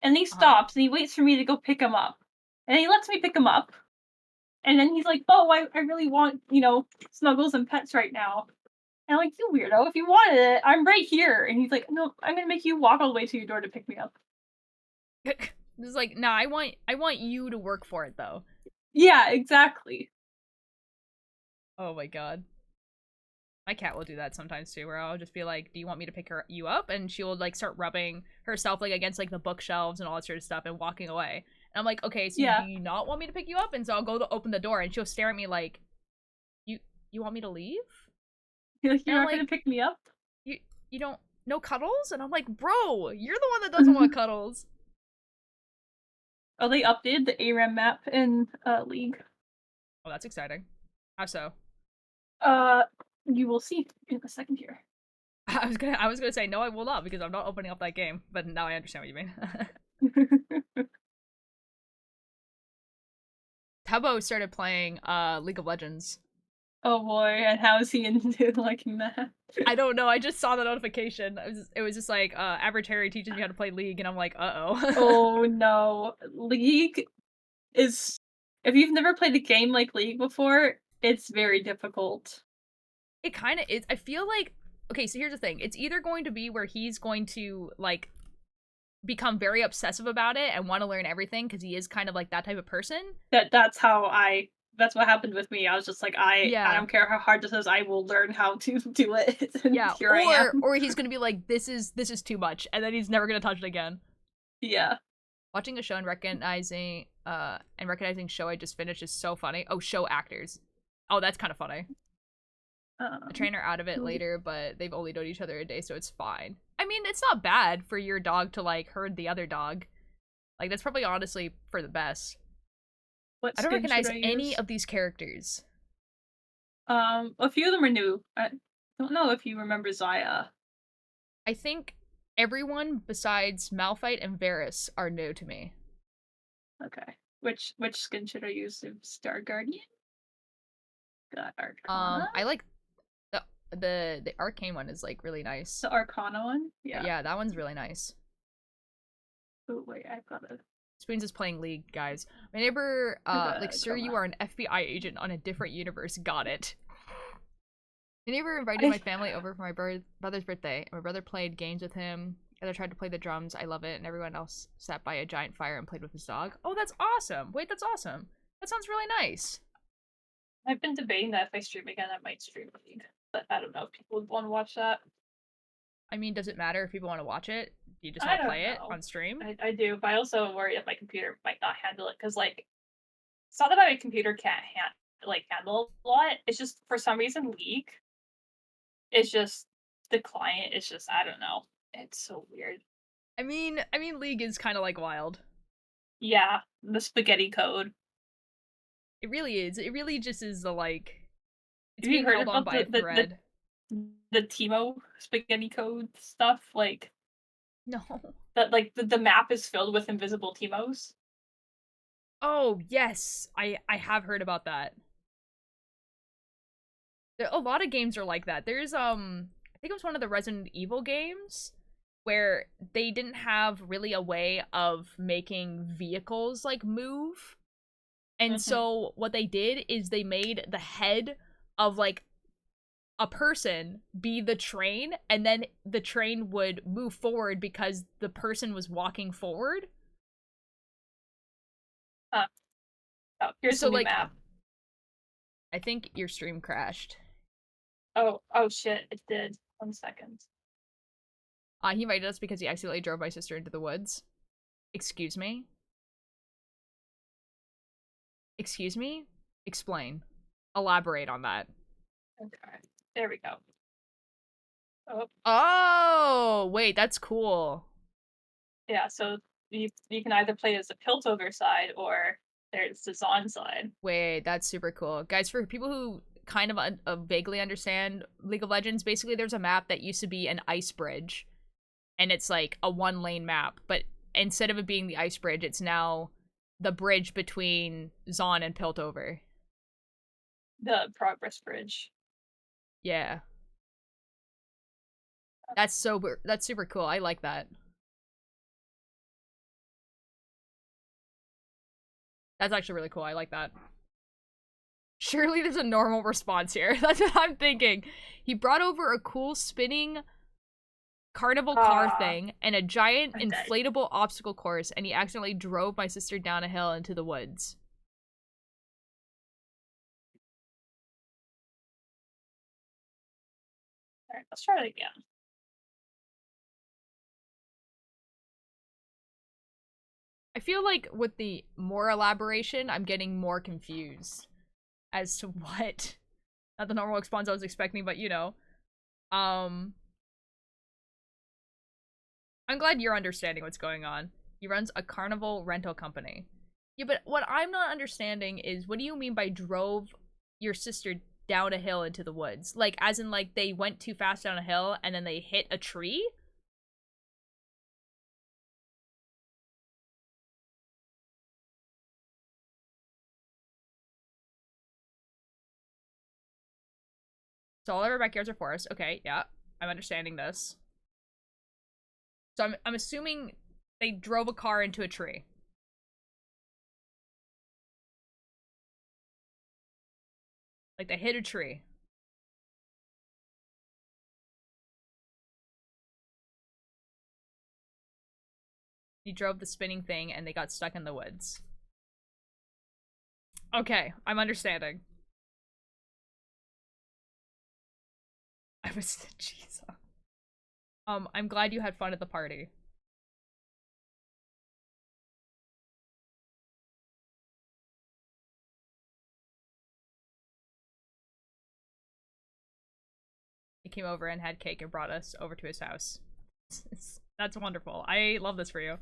And he stops and he waits for me to go pick him up. And he lets me pick him up. And then he's like, oh, I really want, snuggles and pets right now. And I'm like, you weirdo, if you wanted it, I'm right here. And he's like, no, I'm gonna make you walk all the way to your door to pick me up. It's like, nah, I want you to work for it, though. Yeah, exactly. Oh my god. My cat will do that sometimes too, where I'll just be like, do you want me to pick you up? And she will like start rubbing herself like against like the bookshelves and all that sort of stuff and walking away. And I'm like, okay, so Yeah. do you not want me to pick you up? And so I'll go to open the door and she'll stare at me like, you want me to leave? You're And I'm not gonna like, pick me up? You don't, no cuddles? And I'm like, bro, you're the one that doesn't want cuddles. Oh, they updated the ARAM map in League. Oh, that's exciting. How so? You will see in a second here. I was gonna say no, I will not, because I'm not opening up that game. But now I understand what you mean. Tubbo started playing League of Legends. Oh boy, and how is he into liking that? I don't know. I just saw the notification. It was just like average Harry teaches you how to play League, and I'm like, uh-oh. Oh no, League is. If you've never played a game like League before, it's very difficult. It kind of is. I feel like, okay, so here's the thing. It's either going to be where he's going to like become very obsessive about it and want to learn everything because he is kind of like that type of person. That's what happened with me. I was just like, I don't care how hard this is, I will learn how to do it. And yeah, here I am. Or he's gonna be like, this is too much, and then he's never gonna touch it again. Yeah. Watching a show and recognizing show I just finished is so funny. Oh, show actors. Oh, that's kind of funny. The trainer out of it later, but they've only known each other a day, so it's fine. I mean, it's not bad for your dog to like herd the other dog. Like, that's probably honestly for the best. I don't recognize any of these characters. A few of them are new. I don't know if you remember Zaya. I think everyone besides Malphite and Varys are new to me. Okay. Which skin should I use? Star Guardian? Got Arcana? I like the arcane one is like really nice. The Arcana one? Yeah. Yeah, that one's really nice. Oh wait, I've got it. Spoons is playing League, guys. My neighbor, like, sir, you are an FBI agent on a different universe. Got it. My neighbor invited my family over for my brother's birthday. My brother played games with him. And I tried to play the drums. I love it. And everyone else sat by a giant fire and played with his dog. Oh, that's awesome. Wait, that's awesome. That sounds really nice. I've been debating that if I stream again, I might stream League. But I don't know if people would want to watch that. I mean, does it matter if people want to watch it? Do you just want to play it on stream? I do, but I also am worried if my computer might not handle it, because, like, it's not that my computer can't handle a lot. It's just, for some reason, League is just, the client is just, I don't know. It's so weird. I mean, League is kind of like wild. Yeah, the spaghetti code. It really is. It really just is the like. It's Have you being heard held on about by a thread. the Timo spaghetti code stuff? Like No. that, like the map is filled with invisible Timos. Oh yes, I have heard about that. A lot of games are like that. There's I think it was one of the Resident Evil games where they didn't have really a way of making vehicles like move. And so what they did is they made the head of like a person be the train, and then the train would move forward because the person was walking forward. Oh, here's So the new like map. I think your stream crashed. Oh shit, it did. 1 second. He invited us because he accidentally drove my sister into the woods. Excuse me? Excuse me? Explain. Elaborate on that. Okay, there we go. Oh. Oh, wait, that's cool. Yeah, so you can either play as the Piltover side or there's the Zon side. Wait, that's super cool. Guys, for people who kind of vaguely understand League of Legends, basically there's a map that used to be an ice bridge. And it's like a 1-lane map, but instead of it being the ice bridge, it's now the bridge between Zon and Piltover. The Progress Bridge. Yeah. That's super cool. I like that. That's actually really cool. I like that. Surely there's a normal response here. That's what I'm thinking. He brought over a cool spinning carnival car thing and a giant inflatable obstacle course, and he accidentally drove my sister down a hill into the woods. Alright, let's try it again. I feel like with the more elaboration, I'm getting more confused as to what, not the normal response I was expecting, but you know. I'm glad you're understanding what's going on. He runs a carnival rental company. Yeah, but what I'm not understanding is, what do you mean by drove your sister down a hill into the woods? Like, as in, like, they went too fast down a hill and then they hit a tree? So all of our backyards are forest. Okay, yeah, I'm understanding this. So I'm assuming they drove a car into a tree. Like, they hit a tree. He drove the spinning thing and they got stuck in the woods. Okay, I'm understanding. I was jeez. I'm glad you had fun at the party. He came over and had cake and brought us over to his house. That's wonderful. I love this for you.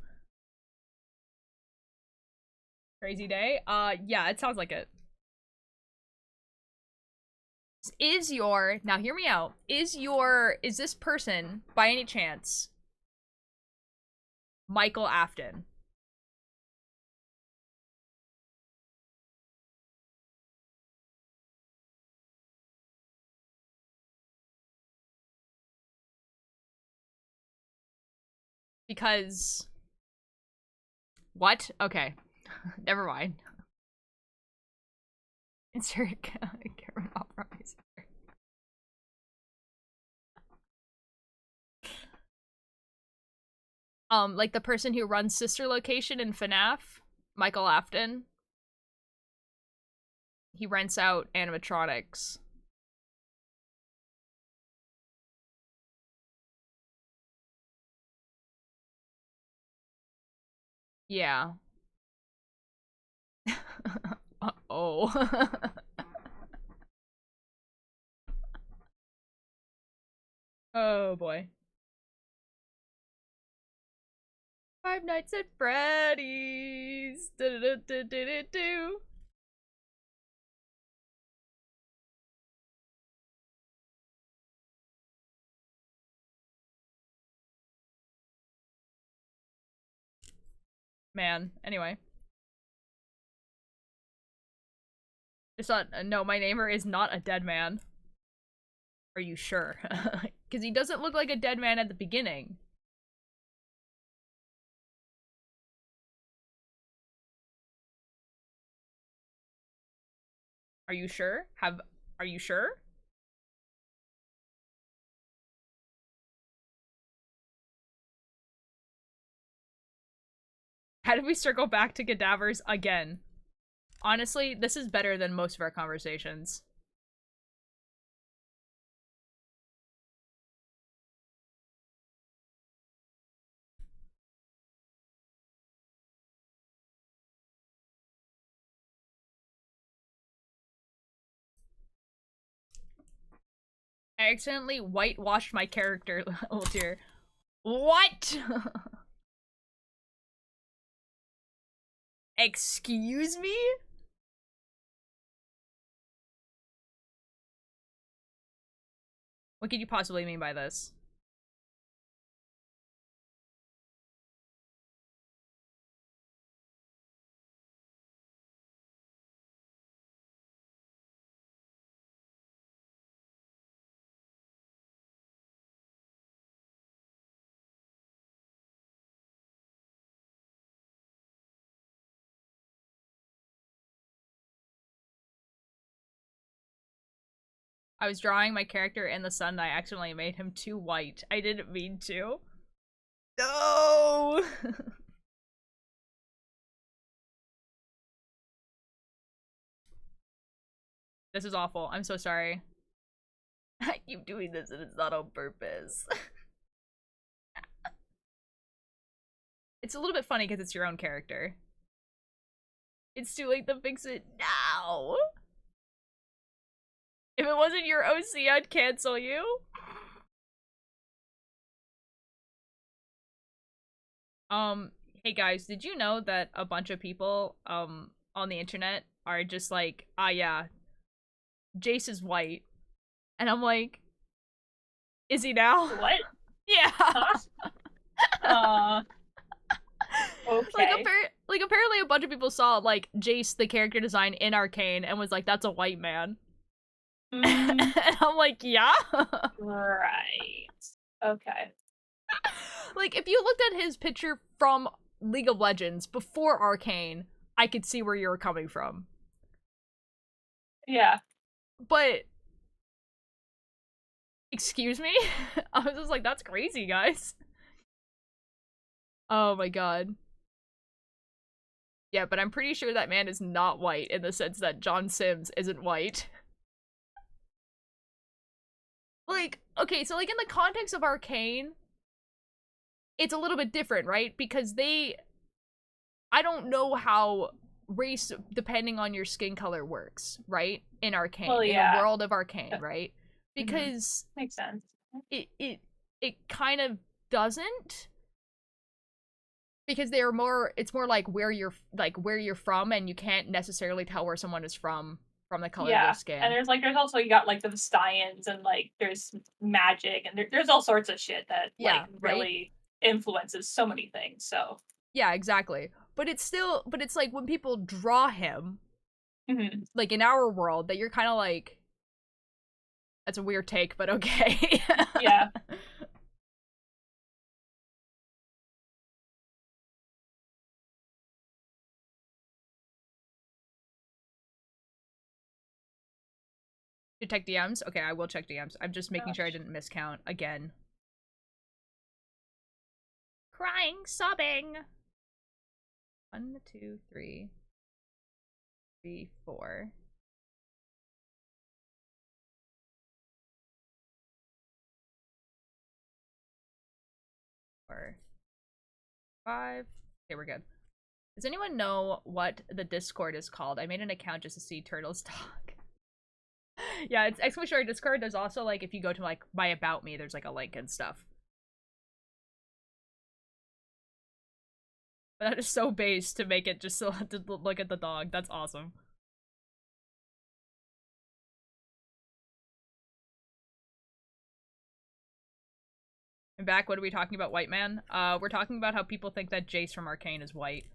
Crazy day? Yeah, it sounds like it. Now hear me out. Is this person, by any chance, Michael Afton? Because... What? Okay. Never mind. Insert Karen off from my sister. Like the person who runs Sister Location in FNAF, Michael Afton. He rents out animatronics. Yeah. Uh-oh. Oh boy. Five Nights at Freddy's. Do-do-do-do-do-do. Man, anyway. It's not, no, my neighbor is not a dead man. Are you sure? Because he doesn't look like a dead man at the beginning. Are you sure? Are you sure? How did we circle back to cadavers again? Honestly, this is better than most of our conversations. I accidentally whitewashed my character. Oh dear. What? Excuse me? What could you possibly mean by this? I was drawing my character in the sun and I accidentally made him too white. I didn't mean to. No! This is awful. I'm so sorry. I keep doing this and it's not on purpose. It's a little bit funny because it's your own character. It's too late to fix it now. If it wasn't your OC, I'd cancel you. Hey guys, did you know that a bunch of people, on the internet are just like, ah yeah, Jace is white. And I'm like, is he now? What? Yeah. Okay. Like apparently a bunch of people saw like Jace, the character design in Arcane, and was like, that's a white man. And I'm like, yeah. Right. Okay. Like, if you looked at his picture from League of Legends before Arcane, I could see where you were coming from. Yeah. But, excuse me? I was just like, that's crazy, guys. Oh my god. Yeah, but I'm pretty sure that man is not white in the sense that John Sims isn't white. Like, okay, so like in the context of Arcane, it's a little bit different, right? Because I don't know how race depending on your skin color works, right? In Arcane, Well, in yeah. the world of Arcane, right? Because Makes sense. it kind of doesn't. Because it's more like where you're from, and you can't necessarily tell where someone is from the color of their skin. And there's also you got like the Vestians and like there's magic and there's all sorts of shit that like really influences so many things. So yeah, exactly. But it's like when people draw him, like in our world, that you're kind of like, that's a weird take, but okay. Yeah. To check DMs? Okay, I will check DMs. I'm just making sure I didn't miscount again. Crying, sobbing. 1, 2, 3, 4. 4, 5. Okay, we're good. Does anyone know what the Discord is called? I made an account just to see Turtles talk. Yeah, it's !! Discord. There's also like, if you go to like my About Me, there's like a link and stuff. But that is so base to make it just so to look at the dog. That's awesome. And back, what are we talking about, white man? We're talking about how people think that Jace from Arcane is white.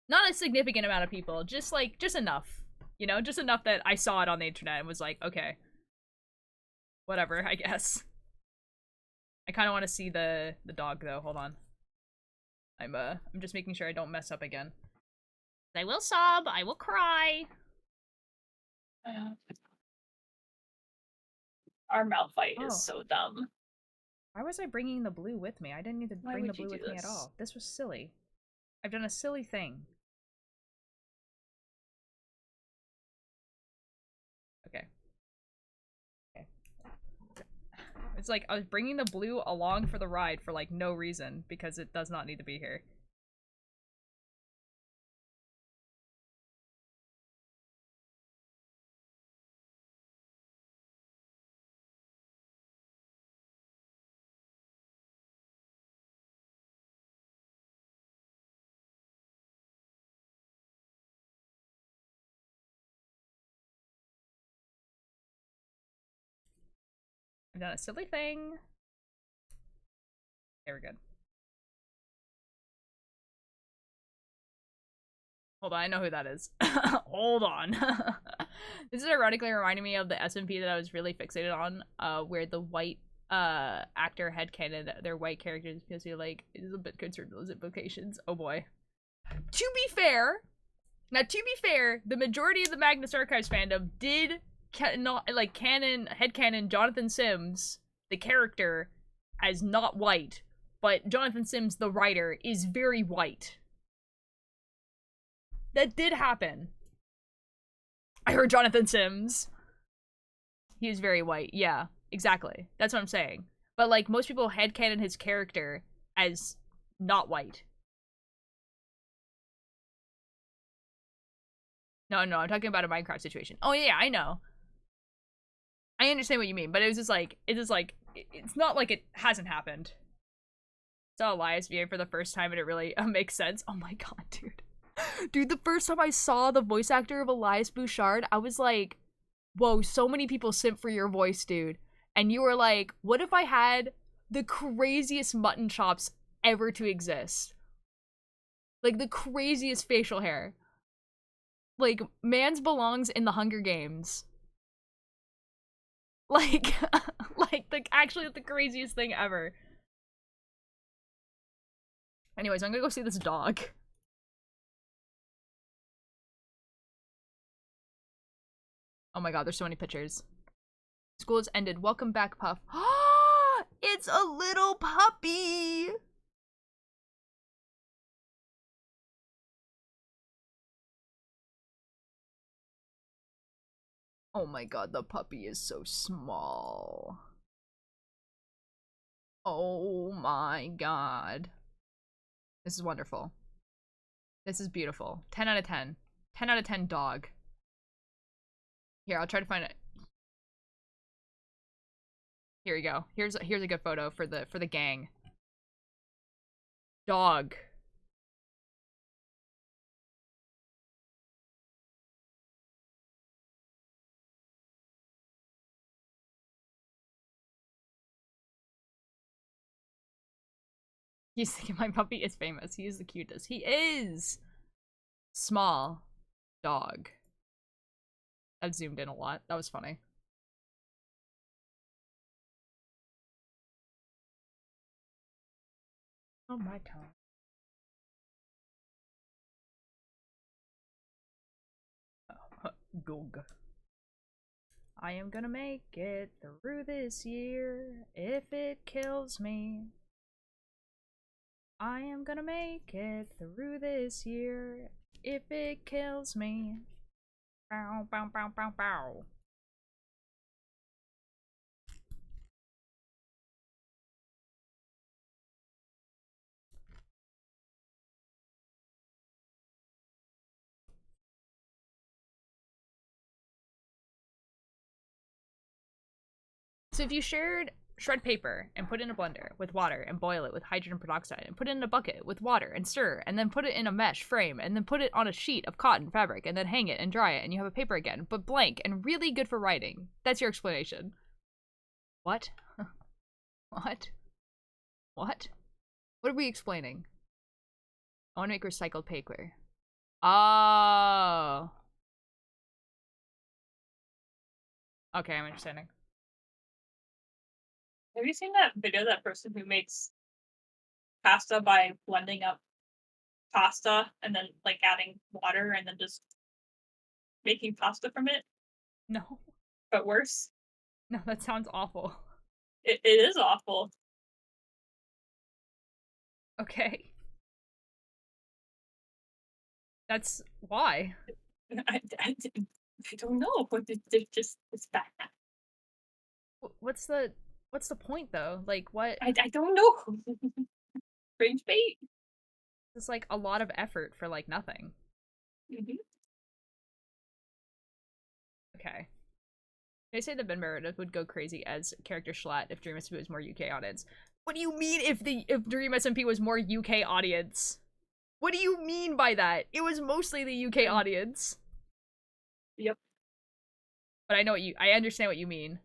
Not a significant amount of people, just enough. You know, just enough that I saw it on the internet and was like, okay. Whatever, I guess. I kind of want to see the dog though. Hold on. I'm just making sure I don't mess up again. I will sob, I will cry. Our Malphite is so dumb. Why was I bringing the blue with me? I didn't need to bring the blue with me at all. This was silly. I've done a silly thing. Okay. Okay. It's like I was bringing the blue along for the ride for like no reason because it does not need to be here. I've done a silly thing. Okay, we're good. Hold on, I know who that is. Hold on. This is ironically reminding me of the SMP that I was really fixated on, where the white actor headcanon their white characters because you're like, it is a bit concerned with those implications. Oh boy. To be fair, the majority of the Magnus Archives fandom did headcanon Jonathan Sims, the character, as not white, but Jonathan Sims, the writer, is very white. That did happen. I heard Jonathan Sims. He is very white. Yeah, exactly. That's what I'm saying. But like most people headcanon his character as not white. No, I'm talking about a Minecraft situation. Oh yeah, I know. I understand what you mean, but it was just like, it's not like it hasn't happened. Saw Elias VA for the first time and it really makes sense. Oh my god, dude. Dude, the first time I saw the voice actor of Elias Bouchard, I was like, whoa, so many people simp for your voice, dude. And you were like, what if I had the craziest mutton chops ever to exist? Like, the craziest facial hair. Like, Mans belongs in the Hunger Games. Like, actually the craziest thing ever. Anyways, I'm gonna go see this dog. Oh my god, there's so many pictures. School has ended. Welcome back, Puff. It's a little puppy! Oh my god, the puppy is so small. Oh my god. This is wonderful. This is beautiful. 10 out of 10. 10 out of 10 dog. Here, I'll try to find it. Here we go. Here's a good photo for the gang. Dog. He's thinking my puppy is famous. He is the cutest. He is! Small. Dog. I've zoomed in a lot. That was funny. Oh my god. Gog. I am gonna make it through this year if it kills me. I am gonna make it through this year if it kills me. Bow, bow, bow, bow, bow. So if you shared Shred paper and put it in a blender with water and boil it with hydrogen peroxide and put it in a bucket with water and stir and then put it in a mesh frame and then put it on a sheet of cotton fabric and then hang it and dry it and you have a paper again, but blank and really good for writing. That's your explanation. What? What? What? What are we explaining? I want to make recycled paper. Oh. Okay, I'm understanding. Have you seen that video of that person who makes pasta by blending up pasta and then like adding water and then just making pasta from it, No. but worse? No, that sounds awful. It is awful. Okay. That's why. I don't know, but it's bad. What's the point though? Like what? I don't know. Strange bait. It's like a lot of effort for like nothing. Mm-hmm. Okay. They say that Ben Meredith would go crazy as character Schlatt if Dream SMP was more UK audience. What do you mean if Dream SMP was more UK audience? What do you mean by that? It was mostly the UK audience. Yep. But I understand what you mean.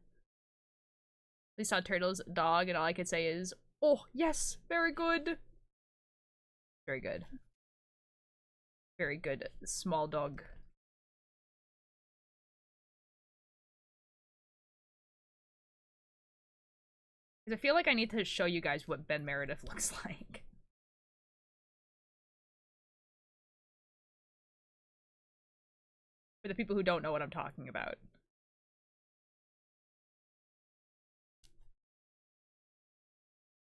We saw Turtle's dog and all I could say is, oh yes, very good. Very good. Very good, small dog. Because I feel like I need to show you guys what Ben Meredith looks like. For the people who don't know what I'm talking about.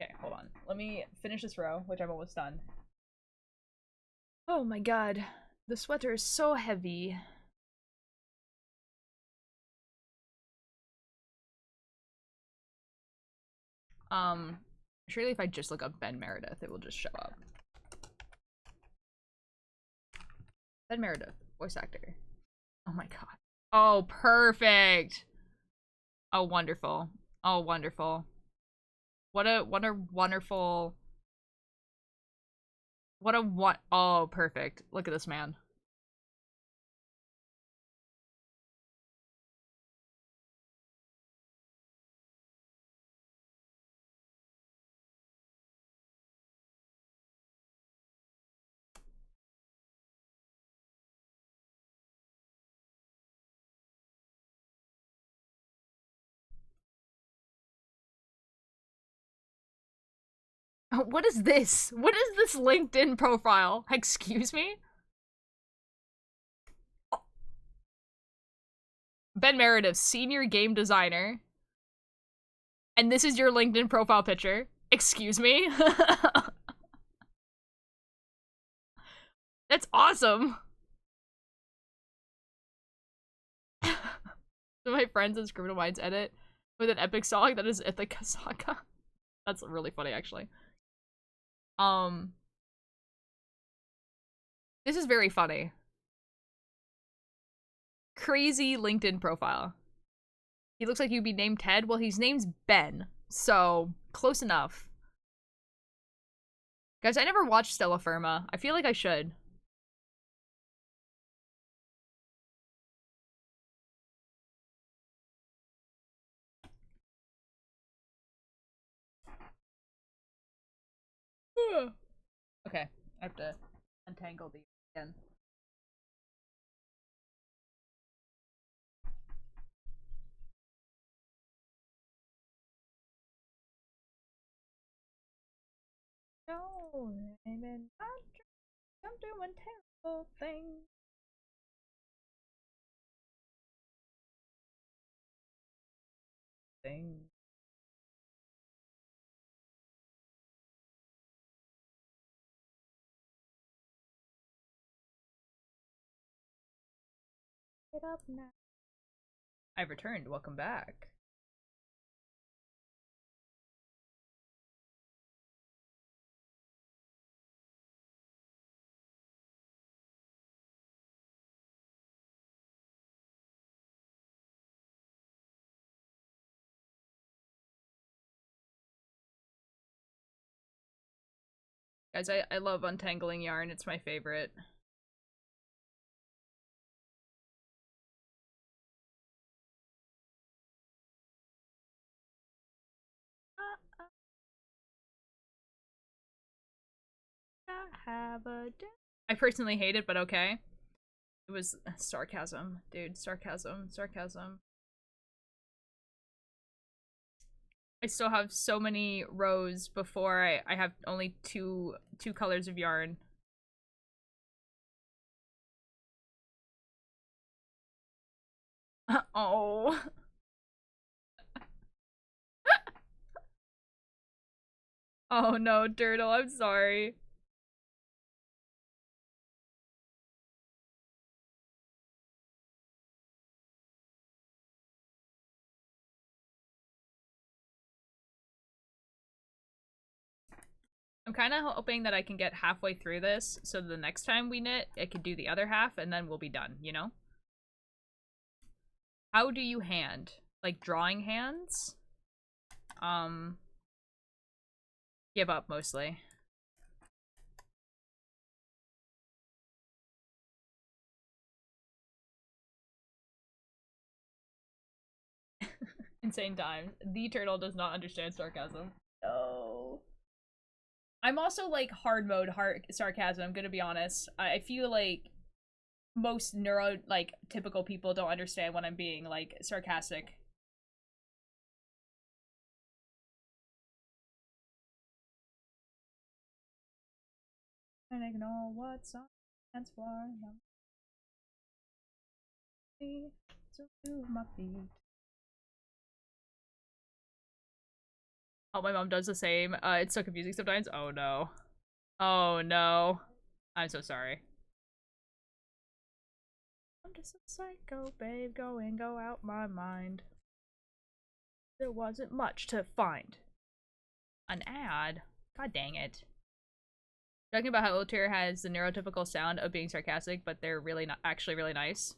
Okay, hold on. Let me finish this row, which I'm almost done. Oh my god. The sweater is so heavy. Surely if I just look up Ben Meredith, it will just show up. Ben Meredith, voice actor. Oh my god. Oh, perfect. Oh, wonderful. Oh, wonderful. What a wonderful. Oh, perfect. Look at this man. What is this? What is this LinkedIn profile? Excuse me? Oh. Ben Meredith, senior game designer. And this is your LinkedIn profile picture. Excuse me? That's awesome. So my friends in Criminal Minds edit with an epic song that is Ithaca Saga. That's really funny, actually. This is very funny. Crazy LinkedIn profile. He looks like you'd be named Ted. Well, his name's Ben, so close enough. Guys, I never watched Stella Firma. I feel like I should. Okay, I have to untangle these again. No, I'm in I'm doing terrible things. Get up now. I've returned. Welcome back. Guys, I love untangling yarn. It's my favorite. I personally hate it, but okay. It was sarcasm, dude. Sarcasm. Sarcasm. I still have so many rows before I have only two colors of yarn. Oh. Oh no, Dirtle, I'm sorry. I'm kind of hoping that I can get halfway through this, so the next time we knit, I could do the other half, and then we'll be done, you know? How do you hand? Like, drawing hands? Give up, mostly. Insane times. The turtle does not understand sarcasm. No. I'm also like hard mode sarcasm, I'm gonna be honest. I feel like most like typical people don't understand when I'm being like sarcastic. And ignore what's on that's why I'm so to my feet. Oh, my mom does the same. It's so confusing sometimes. Oh no. Oh no. I'm so sorry. I'm just a psycho, babe. Go in, go out my mind. There wasn't much to find. An ad? God dang it. Talking about how Otir has the neurotypical sound of being sarcastic, but they're really not actually really nice.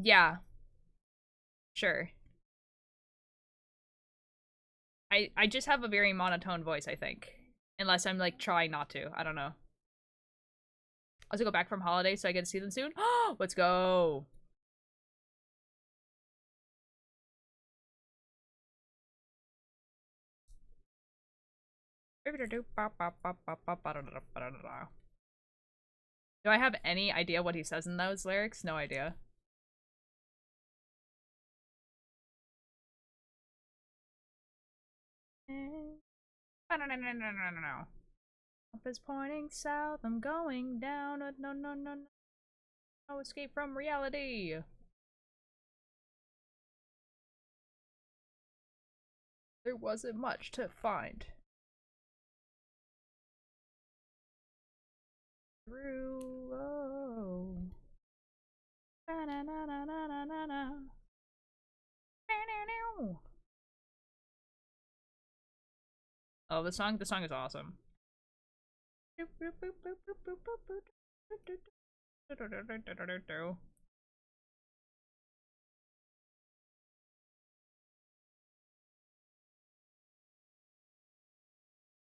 Yeah. Sure. I just have a very monotone voice, I think. Unless I'm like trying not to. I don't know. I'll also go back from holiday so I get to see them soon. Let's go. Do I have any idea what he says in those lyrics? No idea. No. Up is pointing south. I'm going down. No, no, no, no. No escape from reality. There wasn't much to find. Through. Oh. Oh, the song is awesome.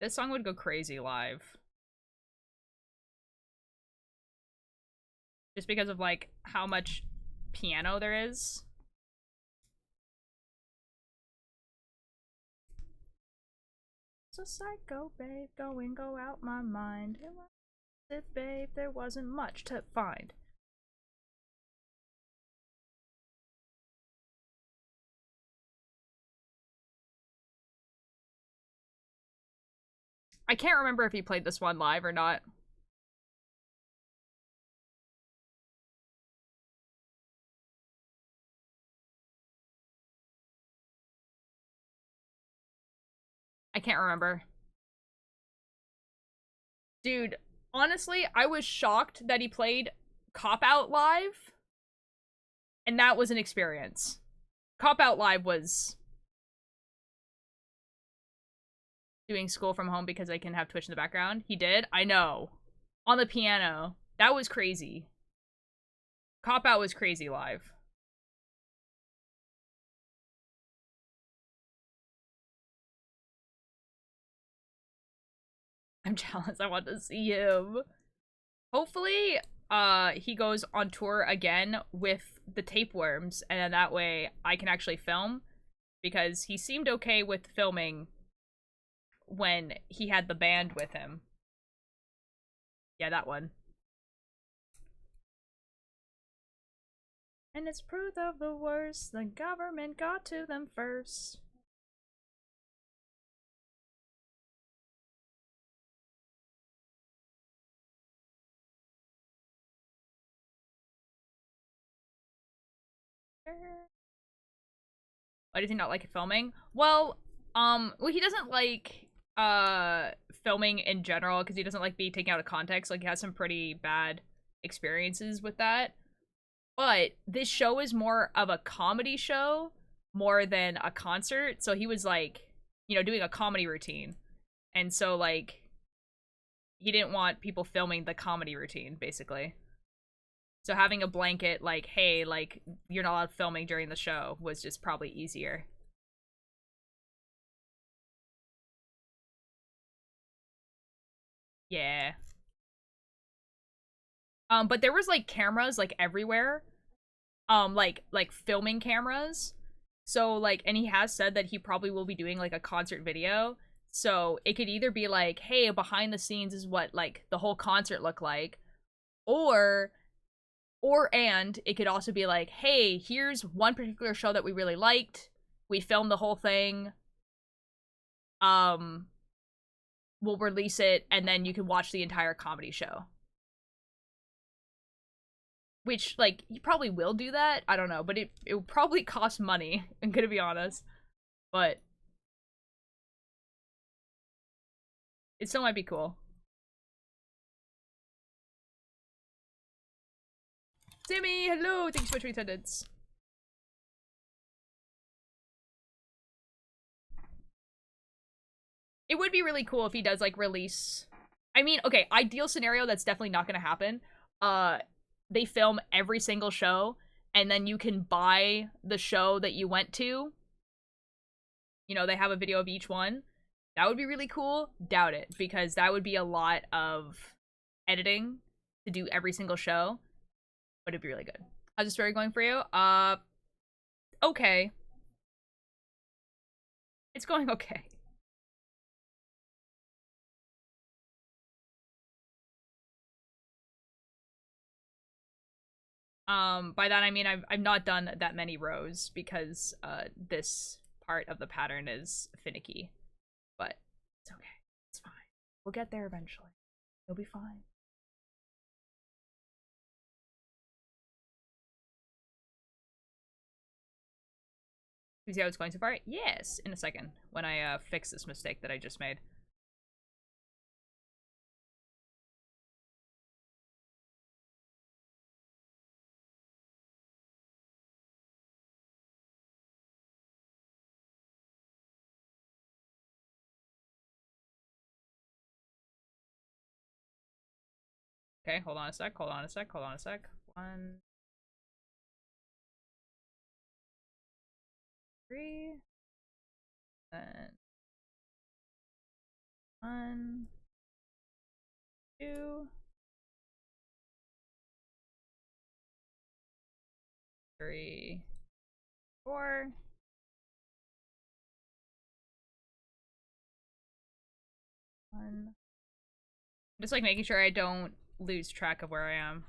This song would go crazy live. Just because of like how much piano there is. So psycho, babe, go in, go out my mind. It, babe, there wasn't much to find. I can't remember if he played this one live or not. I can't remember. Dude, honestly, I was shocked that he played Cop Out live. And that was an experience. Cop Out live was doing school from home because I can have Twitch in the background. He did? I know. On the piano. That was crazy. Cop Out was crazy live. I'm jealous. I want to see him. Hopefully, he goes on tour again with the tapeworms, and then that way I can actually film, because he seemed okay with filming when he had the band with him. Yeah, that one. And it's proof of the worst. The government got to them first. Why does he not like filming? Well, he doesn't like filming in general because he doesn't like being taken out of context. Like, he has some pretty bad experiences with that. But this show is more of a comedy show more than a concert. So he was like, you know, doing a comedy routine. And so like he didn't want people filming the comedy routine, basically. So having a blanket like, hey, like, you're not allowed filming during the show was just probably easier. Yeah. But there was like cameras like everywhere. Like filming cameras. So like, and he has said that he probably will be doing like a concert video. So it could either be like, hey, behind the scenes is what like the whole concert looked like, or and it could also be like, hey, here's one particular show that we really liked. We filmed the whole thing. We'll release it, and then you can watch the entire comedy show. Which, like, you probably will do that. I don't know, but it will probably cost money, I'm gonna be honest. But it still might be cool. Sammy, hello! Thanks so much for your attendance. It would be really cool if he does, like, release... I mean, okay, ideal scenario, that's definitely not gonna happen. They film every single show, and then you can buy the show that you went to. You know, they have a video of each one. That would be really cool. Doubt it, because that would be a lot of editing to do every single show. But it'd be really good. How's the story going for you? Okay. It's going okay. By that I mean I've not done that many rows because this part of the pattern is finicky. But it's okay. It's fine. We'll get there eventually. You'll be fine. You see how it's going so far? Yes, in a second, when I fix this mistake that I just made. Okay, hold on a sec, hold on a sec, hold on a sec. 1, 3, then 1, 2, 3, 4. I'm just like making sure I don't lose track of where I am.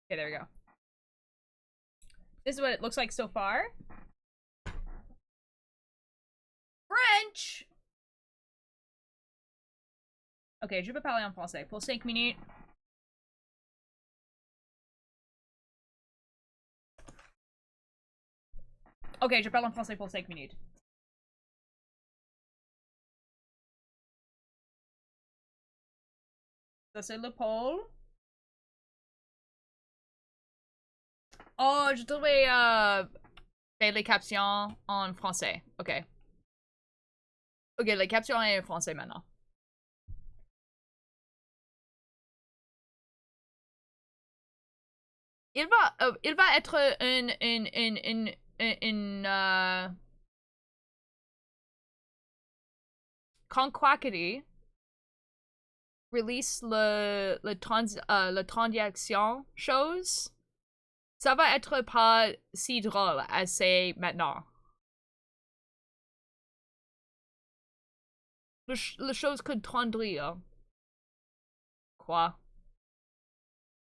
Okay, there we go. This is what it looks like so far. French! Ok, je peux parler en français pour 5 minutes. Ok, je parle en français pour 5 minutes. Ça c'est le pôle. Oh, je devrais faire les captions en français. Ok. Ok, les captions en français maintenant. Il va être une Conquaquity release le transaction shows, ça va être pas si drôle as c'est maintenant. Le chose could tendrir. Quoi?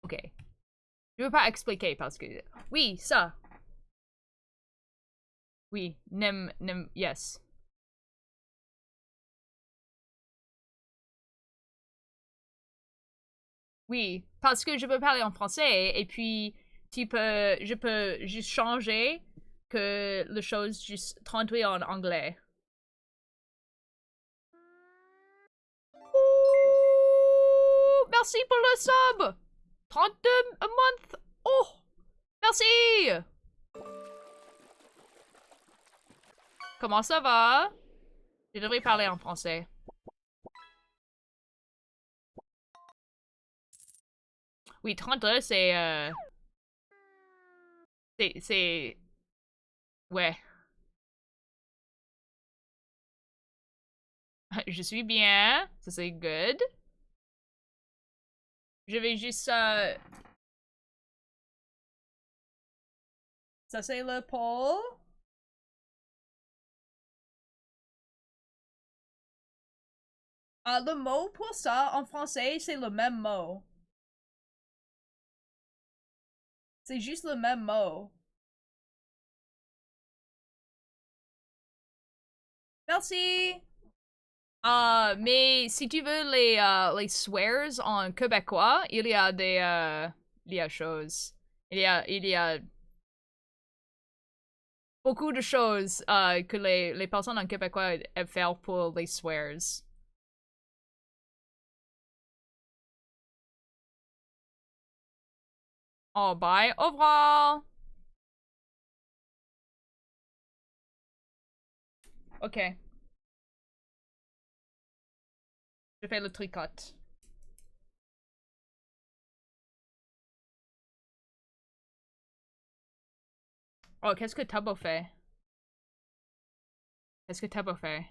Ok. Je veux pas expliquer parce que... Oui, ça. Oui, yes. Oui, parce que je peux parler en français et puis je peux juste changer que le chose juste traduire en anglais. Ouh, merci pour le sub! 32 a month! Oh! Merci! Comment ça va? Je devrais parler en français. Oui, 32, c'est... C'est... Ouais. Je suis bien. Ça, c'est good. Je vais juste... Ça, c'est le poll. Le mot pour ça, en français, c'est le même mot. C'est juste le même mot. Merci! Mais si tu veux les swears en québécois, il y a des choses. Il y a beaucoup de choses que les personnes en québécois aiment faire pour les swears. Oh, bye. Au revoir! Ok. Je fais le tricote. Oh, qu'est-ce que Tabo fait? Qu'est-ce que Tabo fait?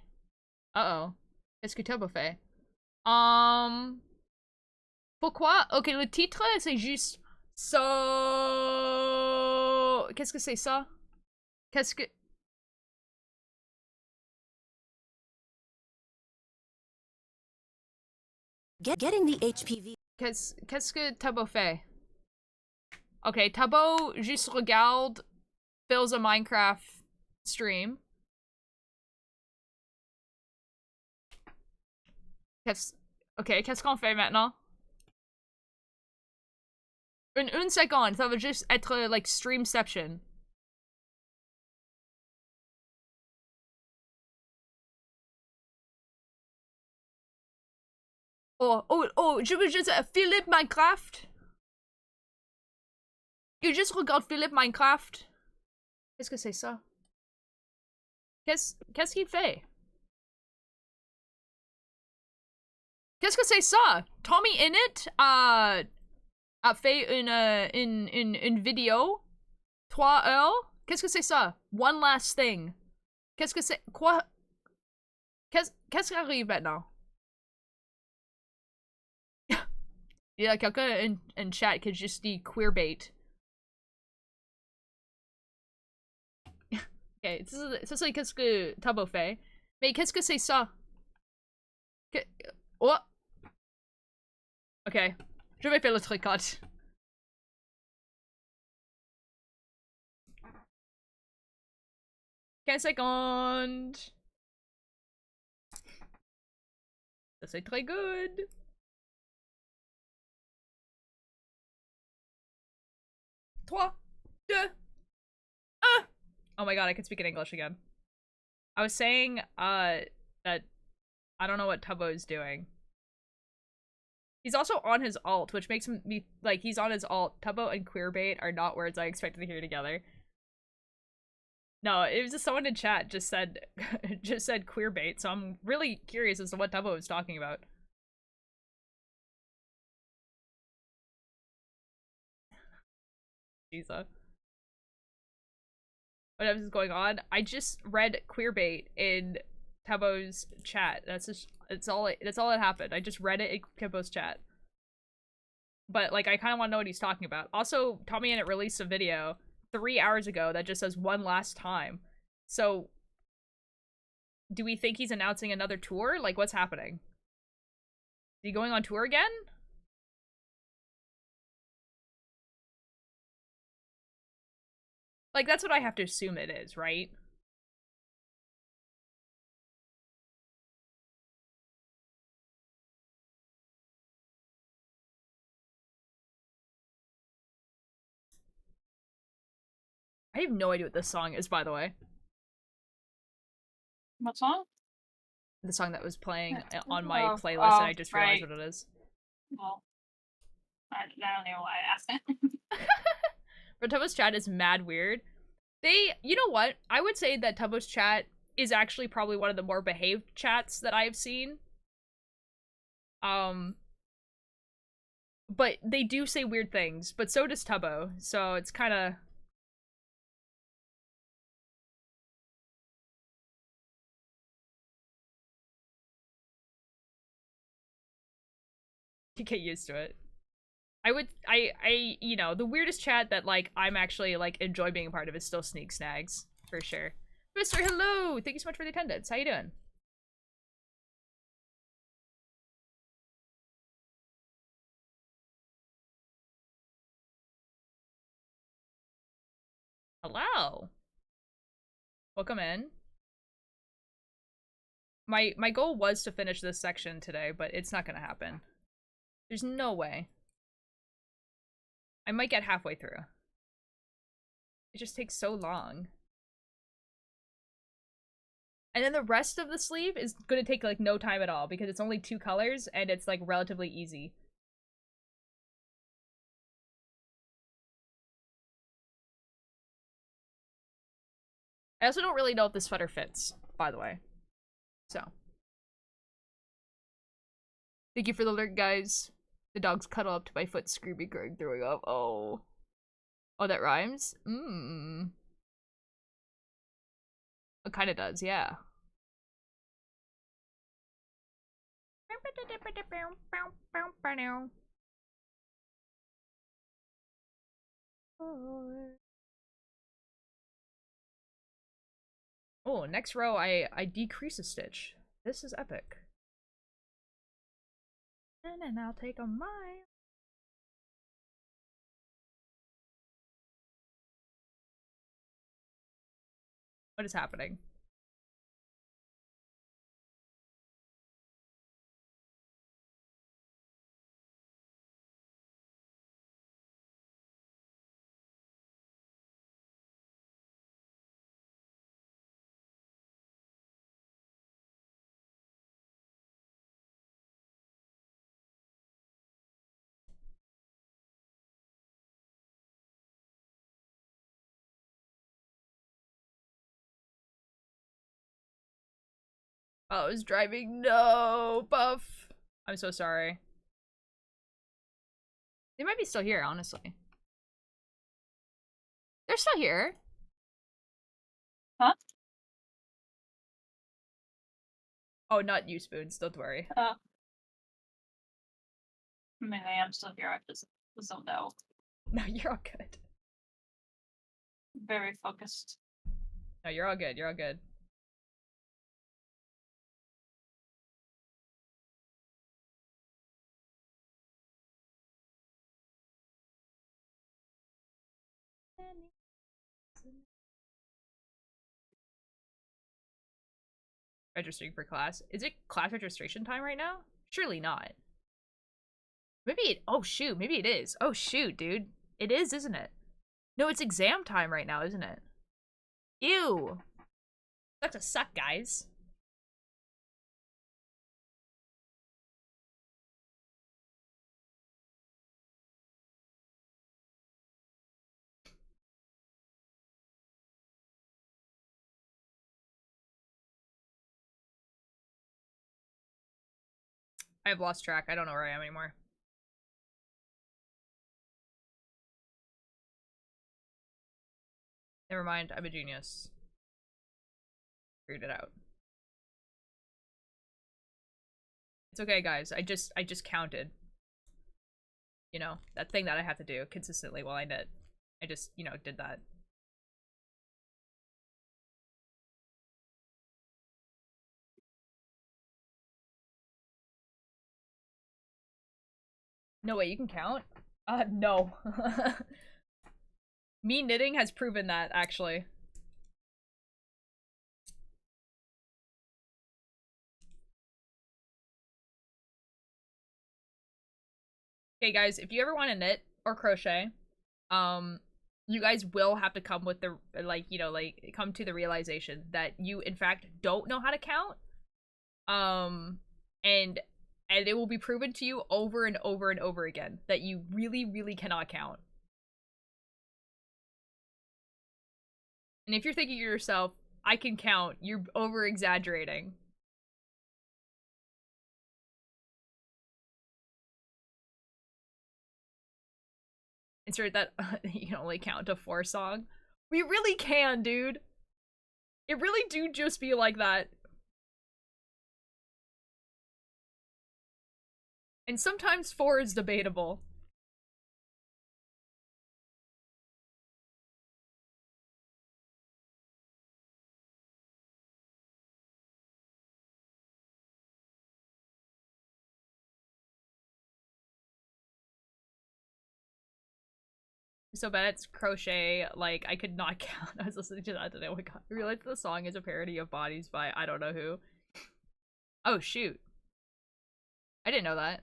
Uh-oh. Qu'est-ce que Tabo fait? Pourquoi? Ok, le titre, c'est juste... So... Qu'est-ce que c'est ça? Qu'est-ce que... Getting the HPV. Qu'est-ce que Tabo fait? Ok, Tabo juste regarde Phil's a Minecraft stream. Ok, qu'est-ce qu'on fait maintenant? Une seconde, ça va juste être like streamception. Oh, je veux juste... Philippe Minecraft? Il juste regarde Philippe Minecraft. Qu'est-ce que c'est ça? Qu'est-ce qu'il fait? Qu'est-ce que c'est ça? Tommy Innit a fait une vidéo 3 heures. Qu'est-ce que c'est ça? One last thing. Qu'est-ce que c'est? Quoi? Qu'est-ce qui arrive maintenant? Il y a quelqu'un en chat qui juste dit queerbait. Ok, ça c'est qu'est-ce que Tabo fait. Mais qu'est-ce que c'est ça? Oh! Ok, je vais faire le tricote. « 15 secondes. Ça c'est très good. Trois, deux, un. Oh my god, I can speak in English again. I was saying, that I don't know what Tubbo is doing. He's also on his alt, which makes me, like, he's on his alt. Tubbo and queerbait are not words I expected to hear together. No, it was just someone in chat just said, just said queerbait, so I'm really curious as to what Tubbo was talking about. Jesus. Whatever is going on. I just read queerbait in Tubbo's chat. That's all that happened. I just read it in Tubbo's chat. But like, I kind of want to know what he's talking about. Also, Tommy and it released a video 3 hours ago that just says one last time. So, do we think he's announcing another tour? Like, what's happening? Is he going on tour again? Like, that's what I have to assume it is, right? I have no idea what this song is, by the way. What song? The song that was playing on my playlist, and I just realized what it is. Well, I don't know why I asked it. But Tubbo's chat is mad weird. You know what? I would say that Tubbo's chat is actually probably one of the more behaved chats that I've seen. But they do say weird things, but so does Tubbo, so it's kind of... You get used to it. You know, the weirdest chat that, like, I'm actually, like, enjoy being a part of is still Sneak Snags, for sure. Mr. Hello! Thank you so much for the attendance. How you doing? Hello! Welcome in. My goal was to finish this section today, but it's not gonna happen. There's no way. I might get halfway through. It just takes so long. And then the rest of the sleeve is gonna take, like, no time at all, because it's only 2 colors, and it's, like, relatively easy. I also don't really know if this sweater fits, by the way. So. Thank you for the alert, guys. The dog's cuddle up to my foot, screaming, crying, throwing up. Oh. Oh, that rhymes? Mmm. It kinda does, yeah. Oh, next row I decrease a stitch. This is epic. And then I'll take a mile. What is happening? Oh, I was driving. No, Buff. I'm so sorry. They might be still here, honestly. They're still here. Huh? Oh, not you, Spoons. Don't worry. I mean, I am still here. I just zoned out. No, you're all good. Very focused. No, you're all good. You're all good. Registering for class. Is it class registration time right now? Surely not. Maybe it- oh shoot, maybe it is. Oh shoot, dude. It is, isn't it? No, it's exam time right now, isn't it? Ew. Sucks to suck, guys. I've lost track. I don't know where I am anymore. Never mind, I'm a genius. Figured it out. It's okay, guys. I just counted. You know, that thing that I have to do consistently while I knit. I just, you know, did that. No, wait, you can count? No. Me knitting has proven that, actually. Okay, guys, if you ever want to knit or crochet, you guys will have to come with the, like, you know, like, come to the realization that you, in fact, don't know how to count. And it will be proven to you over and over and over again that you really, really cannot count. And if you're thinking to yourself, I can count, you're over-exaggerating. Insert that you can only count to 4 song. We really can, dude. It really do just be like that. And sometimes 4 is debatable. So bad it's crochet, like, I could not count. I was listening to that today. Oh my god. I realized the song is a parody of Bodies by I don't know who. Oh, shoot. I didn't know that.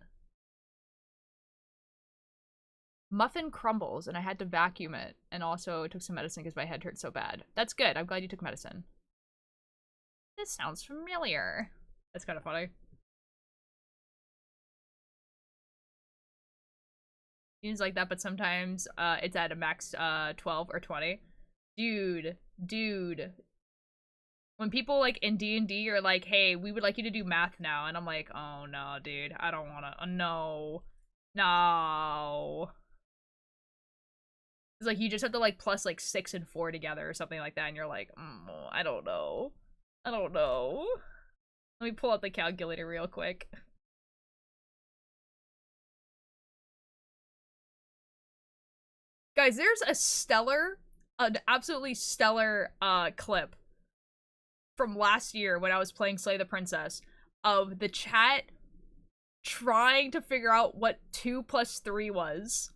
Muffin crumbles, and I had to vacuum it. And also took some medicine because my head hurt so bad. That's good. I'm glad you took medicine. This sounds familiar. That's kind of funny. Tunes like that, but sometimes it's at a max 12 or 20. Dude. When people like in D&D are like, hey, we would like you to do math now, and I'm like, oh no, dude, I don't wanna, no. It's like you just have to like plus like 6 and 4 together or something like that, and you're like, I don't know. Let me pull out the calculator real quick. Guys, there's an absolutely stellar clip from last year when I was playing Slay the Princess of the chat trying to figure out what 2 plus 3 was.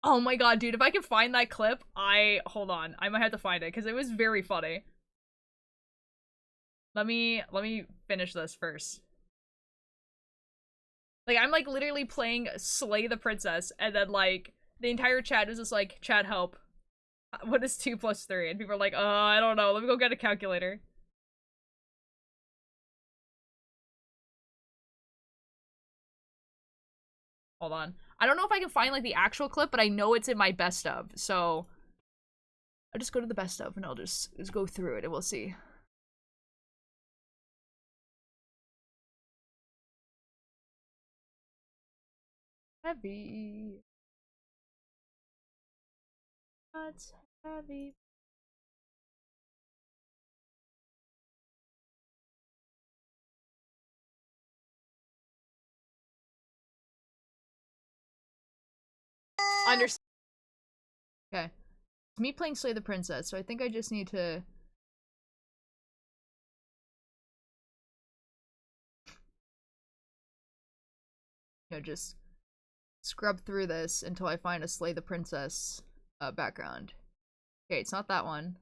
Oh my god, dude, if I can find that clip, hold on, I might have to find it because it was very funny. Let me finish this first. Like, I'm like literally playing Slay the Princess, and then like the entire chat is just like, chat help. What is 2 plus 3? And people are like, I don't know, let me go get a calculator. Hold on. I don't know if I can find like the actual clip, but I know it's in my best of, so I'll just go to the best of and I'll just go through it and we'll see. Heavy. That's heavy. Understand. Okay. It's me playing Slay the Princess, so I think I just need to... You know, just scrub through this until I find a Slay the Princess background. Okay, it's not that one.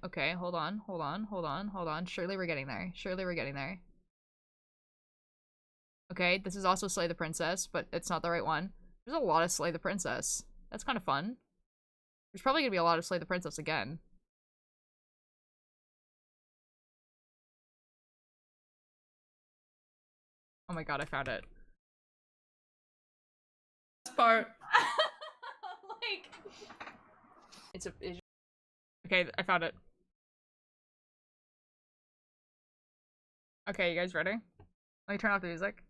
Okay, hold on. Surely we're getting there. Okay, this is also Slay the Princess, but it's not the right one. There's a lot of Slay the Princess. That's kind of fun. There's probably gonna be a lot of Slay the Princess again. Oh my god, I found it. Part. Like... Okay, I found it. Okay, you guys ready? Let me turn off the music.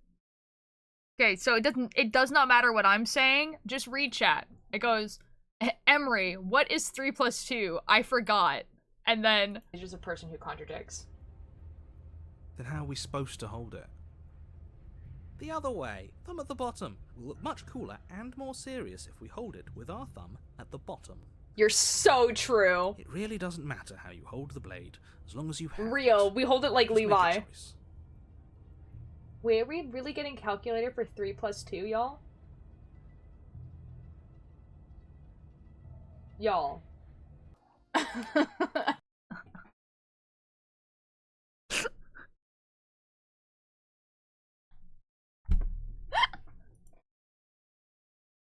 Okay, so it does not matter what I'm saying. Just read chat. It goes, Emery, what is 3 plus 2? I forgot. And then it's just a person who contradicts. Then how are we supposed to hold it? The other way, thumb at the bottom. Will look much cooler and more serious if we hold it with our thumb at the bottom. You're so true. It really doesn't matter how you hold the blade, as long as you have Real. it. We hold it like Just make a Levi. choice. Wait, are we really getting calculator for 3 plus 2, y'all? Y'all.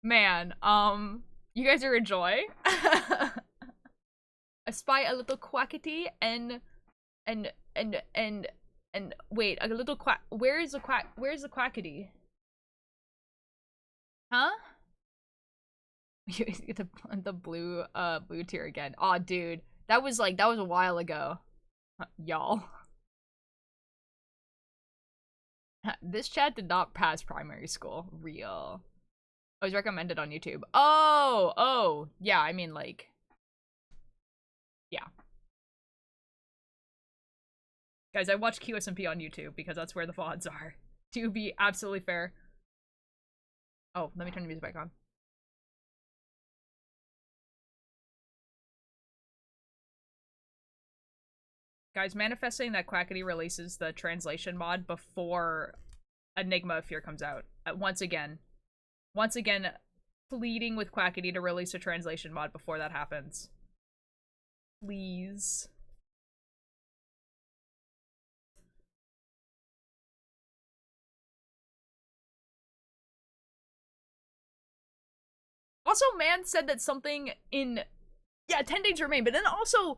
Man, you guys are a joy. I spy a little quackity and wait, a little quack. Where's the quackity? Huh? You get the blue tier again. Aw, dude, that was a while ago, y'all. This chat did not pass primary school. Real. I was recommended on YouTube. Oh, yeah. I mean, like, yeah. Guys, I watch QSMP on YouTube because that's where the VODs are. To be absolutely fair. Oh, let me turn the music back on. Guys, manifesting that Quackity releases the translation mod before Enigma of Fear comes out. Once again, pleading with Quackity to release a translation mod before that happens. Please. Also, man said that something in... Yeah, 10 days remain, but then also,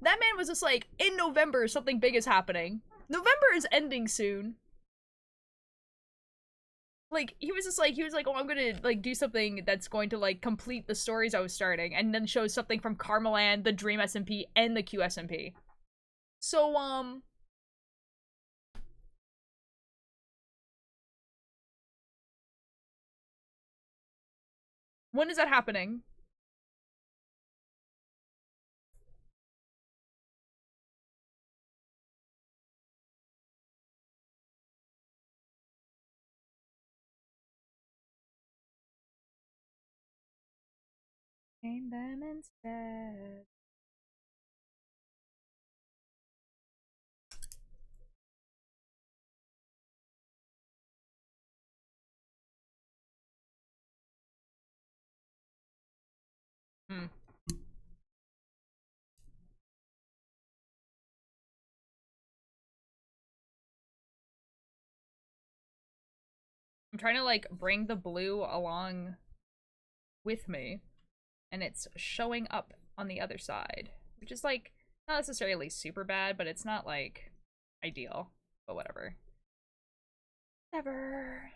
that man was just like, in November, something big is happening. November is ending soon. Like, he was like, oh, I'm gonna, like, do something that's going to, like, complete the stories I was starting, and then shows something from Carmeland, the Dream SMP, and the QSMP. So, when is that happening? Name them instead. Hmm. I'm trying to, like, bring the blue along with me, and it's showing up on the other side, which is, like, not necessarily super bad, but it's not, like, ideal, but whatever. Whatever.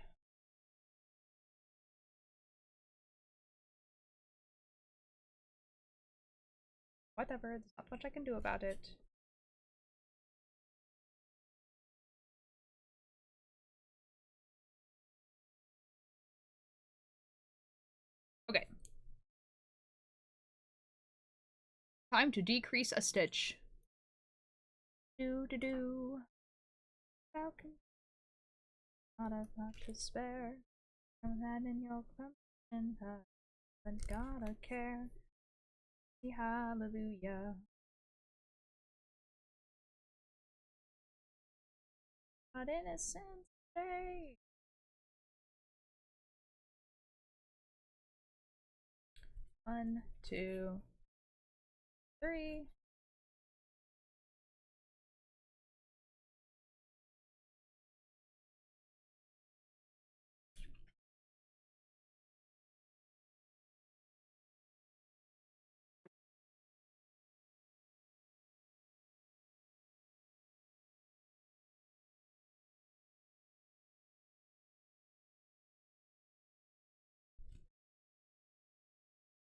Whatever, there's not much I can do about it. Okay. Time to decrease a stitch. Do. Falcon. Not as much to spare. From that in your crimson heart. And gotta care. Hallelujah. Not innocent day. One, two, three.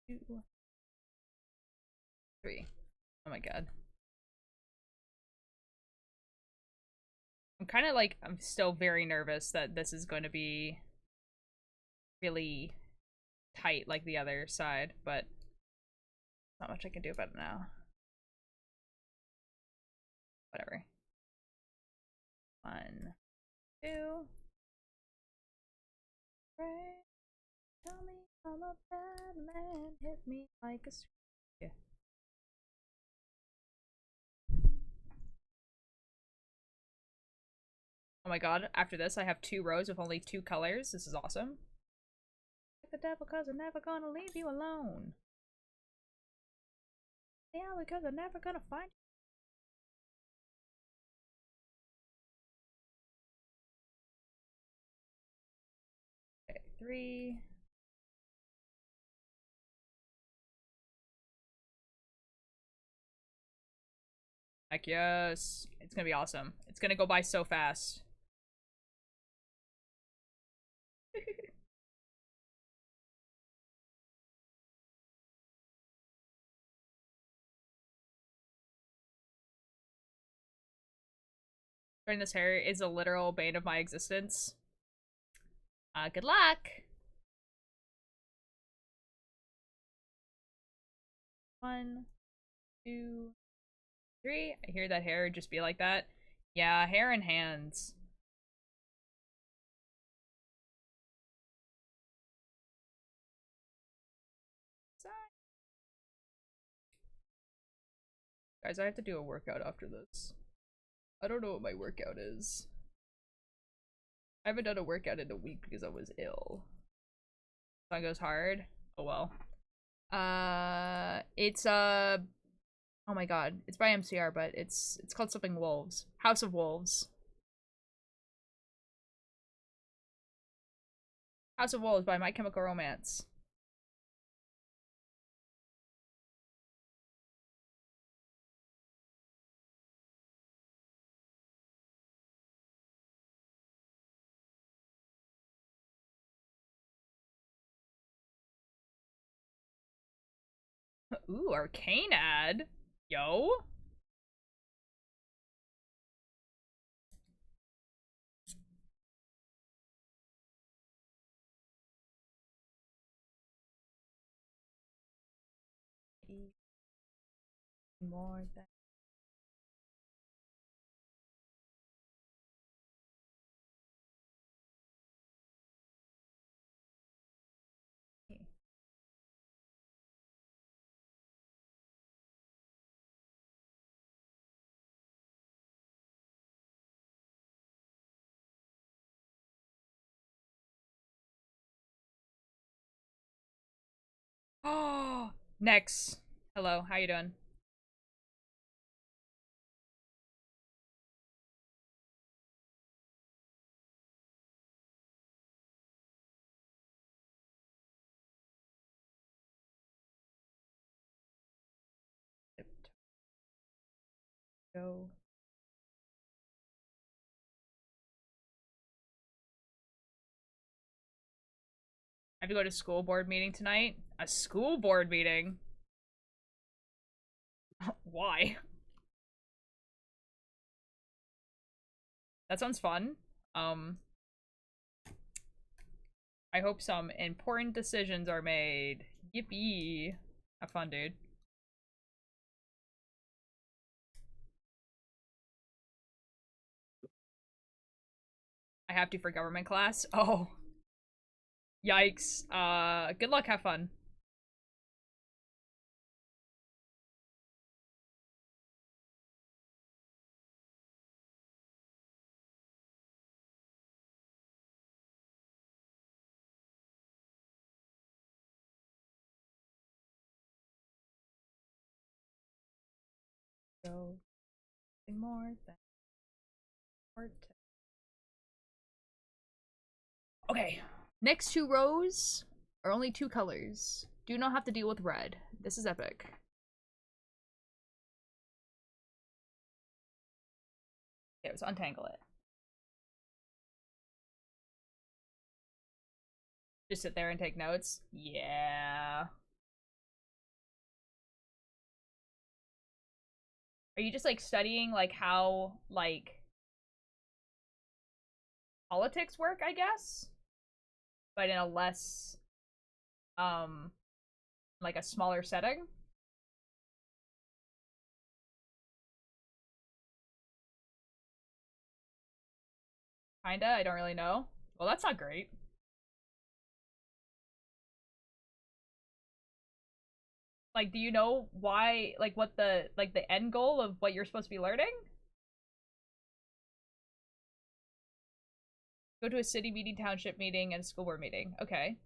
Two, three. Oh my god. I'm kind of like, I'm still very nervous that this is going to be really tight like the other side, but not much I can do about it now. Whatever. 1, 2. Right. Tell me I'm a bad man. Hit me like a yeah. Oh my god, after this I have 2 rows with only 2 colors. This is awesome. Like the devil, cause I'm never gonna leave you alone. Yeah, because I'm never gonna find you. Okay, 3. Heck yes. It's gonna be awesome. It's gonna go by so fast. Turning this hair is a literal bane of my existence. Good luck! 1, 2, 3. I hear that hair just be like that. Yeah, hair and hands. Guys, I have to do a workout after this. I don't know what my workout is. I haven't done a workout in a week because I was ill. Song goes hard. Oh well. It's oh my god, it's by MCR, but it's called something Wolves. House of Wolves. House of Wolves by My Chemical Romance. Ooh, arcane ad. Yo. More than oh, next. Hello, how you doing? Go. I have to go to school board meeting tonight. A school board meeting? Why? That sounds fun. I hope some important decisions are made. Yippee. Have fun, dude. I have to for government class. Oh. Yikes. Good luck, have fun. So, more than okay. Next 2 rows are only 2 colors. Do not have to deal with red. This is epic. Okay, let's untangle it. Just sit there and take notes? Yeah. Are you just like studying like how like politics work, I guess, but in a less like a smaller setting. Kinda, I don't really know. Well, that's not great. Like, do you know why, like, what the, like, the end goal of what you're supposed to be learning? Go to a city meeting, township meeting, and school board meeting. Okay.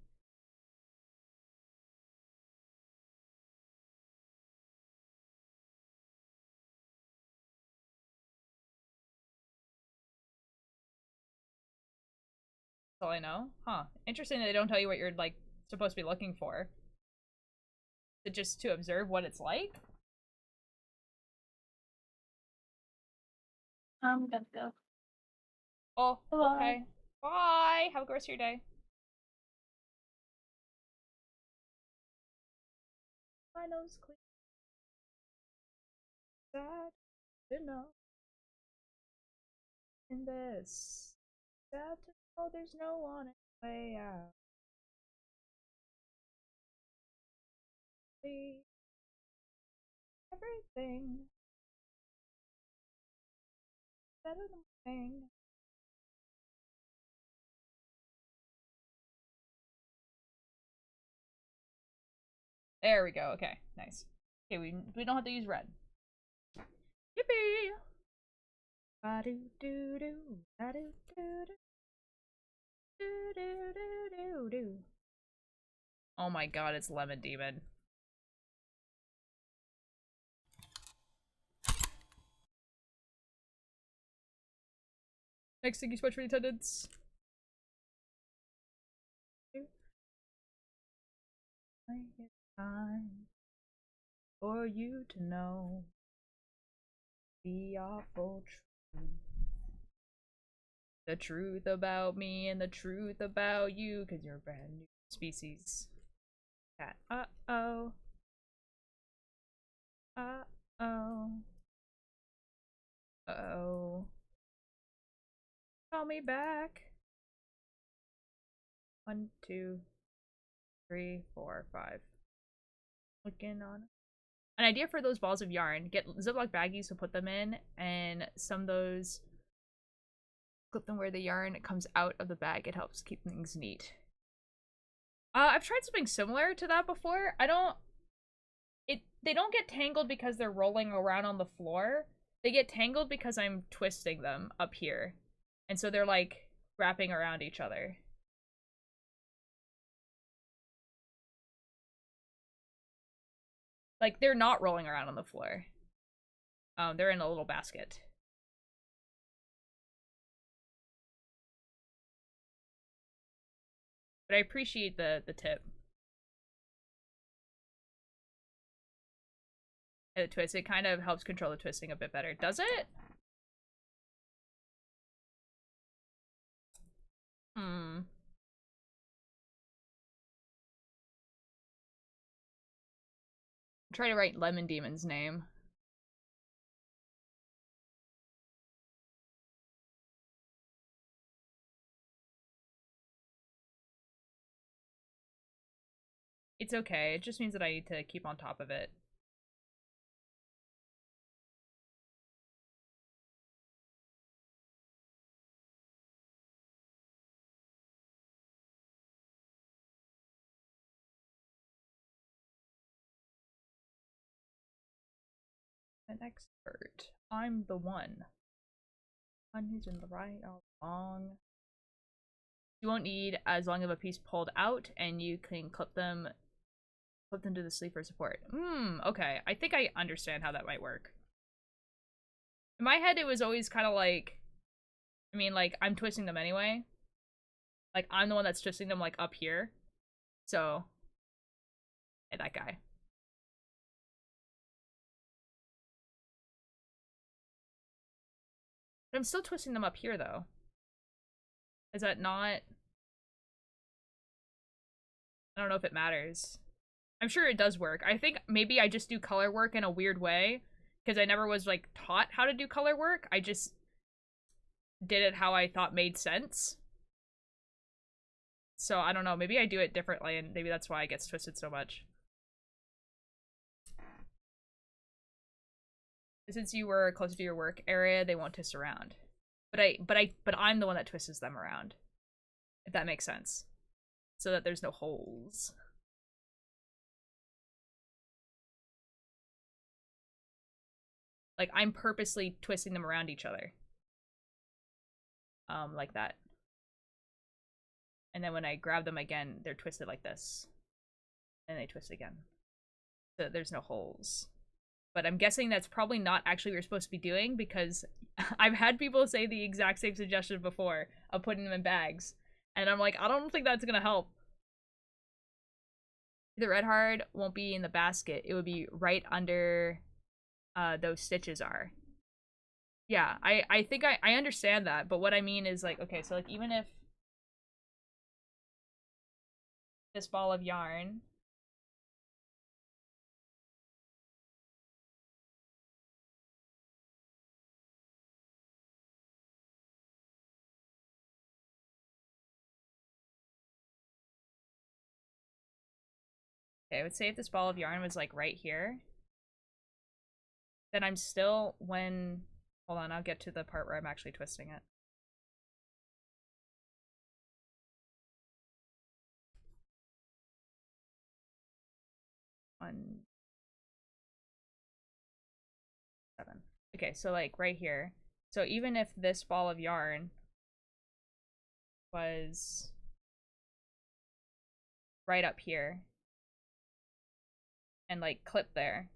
That's all I know. Huh. Interesting that they don't tell you what you're, like, supposed to be looking for. Is it just to observe what it's like? I'm gonna go. Oh, Bye. okay. Bye! Have a good rest of your day. My nose clean. Sad to know. In this. Sad to know there's no one way out. See everything better than thing. There we go. Okay, nice. Okay, we don't have to use red. Yippee! Ba-do do do, ba-do do do, do do do do do. Oh my god, it's Lemon Demon. Next thing you switch for attendance. It's time for you to know the awful truth. The truth about me and the truth about you, because you're a brand new species. Cat. Uh-oh. Uh-oh. Uh-oh. Call me back. 1, 2, 3, 4, 5. Looking on. An idea for those balls of yarn. Get Ziploc baggies to put them in, and some of those clip them where the yarn comes out of the bag. It helps keep things neat. I've tried something similar to that before. They don't get tangled because they're rolling around on the floor. They get tangled because I'm twisting them up here. And so they're like wrapping around each other. Like, they're not rolling around on the floor. They're in a little basket. But I appreciate the tip. And the twist, it kind of helps control the twisting a bit better. Does it? Try to write Lemon Demon's name. It's okay. It just means that I need to keep on top of it. An expert. I'm the one. One who's in the right all along. You won't need as long of a piece pulled out, and you can clip them to the sleeve for support. Okay. I think I understand how that might work. In my head, it was always kind of like, I mean, like, I'm twisting them anyway. Like, I'm the one that's twisting them, like, up here. So, yeah, that guy. But I'm still twisting them up here, though. Is that not... I don't know if it matters. I'm sure it does work. I think maybe I just do color work in a weird way, because I never was, like, taught how to do color work. I just did it how I thought made sense. So I don't know, maybe I do it differently and maybe that's why it gets twisted so much. Since you were closer to your work area, they won't twist around. But I'm the one that twists them around. If that makes sense. So that there's no holes. Like, I'm purposely twisting them around each other. Like that. And then when I grab them again, they're twisted like this. And they twist again. So there's no holes. But I'm guessing that's probably not actually what you're supposed to be doing because I've had people say the exact same suggestion before of putting them in bags. And I'm like, I don't think that's gonna help. The red heart won't be in the basket. It would be right under those stitches are. Yeah, I think I understand that, but what I mean is like, okay, so like even if this ball of yarn okay, I would say if this ball of yarn was like right here, then I'm still when hold on, I'll get to the part where I'm actually twisting it. One, 7. Okay, so like right here. So even if this ball of yarn was right up here and like clipped there.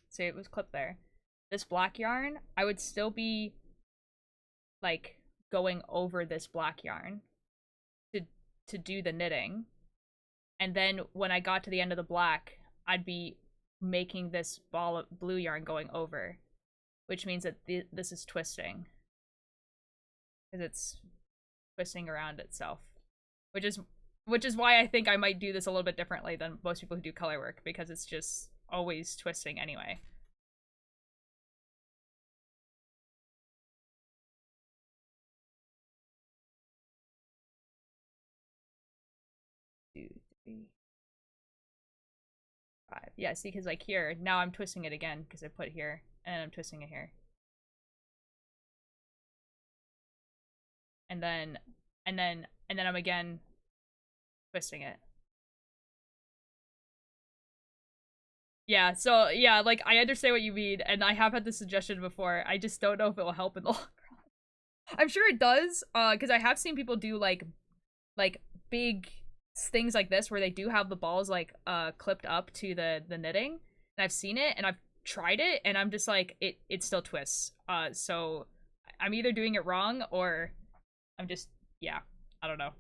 Say it was clipped there. This black yarn, I would still be like going over this black yarn to do the knitting. And then when I got to the end of the black, I'd be making this ball of blue yarn going over, which means that this is twisting. Because it's twisting around itself. Which is why I think I might do this a little bit differently than most people who do color work, because it's just always twisting anyway. Two, 3, 5. Yeah, see, because like here, now I'm twisting it again because I put here, and I'm twisting it here. And then I'm again twisting it. Yeah, so yeah, like I understand what you mean, and I have had this suggestion before. I just don't know if it will help in the long run. I'm sure it does, because I have seen people do like big things like this where they do have the balls like clipped up to the knitting. And I've seen it and I've tried it and I'm just like it still twists. So I'm either doing it wrong or I'm just yeah, I don't know.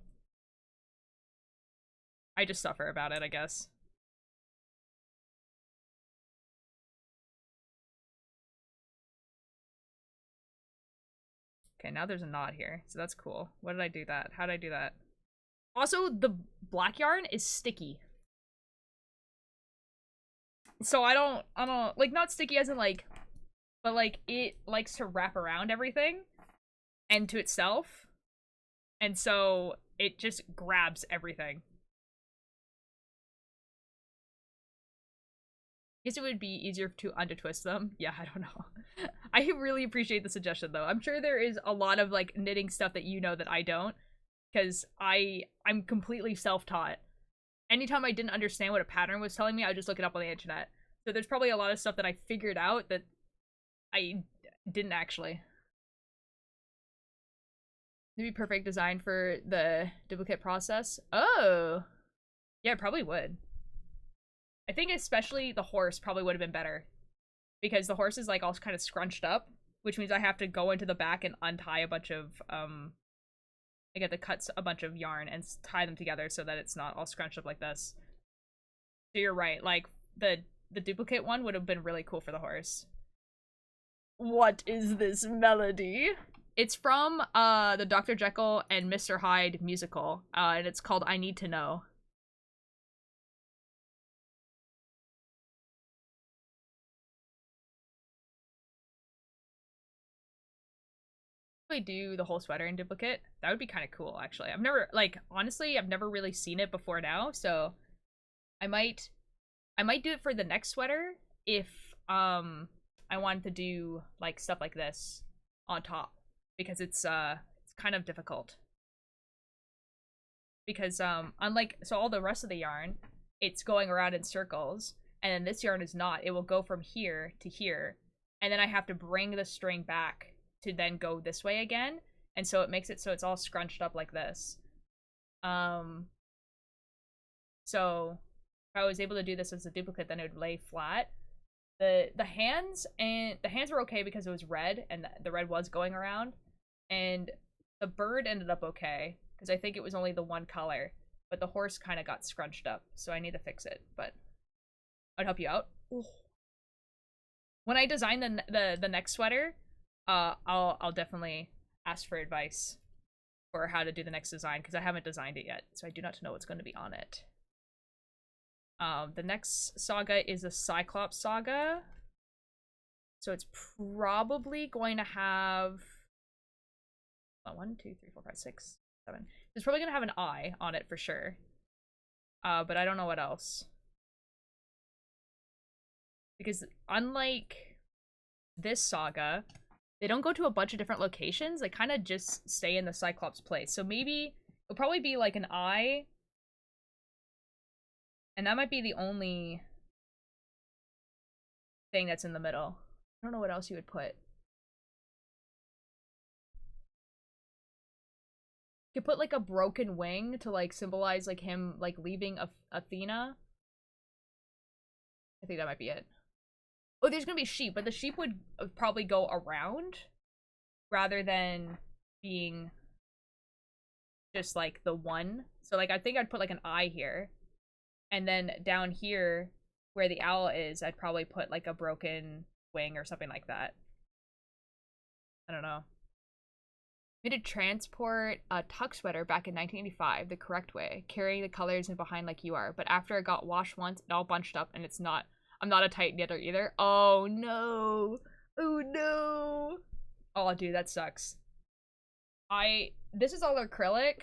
I just suffer about it, I guess. Okay, now there's a knot here, so that's cool. What did I do that? How did I do that? Also, the black yarn is sticky. So I don't, like, not sticky as in, like, but, like, it likes to wrap around everything and to itself. And so it just grabs everything. I guess it would be easier to untwist them. Yeah, I don't know. I really appreciate the suggestion, though. I'm sure there is a lot of, like, knitting stuff that you know that I don't. Because I'm completely self-taught. Anytime I didn't understand what a pattern was telling me, I would just look it up on the internet. So there's probably a lot of stuff that I figured out that I didn't actually. Maybe perfect design for the duplicate process. Oh! Yeah, it probably would. I think especially the horse probably would have been better. Because the horse is like all kind of scrunched up, which means I have to go into the back and untie a bunch of, I get to cut a bunch of yarn and tie them together so that it's not all scrunched up like this. So you're right, like, the duplicate one would have been really cool for the horse. What is this melody? It's from, the Dr. Jekyll and Mr. Hyde musical, and it's called I Need to Know. I do the whole sweater in duplicate. That would be kind of cool, actually. I've never, like, honestly, I've never really seen it before now, so I might do it for the next sweater if I wanted to do like stuff like this on top, because it's kind of difficult. Because unlike, so all the rest of the yarn, it's going around in circles, and then this yarn is not. It will go from here to here, and then I have to bring the string back to then go this way again, and so it makes it so it's all scrunched up like this. So if I was able to do this as a duplicate, then it would lay flat. The hands were okay because it was red, and the red was going around, and the bird ended up okay because I think it was only the one color, but the horse kind of got scrunched up, so I need to fix it. But I'd help you out. Ooh. When I design the next sweater, I'll definitely ask for advice for how to do the next design, because I haven't designed it yet, so I do not know what's going to be on it. The next saga is the Cyclops saga. So it's probably going to have 1, 2, 3, 4, 5, 6, 7. It's probably going to have an eye on it for sure. But I don't know what else. Because unlike this saga, they don't go to a bunch of different locations. They kind of just stay in the Cyclops place. So maybe it'll probably be like an eye. And that might be the only thing that's in the middle. I don't know what else you would put. You could put like a broken wing to like symbolize like him like leaving Athena. I think that might be it. Oh, there's gonna be sheep, but the sheep would probably go around rather than being just like the one. So like I think I'd put like an eye here. And then down here, where the owl is, I'd probably put like a broken wing or something like that. I don't know. We had to transport a tuck sweater back in 1985 the correct way, carrying the colors in behind like you are. But after it got washed once, it all bunched up, and I'm not a tight knitter either. Oh no! Oh no! Oh dude, that sucks. This is all acrylic,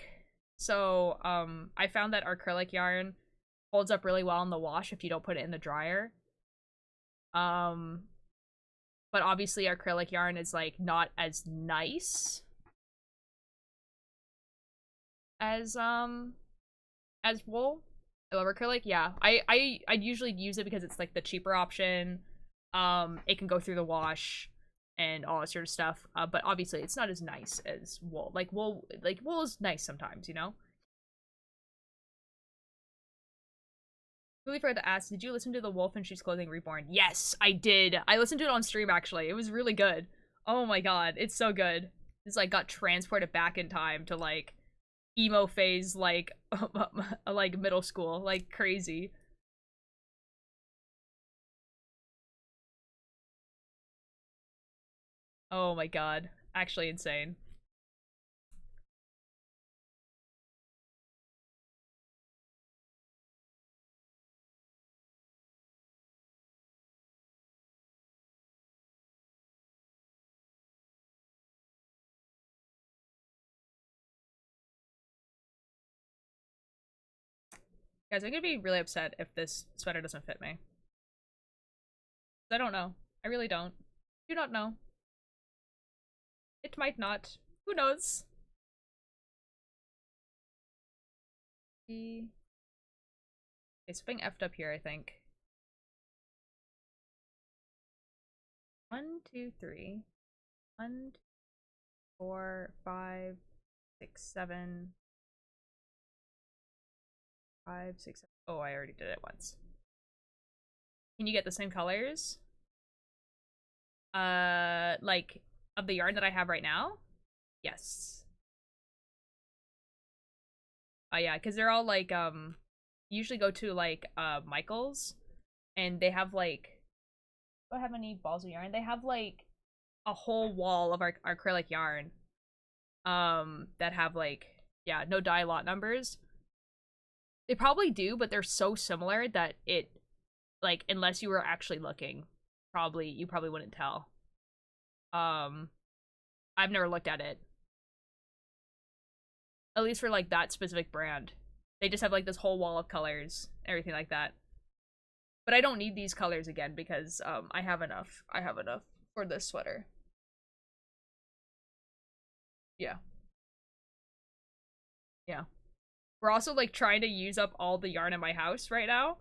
so I found that acrylic yarn holds up really well in the wash if you don't put it in the dryer. But obviously acrylic yarn is like not as nice as wool. I love acrylic, yeah. I usually use it because it's like the cheaper option. It can go through the wash and all that sort of stuff. But obviously it's not as nice as wool. Like wool is nice sometimes, you know? Really forgot to ask, did you listen to the Wolf in Sheep's Clothing Reborn? Yes, I did. I listened to it on stream, actually. It was really good. Oh my god, it's so good. It's like got transported back in time to like emo phase, like like middle school, like crazy. Oh my god, actually insane. Guys, I'm gonna be really upset if this sweater doesn't fit me. I don't know. I really don't. Do not know. It might not. Who knows? Okay, something effed up here, I think. 1, 2, 3. 1, 2, 4, 5, 6, 7. 5, 6, 7. Oh, I already did it once. Can you get the same colors? Like, of the yarn that I have right now? Yes. Oh yeah, because they're all like, usually go to like, Michael's, and they have like, do I have any balls of yarn? They have like a whole wall of our acrylic yarn, that have like, yeah, no dye lot numbers. They probably do, but they're so similar that it, like, unless you were actually looking, you probably wouldn't tell. I've never looked at it. At least for like that specific brand. They just have like this whole wall of colors, everything like that. But I don't need these colors again because I have enough. I have enough for this sweater. Yeah. Yeah. We're also like trying to use up all the yarn in my house right now.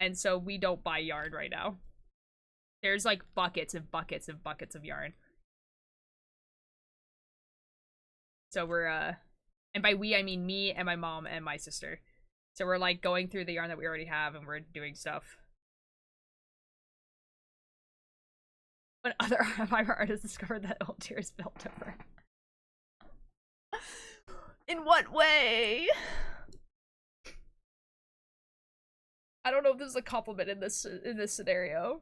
And so we don't buy yarn right now. There's like buckets and buckets and buckets of yarn. So we're and by we I mean me and my mom and my sister. So we're like going through the yarn that we already have and we're doing stuff. When other fiber artists discovered that old tears built over. In what way? I don't know if this is a compliment in this scenario.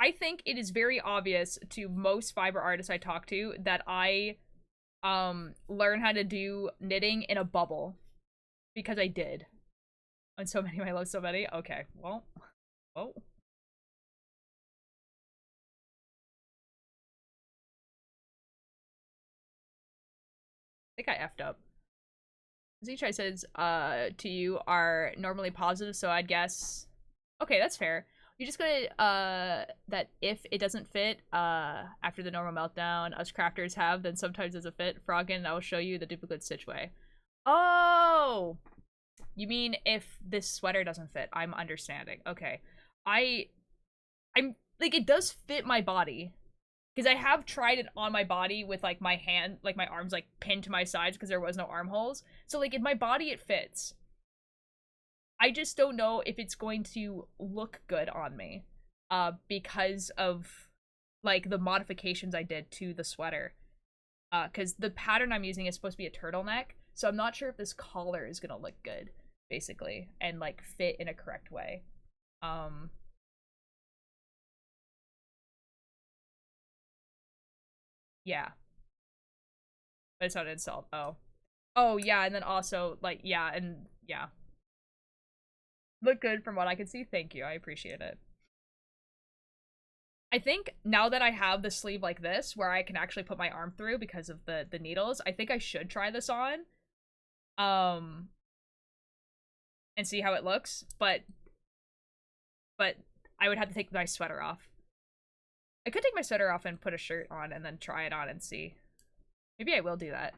I think it is very obvious to most fiber artists I talk to that I learn how to do knitting in a bubble. Because I did. On So Many, I Love So Many. Okay, well. Oh. I think I effed up. Z-Try says, to you are normally positive, so I'd guess... Okay, that's fair. You're just gonna, that if it doesn't fit, after the normal meltdown us crafters have, then sometimes doesn't fit. Froggen, I will show you the duplicate stitch way. Oh! You mean if this sweater doesn't fit? I'm understanding. Okay. I'm, like, it does fit my body. Because I have tried it on my body with, like, my hand, like, my arms, like, pinned to my sides because there was no armholes. So, like, in my body, it fits. I just don't know if it's going to look good on me. Because of, like, the modifications I did to the sweater. Because the pattern I'm using is supposed to be a turtleneck. So I'm not sure if this collar is gonna look good, basically. And, like, fit in a correct way. Yeah. But it's not an insult. Oh. Oh, yeah, and then also, like, yeah, and, yeah. Look good from what I can see. Thank you. I appreciate it. I think now that I have the sleeve like this, where I can actually put my arm through because of the needles, I think I should try this on. And see how it looks, but I would have to take my sweater off. I could take my sweater off and put a shirt on and then try it on and see. Maybe I will do that.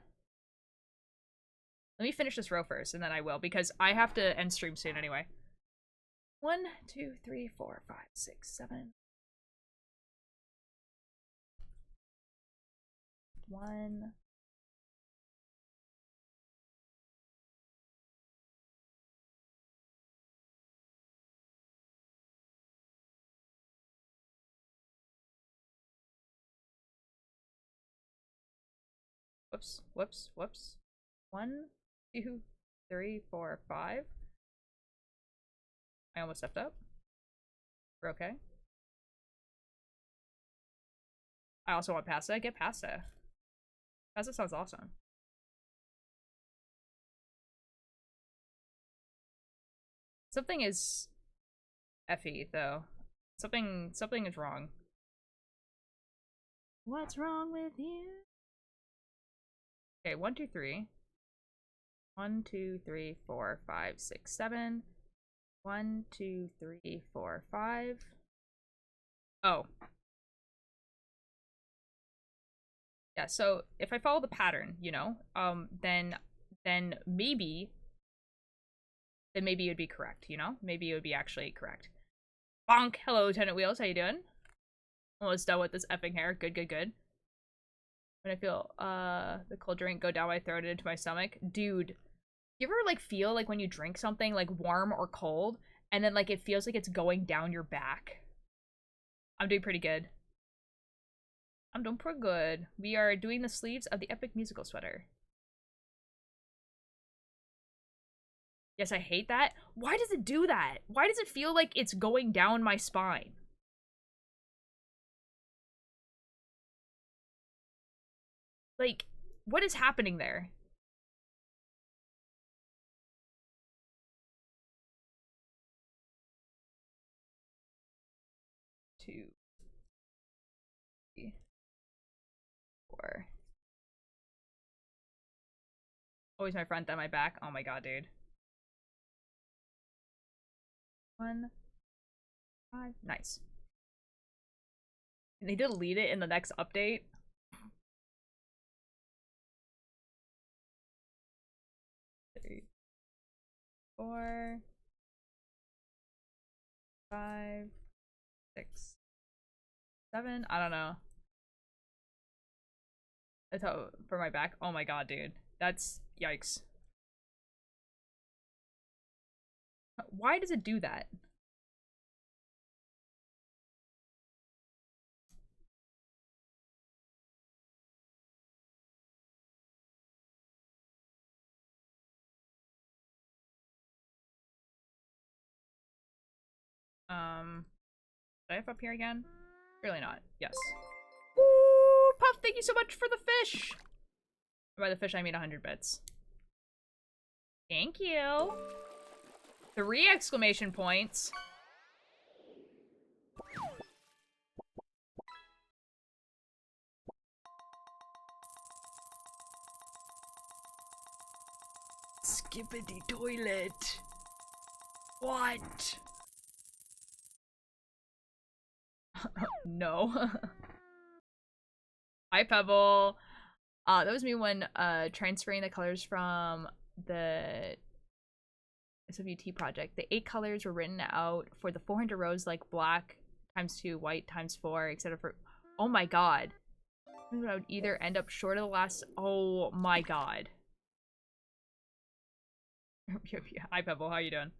Let me finish this row first, and then I will, because I have to end stream soon anyway. 1, 2, 3, 4, 5, 6, 7. 1. Whoops, whoops, whoops. 1, 2, 3, 4, 5. I almost stepped up. We're okay. I also want pasta. Get pasta. Pasta sounds awesome. Something is effy, though. Something is wrong. What's wrong with you? Okay, 1, 2, 3. 1, 2, 3, 4, 5, 6, 7. 1, 2, 3, 4, 5. Oh. Yeah, so if I follow the pattern, you know, then maybe it would be correct, you know? Maybe it would be actually correct. Bonk! Hello, Lieutenant Wheels, how you doing? Almost done with this effing hair. Good, good, good. When I feel the cold drink go down my throat and into my stomach. Dude, you ever like feel like when you drink something like warm or cold and then like it feels like it's going down your back? I'm doing pretty good. I'm doing pretty good. We are doing the sleeves of the epic musical sweater. Yes, I hate that. Why does it do that? Why does it feel like it's going down my spine? Like, what is happening there? Always my front, then my back. Oh my god, dude. 1, 5. Nice. They delete it in the next update. Three, 4, 5, 6, 7. I don't know. That's how for my back. Oh my god, dude. That's yikes. Why does it do that? Should I have up here again? Really not. Yes. Ooh, Puff, thank you so much for the fish. By the fish, I mean 100 bits. Thank you. 3 exclamation points. Skippity toilet. What? No. Hi, Pebble. That was me when transferring the colors from the SWT project. The 8 colors were written out for the 400 rows, like black times 2, white times 4, etc. For oh my god, I would either end up short of the last. Oh my god. Hi, Pebble. How you doing?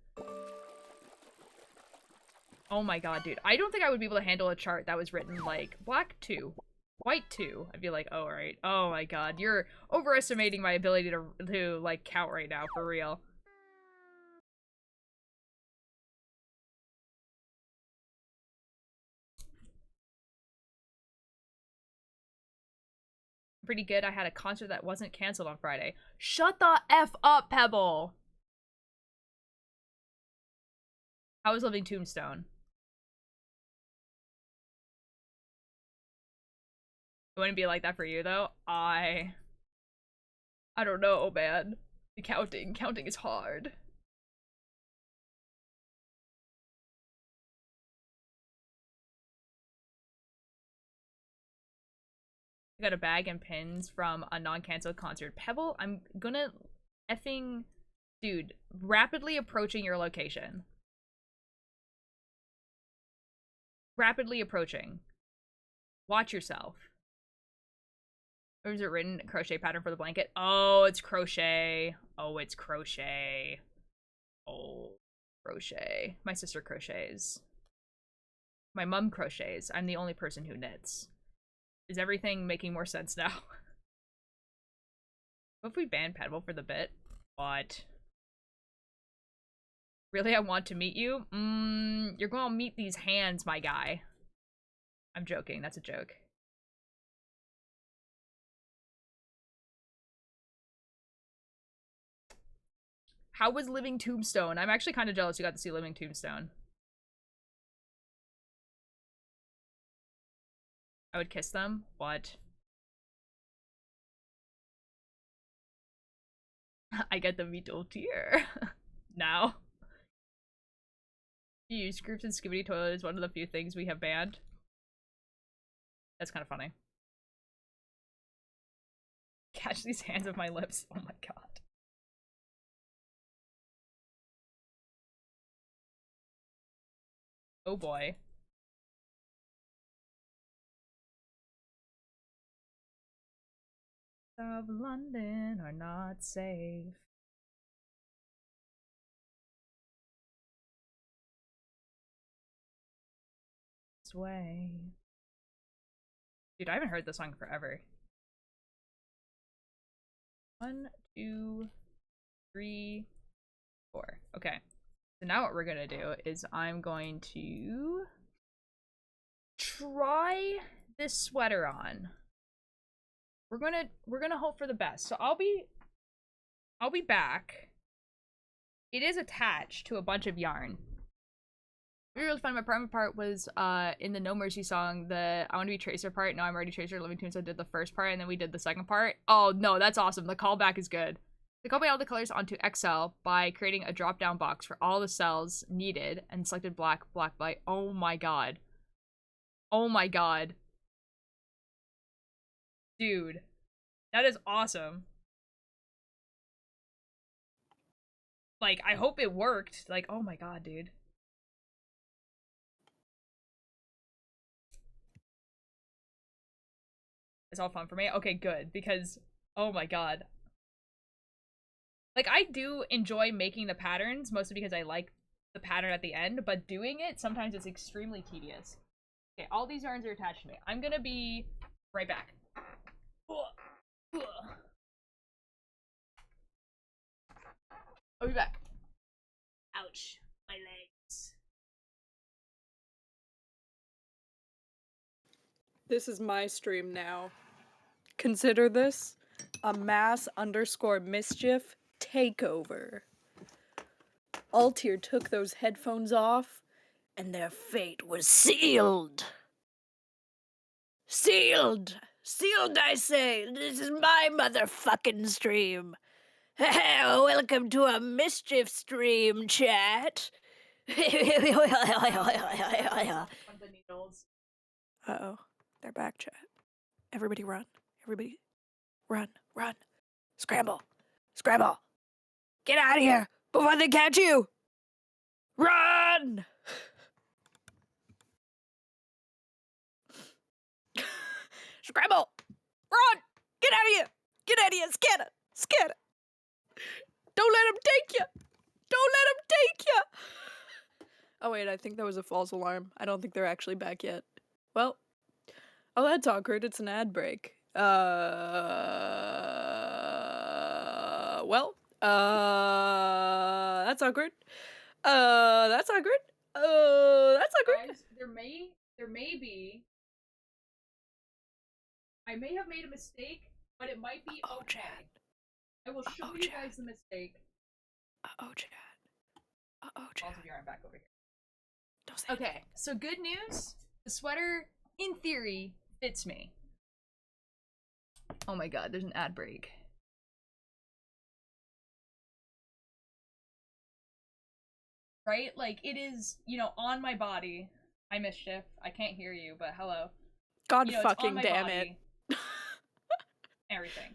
Oh my god, dude. I don't think I would be able to handle a chart that was written like black 2, white 2. I'd be like, oh, alright. Oh my god, you're overestimating my ability to like count right now, for real. Pretty good. I had a concert that wasn't canceled on Friday. Shut the F up, Pebble! How was Living Tombstone? It wouldn't be like that for you, though. I don't know, man. The counting is hard. I got a bag and pins from a non-canceled concert. Pebble, I'm gonna effing... Dude, rapidly approaching your location. Rapidly approaching. Watch yourself. Or is it written crochet pattern for the blanket? Oh, it's crochet. Oh, it's crochet. Oh, crochet. My sister crochets. My mom crochets. I'm the only person who knits. Is everything making more sense now? What if we ban Pebble for the bit? What? Really, I want to meet you? You're gonna meet these hands, my guy. I'm joking. That's a joke. How was Living Tombstone? I'm actually kind of jealous you got to see Living Tombstone. I would kiss them? What? I get the Vito tier. Now. Use groups and skibbity toilet is one of the few things we have banned. That's kind of funny. Catch these hands of my lips. Oh my god. Oh boy. Of London are not safe. This way. Dude, I haven't heard this song forever. 1, 2, 3, 4. Okay. So now what we're gonna do is I'm going to try this sweater on. We're gonna hope for the best. So I'll be back. It is attached to a bunch of yarn. What was really fun. My primary part was in the No Mercy song, the I Want to Be Tracer part. No, I'm already Tracer. Living Tombstone did the first part, and then we did the second part. Oh no, that's awesome. The callback is good. They copied all the colors onto Excel by creating a drop-down box for all the cells needed and selected black, white. Oh my god. Oh my god. Dude. That is awesome. Like, I hope it worked. Like, oh my god, dude. It's all fun for me? Okay, good, because, oh my god. Like, I do enjoy making the patterns, mostly because I like the pattern at the end, but doing it, sometimes it's extremely tedious. Okay, all these yarns are attached to me. I'm gonna be right back. I'll be back. Ouch, my legs. This is my stream now. Consider this a mass_mischief takeover. Altier took those headphones off, and their fate was sealed. Sealed! Sealed, I say! This is my motherfucking stream! Welcome to a mischief stream, chat! Uh-oh. They're back, chat. Everybody run. Everybody run. Run. Scramble. Scramble. Get out of here before they catch you! Run! Scramble! Run! Get out of here! Get out of here! Scatter! Scatter! Don't let him take you! Don't let him take you! Oh wait, I think that was a false alarm. I don't think they're actually back yet. Well, oh, that's awkward. It's an ad break. That's awkward. That's awkward. That's awkward. Guys, there may be. I may have made a mistake, but it might be okay. Chad. I will show you guys the mistake. Chad. Chad. Also, you're back over here. Don't say Okay, so good news. The sweater, in theory, fits me. Oh my god, there's an ad break. Right? Like, it is, you know, on my body. Hi, Mischief. I can't hear you, but hello. God you know, fucking damn it. Everything.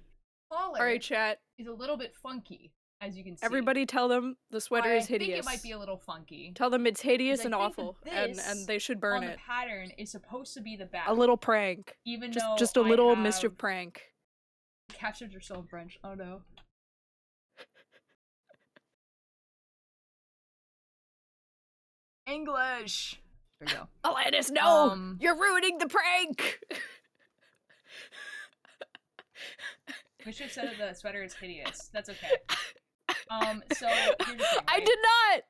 Collar Alright, chat. is a little bit funky, as you can see. Everybody tell them the sweater is I think hideous. it might be a little funky. Tell them it's hideous Because and I think awful, that and this they should burn on it. The pattern is supposed to be the back. A little prank. Even though just a I little have mischief prank. captured yourself in French. Oh no. English. There we go. Alanis, no! You're ruining the prank! Mischief said that the sweater is hideous. That's okay. So here's the thing, right?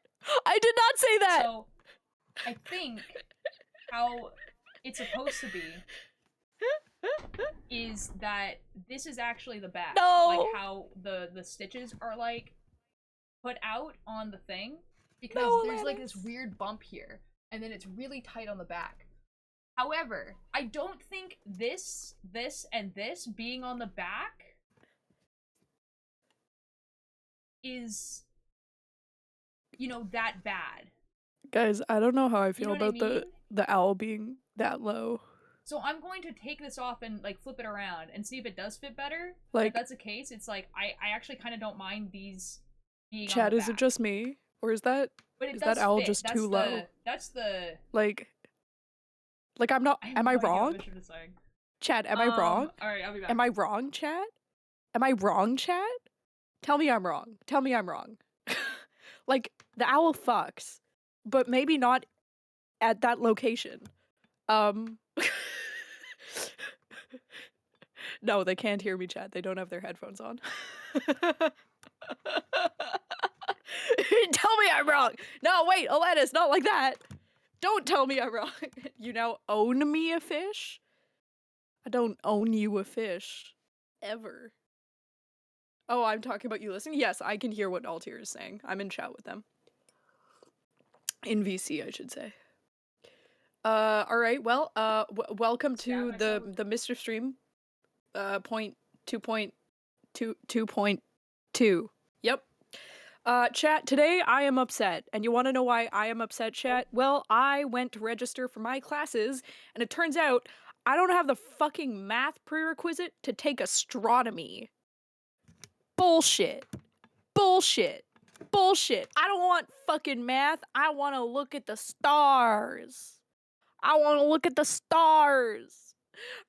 I did not say that! So I think how it's supposed to be is that this is actually the back. No! Like how the stitches are like put out on the thing. Because there's like this weird bump here. And then it's really tight on the back. However, I don't think this, and this being on the back is, you know, that bad. Guys, I don't know how I feel You know what I about mean? the owl being that low. So I'm going to take this off and like flip it around and see if it does fit better. Like, if that's the case, it's like I actually kind of don't mind these being Chad, on the is it back. just me? Or is that But it is does that owl fit. just That's too low? That's the Like I'm not I have am I no idea what wrong? Bishop is saying. Chad, am I wrong? Alright, I'll be back. Am I wrong, Chad? Am I wrong, Chad? Tell me I'm wrong. Tell me I'm wrong. Like, the owl fucks, but maybe not at that location. No, they can't hear me, Chad. They don't have their headphones on. Tell me I'm wrong. No, wait, Alanis, not like that. Don't tell me I'm wrong. You now own me a fish? I don't own you a fish. Ever. Oh, I'm talking about you listening? Yes, I can hear what Altier is saying. I'm in chat with them. In VC, I should say. Alright, well, welcome to the Mischief stream. Point 2.2.2. 2. Yep. Chat, today I am upset. And you want to know why I am upset, chat? Well, I went to register for my classes, and it turns out I don't have the fucking math prerequisite to take astronomy. Bullshit. Bullshit. Bullshit. I don't want fucking math. I want to look at the stars. I want to look at the stars.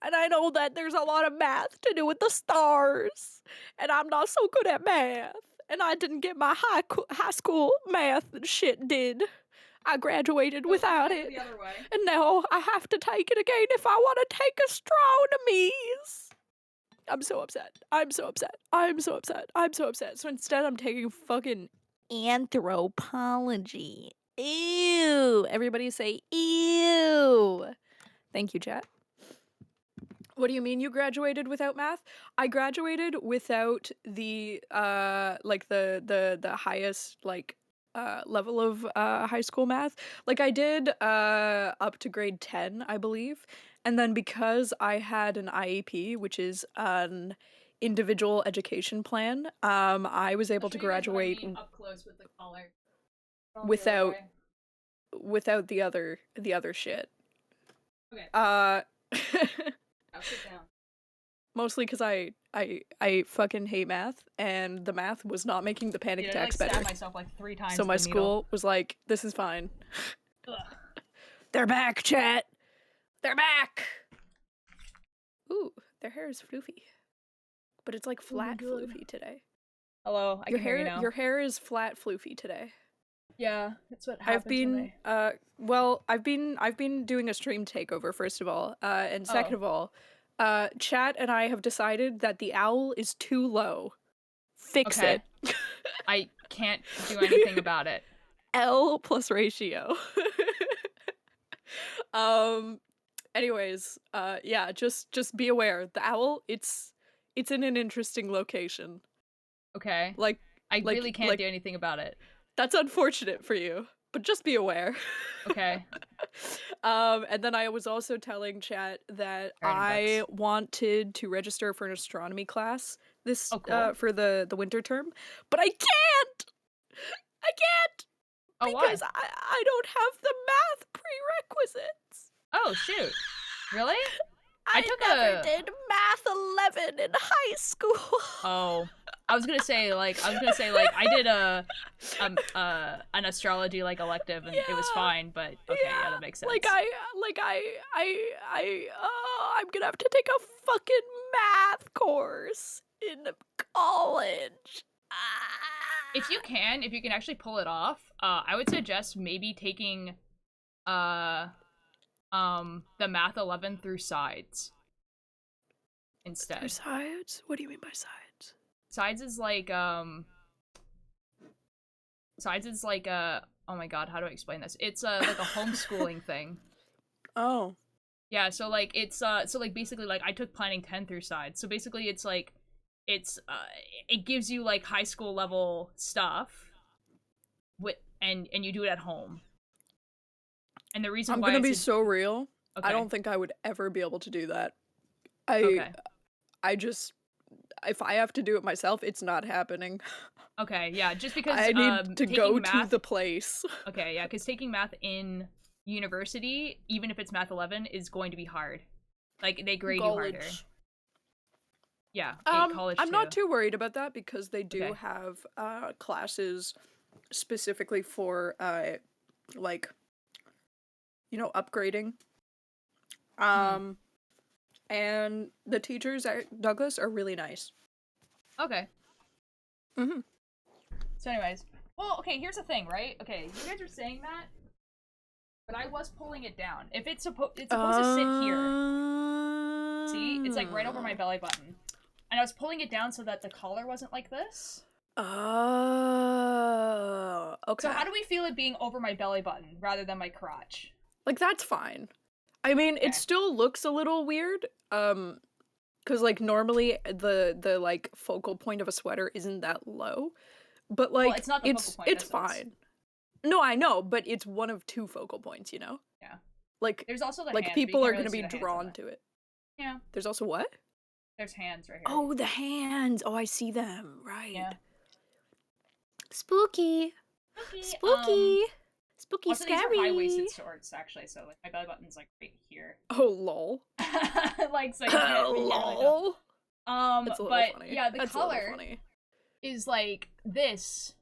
And I know that there's a lot of math to do with the stars. And I'm not so good at math. And I didn't get my high school math shit did. I graduated without it. The other way. And now I have to take it again if I want to take astronomies. I'm so upset. I'm so upset. I'm so upset. I'm so upset. So instead I'm taking fucking anthropology. Ew. Everybody say ew. Thank you, chat. What do you mean you graduated without math? I graduated without the the highest level of high school math. Like I did up to grade 10, I believe. And then because I had an IEP, which is an individual education plan, I was able to graduate up close with the collar. without the other shit. Okay. I'll sit down. Mostly because I fucking hate math, and the math was not making the panic attacks I better. stabbed myself like 3 times. So with my the needle. school was like, "This is fine." Ugh. They're back, chat. They're back. Ooh, their hair is floofy, but it's like flat floofy today. Hello, I Your can hear hair, you now. your hair is flat floofy today. Yeah, that's what happens. I've been I've been doing a stream takeover first of all, and second of all, chat and I have decided that the owl is too low. Fix Okay. it. I can't do anything about it. L plus ratio. Anyways, yeah, just be aware. The owl, it's in an interesting location. Okay. Like I really can't do anything about it. That's unfortunate for you, but just be aware. Okay. And then I was also telling chat that I wanted to register for an astronomy class this for the winter term, but I can't. I can't because why? I don't have the math prerequisites. Oh shoot! Really? I never did math 11 in high school. Oh, I was gonna say like I did an astrology elective and it was fine, but okay, yeah, that makes sense. I'm gonna have to take a fucking math course in college. If you can actually pull it off, I would suggest maybe taking the math 11 through sides instead. Through sides? What do you mean by sides? Sides is like oh my god, how do I explain this? It's like a homeschooling thing. Oh. Yeah, so like it's so like basically like I took planning 10 through sides. So basically it's like it gives you like high school level stuff and you do it at home. And the reason I'm why gonna be so real. Okay. I don't think I would ever be able to do that. I just, if I have to do it myself, it's not happening. Okay, yeah, just because I need to go math, to the place. Okay, yeah, because taking math in university, even if it's math 11, is going to be hard. Like they grade you harder. Yeah, college. I'm not too worried about that because they do have classes specifically for like, you know, upgrading. And the teachers at Douglas are really nice. Okay. So anyways, well, okay, here's the thing, right? Okay, you guys are saying that, but I was pulling it down. If it's supposed to sit here. See? It's like right over my belly button. And I was pulling it down so that the collar wasn't like this. Oh, okay. So how do we feel it being over my belly button rather than my crotch? Like, that's fine. I mean, it still looks a little weird, because, like, normally the like, focal point of a sweater isn't that low, but, like, well, it's not the focal point, it's fine. No, I know, but it's one of 2 focal points, you know? Yeah. Like, there's also the like, hands, people but are you can't gonna really be see the drawn to it. Yeah. There's also what? There's hands right here. Oh, the hands! Oh, I see them, right. Yeah. Spooky. Spooky. Spooky. Spooky, Also, scary. these are high-waisted shorts, actually, so like my belly button's like right here. Oh, lol. Like, so you can't really tell. Lol. It's a little but funny. yeah, the That's a little color funny. is like this,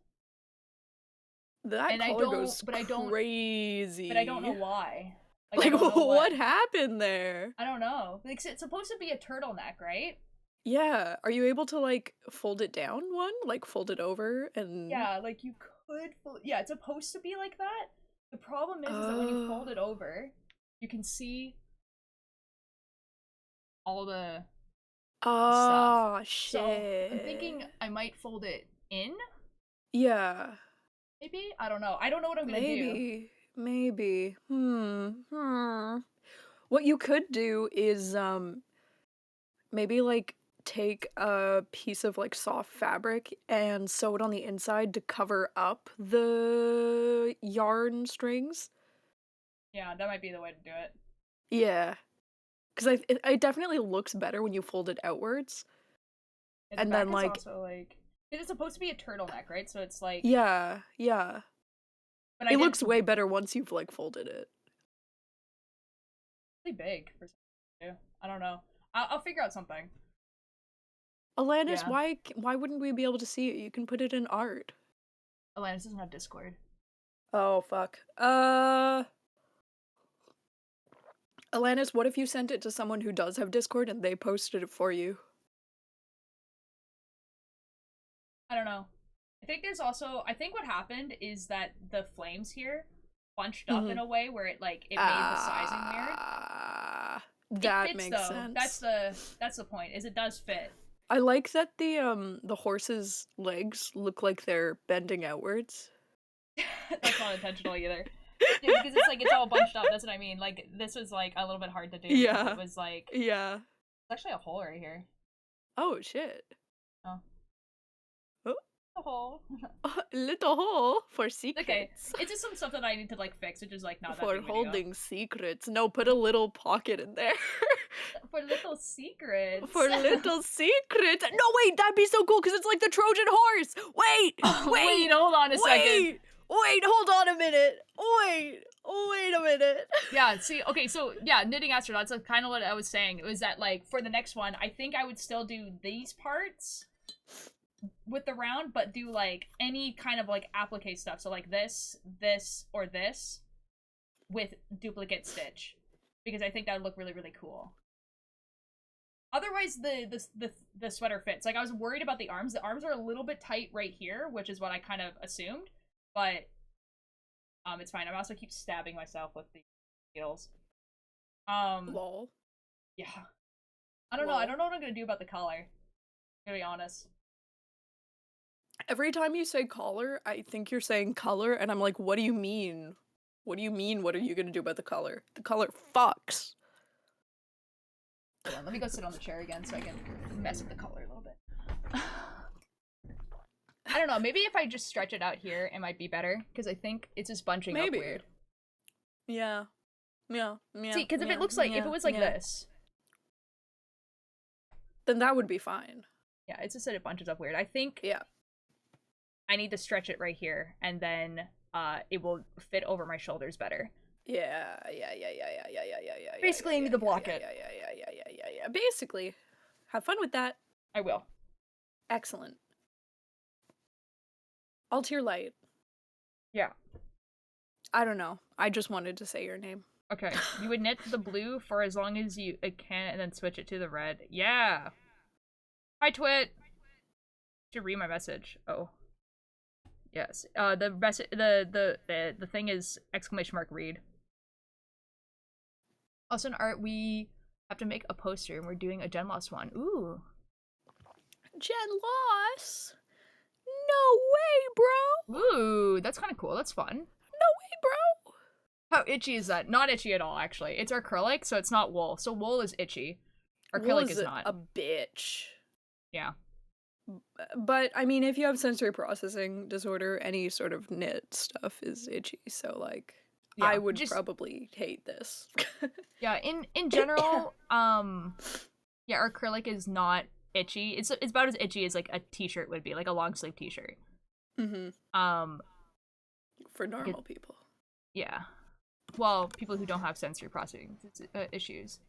That and color goes but I don't, crazy. but I don't know why. I Like, don't know what happened there? I don't know. Like, it's supposed to be a turtleneck, right? Yeah. Are you able to, like, fold it down one? Like, fold it over and... Yeah, like you could fold. Yeah, it's supposed to be like that. The problem is that when you fold it over, you can see all the Oh, stuff. shit. So I'm thinking I might fold it in. Yeah. Maybe? I don't know. I don't know what I'm gonna do. Maybe. What you could do is, maybe, like, take a piece of, like, soft fabric and sew it on the inside to cover up the yarn strings. Yeah, that might be the way to do it. Yeah. Because it definitely looks better when you fold it outwards. And then, back is like... also like, it's supposed to be a turtleneck, right? So it's like, Yeah. but It looks way better once you've, like, folded it. really big for something to do. I don't know. I'll figure out something. Alanis, Yeah. why wouldn't we be able to see it? You can put it in art. Alanis doesn't have Discord. Oh, fuck. Alanis, what if you sent it to someone who does have Discord and they posted it for you? I don't know. I think there's also, I think what happened is that the flames here bunched up in a way where it made the sizing weird. That It fits, makes though. sense. That's the point, is it does fit. I like that the horse's legs look like they're bending outwards. That's not intentional either. Yeah, because it's like it's all bunched up, that's what I mean. Like, this was like a little bit hard to do. Yeah. It was like, Yeah. there's actually a hole right here. Oh, shit. Oh. Oh. A hole. Little hole for secrets. Okay, it's just some stuff that I need to like fix, which is like not that For big of a deal. holding secrets. No, put a little pocket in there. For little secrets. For little secrets. No, wait, that'd be so cool because it's like the Trojan horse. Wait, Wait, hold on a second. Wait, hold on a minute. Wait a minute. Yeah, see, okay, so, yeah, knitting astronauts, that's kind of what I was saying. It was that, like, for the next one, I think I would still do these parts with the round, but do, like, any kind of, like, applique stuff. So, like, this, or this with duplicate stitch. Because I think that would look really, really cool. Otherwise, the sweater fits. Like, I was worried about the arms. The arms are a little bit tight right here, which is what I kind of assumed. But, it's fine. I also keep stabbing myself with the needles. Lol. Yeah. I don't know. I don't know what I'm gonna do about the collar. To be honest. Every time you say collar, I think you're saying color, and I'm like, what do you mean? What do you mean, what are you gonna do about the color? The color fucks. Hold on, let me go sit on the chair again so I can mess with the color a little bit. I don't know, maybe if I just stretch it out here, it might be better, because I think it's just bunching up weird. Yeah. See, because if it looks like, if it was like this. Then that would be fine. Yeah, it's just that it bunches up weird. I think I need to stretch it right here, and then it will fit over my shoulders better. Yeah. Basically, I need to block it. Yeah. Basically. Have fun with that. I will. Excellent. Altier Light. Yeah. I don't know. I just wanted to say your name. Okay. You would knit the blue for as long as you can, and then switch it to the red. Yeah. Hi, Twit. Should read my message. Oh. Yes. The thing is ! read. Also in art, we have to make a poster, and we're doing a Gen Loss one. Ooh. Gen Loss? No way, bro! Ooh, that's kind of cool. That's fun. No way, bro! How itchy is that? Not itchy at all, actually. It's acrylic, so it's not wool. So wool is itchy. Acrylic is not. A bitch. Yeah. But, I mean, if you have sensory processing disorder, any sort of knit stuff is itchy, so, like, yeah, I would probably hate this. Yeah, in general, yeah, acrylic is not itchy. It's about as itchy as, like, a t-shirt would be, like a long sleeve t-shirt. Mm-hmm. For normal people. Yeah. Well, people who don't have sensory processing issues.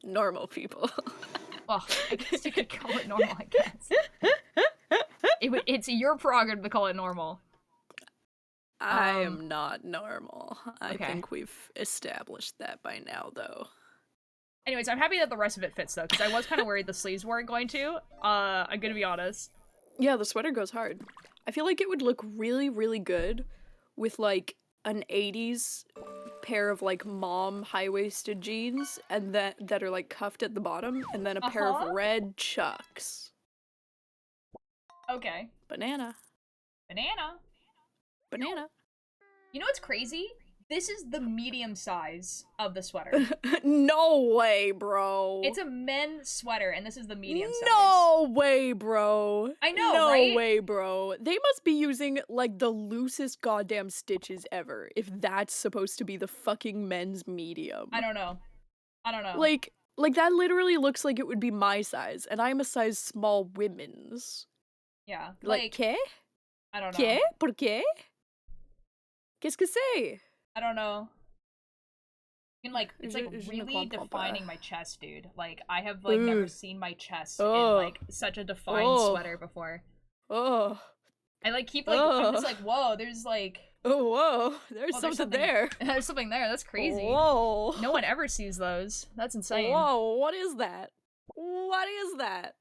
Normal people. Well, I guess you could call it normal, I guess. It's your prerogative to call it normal. I am not normal. I Okay. think we've established that by now, though. Anyways, I'm happy that the rest of it fits, though, because I was kind of worried the sleeves weren't going to. I'm gonna be honest. Yeah, the sweater goes hard. I feel like it would look really, really good with, like, an 80s pair of, like, mom high-waisted jeans and that are, like, cuffed at the bottom, and then a pair of red Chucks. Okay. Banana. Banana. Banana. You know what's crazy? This is the medium size of the sweater. No way, bro. It's a men's sweater, and this is the medium size. No way, bro. I know, no right? No way, bro. They must be using, like, the loosest goddamn stitches ever, if that's supposed to be the fucking men's medium. I don't know. Like, that literally looks like it would be my size, and I'm a size small women's. Yeah. Like, ¿qué? I don't know. ¿Qué? ¿Por qué? Qu'est-ce que c'est? I don't know. And like, it's like Je ne really comprends defining pas. my chest, dude. Like, I have like never seen my chest in Oh. like such a defined Oh. sweater before. Oh. I like keep like I'm just like, whoa, there's like Oh, whoa. There's something there. There's something there. That's crazy. Whoa. No one ever sees those. That's insane. Whoa, what is that? What is that?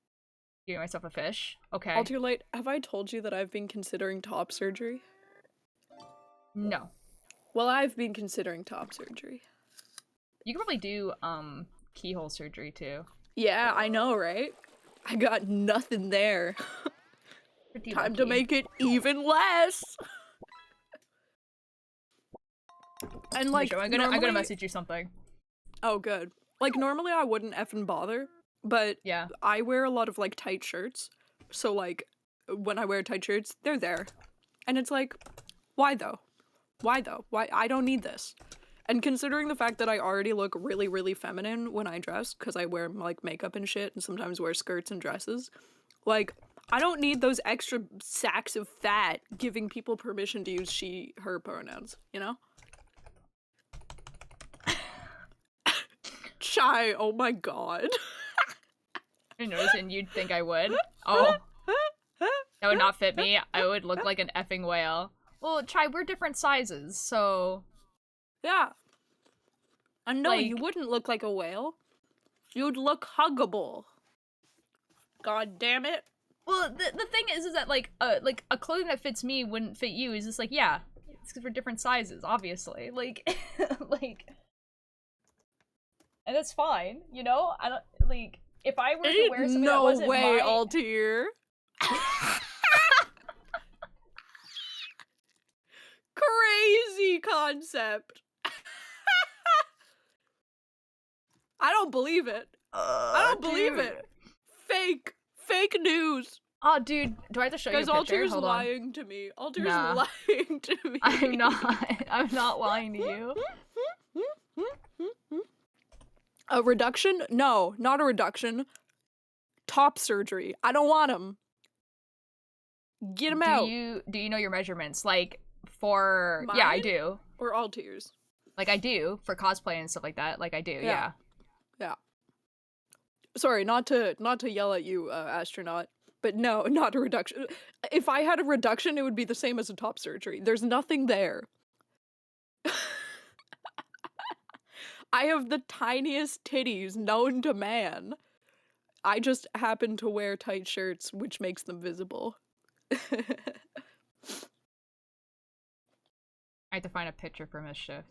Giving myself a fish. Okay. Alterlight, have I told you that I've been considering top surgery? No. Well, I've been considering top surgery. You could probably do keyhole surgery too. Yeah, I know, right? I got nothing there. Pretty Time lucky. to make it even less. And like, I'm gonna normally- message you something. Oh, good. Like, normally I wouldn't effing bother, but Yeah. I wear a lot of, like, tight shirts. So, like, when I wear tight shirts, they're there. And it's like, why though? Why though? Why? I don't need this. And considering the fact that I already look really, really feminine when I dress, because I wear, like, makeup and shit, and sometimes wear skirts and dresses, like, I don't need those extra sacks of fat giving people permission to use she, her pronouns, you know? Shy, oh my god. I noticed, and you'd think I would. Oh. That would not fit me. I would look like an effing whale. Well, Chai, we're different sizes, so... Yeah. And no, Like- you wouldn't look like a whale. You'd look huggable. God damn it. Well, the thing is that, like a clothing that fits me wouldn't fit you. Is just like, yeah, it's because we're different sizes, obviously. Like, like... And that's fine, you know? I don't, like, if I were to wear something that no wasn't way, my... Altair. Crazy concept. I don't believe it. I don't believe it. Fake news. Oh, dude, do I have to show you a Guys, picture? Altair's Hold on. lying to me. Altair's Nah. lying to me. I'm not lying to you. A reduction? No, not a reduction. Top surgery. I don't want him. Get him out. Do you know your measurements? Like, for... Yeah, I Mine? do. Or Altair's. Like, I do, for cosplay and stuff like that. Like, I do, yeah. Yeah. Sorry, not to yell at you, astronaut, but no, not a reduction. If I had a reduction, it would be the same as a top surgery. There's nothing there. I have the tiniest titties known to man. I just happen to wear tight shirts, which makes them visible. I have to find a picture for Mischief.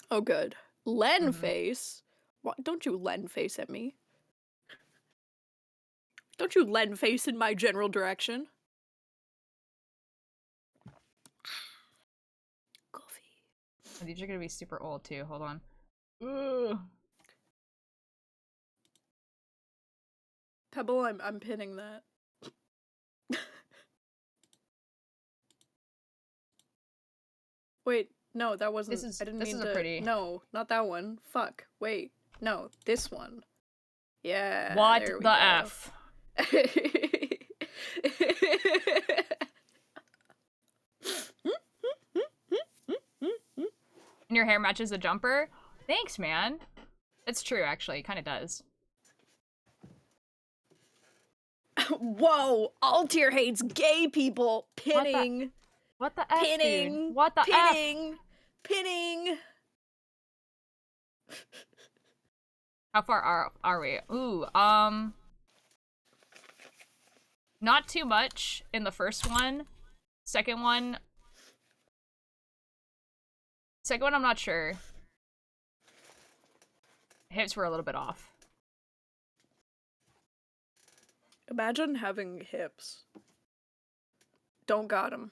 Oh, good. Len face? What? Don't you Len face at me. Don't you Len face in my general direction. Coffee. Oh, these are gonna be super old, too. Hold on. Ugh. Pebble, I'm pinning that. Wait, no, that wasn't. I didn't this mean is a to. pretty- No, not that one. Fuck. Wait, no, this one. Yeah. What there we the go. F? your hair matches the jumper. Thanks, man. It's true, actually. It kind of does. Whoa! Altier hates gay people. Pinning. What the F, Pinning. dude? What the F? Pinning. Pinning. How far are we? Ooh, not too much in the first one. Second one, I'm not sure. Hips were a little bit off. Imagine having hips. Don't got them.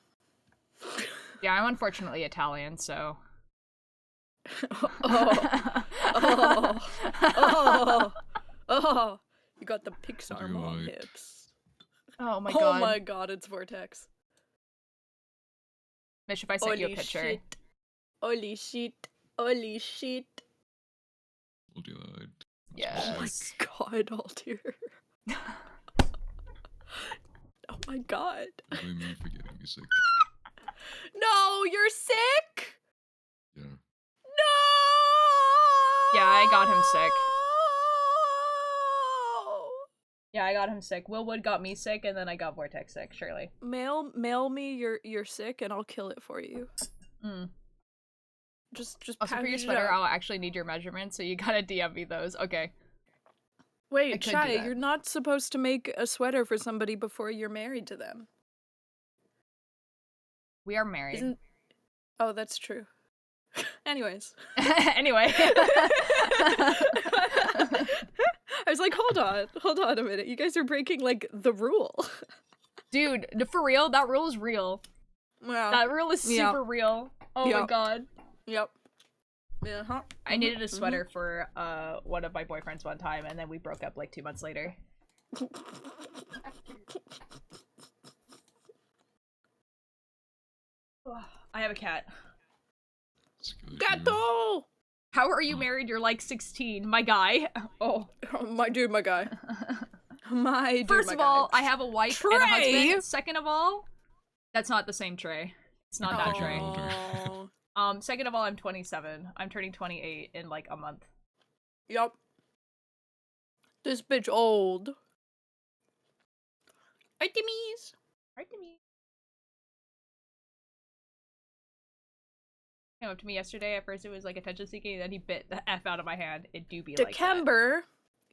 Yeah, I'm unfortunately Italian, so. Oh. You got the Pixar mom hips. Oh my Oh god. my god, it's Vortex. Mitch, if I sent you a picture. Shit. Holy shit. Holy shit. We'll do that. Yes. Oh my god, Altier. Oh my god. Blame me for getting me sick. No, you're sick? Yeah. No! Yeah, I got him sick. Yeah, I got him sick. Willwood got me sick, and then I got Vortex sick, surely. Mail me your sick and I'll kill it for you. Mm. Just Also, for your package it sweater, up. I'll actually need your measurements, so you gotta DM me those. Okay. I Wait, could do Chai, that. you're not supposed to make a sweater for somebody before you're married to them. We are married. Isn't... Oh, that's true. Anyways. Anyway. I was like, hold on a minute. You guys are breaking, like, the rule. Dude, for real, that rule is real. Yeah. That rule is super real. Oh my Yep. god. Yep. Yeah. I needed a sweater for one of my boyfriends one time, and then we broke up like 2 months later. I have a cat. Gato! How are you married? You're like 16. My guy. Oh. My dude, my guy. My dude, First my of all, guy. I have a wife and a husband. Second of all, that's not the same tray. It's not that tray. Second of all, I'm 27. I'm turning 28 in like a month. Yup. This bitch old. Artemis. Artemis. Came up to me yesterday. At first, it was like attention seeking, and then he bit the F out of my hand. It do be like that. December.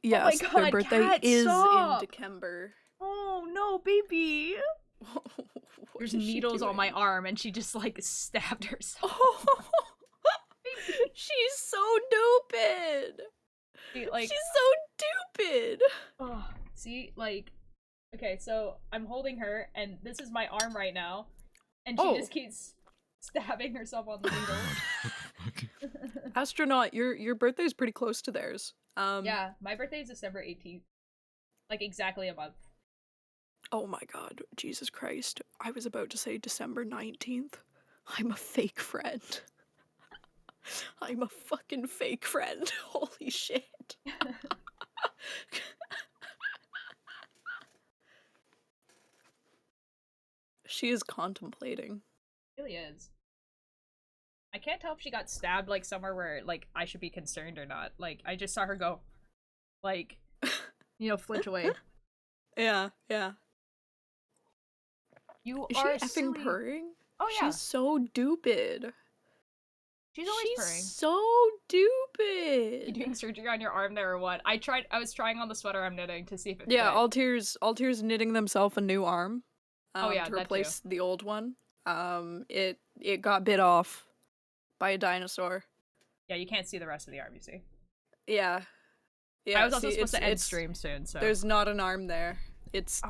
Yes, oh my their god, birthday cat, is stop. in December. Oh no, baby. There's is she needles on my doing? arm, and she just like stabbed herself. She's so stupid. Like, She's so stupid. oh, see, like, okay, so I'm holding her, and this is my arm right now, and she just keeps stabbing herself on the needle. Astronaut, your birthday's pretty close to theirs. Yeah, my birthday is December 18th. Like, exactly a month. Oh my god, Jesus Christ. I was about to say December 19th. I'm a fake friend. I'm a fucking fake friend. Holy shit. She is contemplating. It really is. I can't tell if she got stabbed, like, somewhere where, like, I should be concerned or not. Like, I just saw her go, like, you know, flinch away. Yeah, yeah. You Is are she effing silly. purring? Oh, yeah. She's so stupid. She's always purring. So stupid. You doing surgery on your arm there or what? I was trying on the sweater I'm knitting to see if it Yeah, fit. Alter's knitting themselves a new arm. Oh, yeah, to that replace the old one. It got bit off by a dinosaur. Yeah, you can't see the rest of the arm, you see. Yeah. Yeah. I was also see, supposed to end it's- stream soon, so. There's not an arm there. It's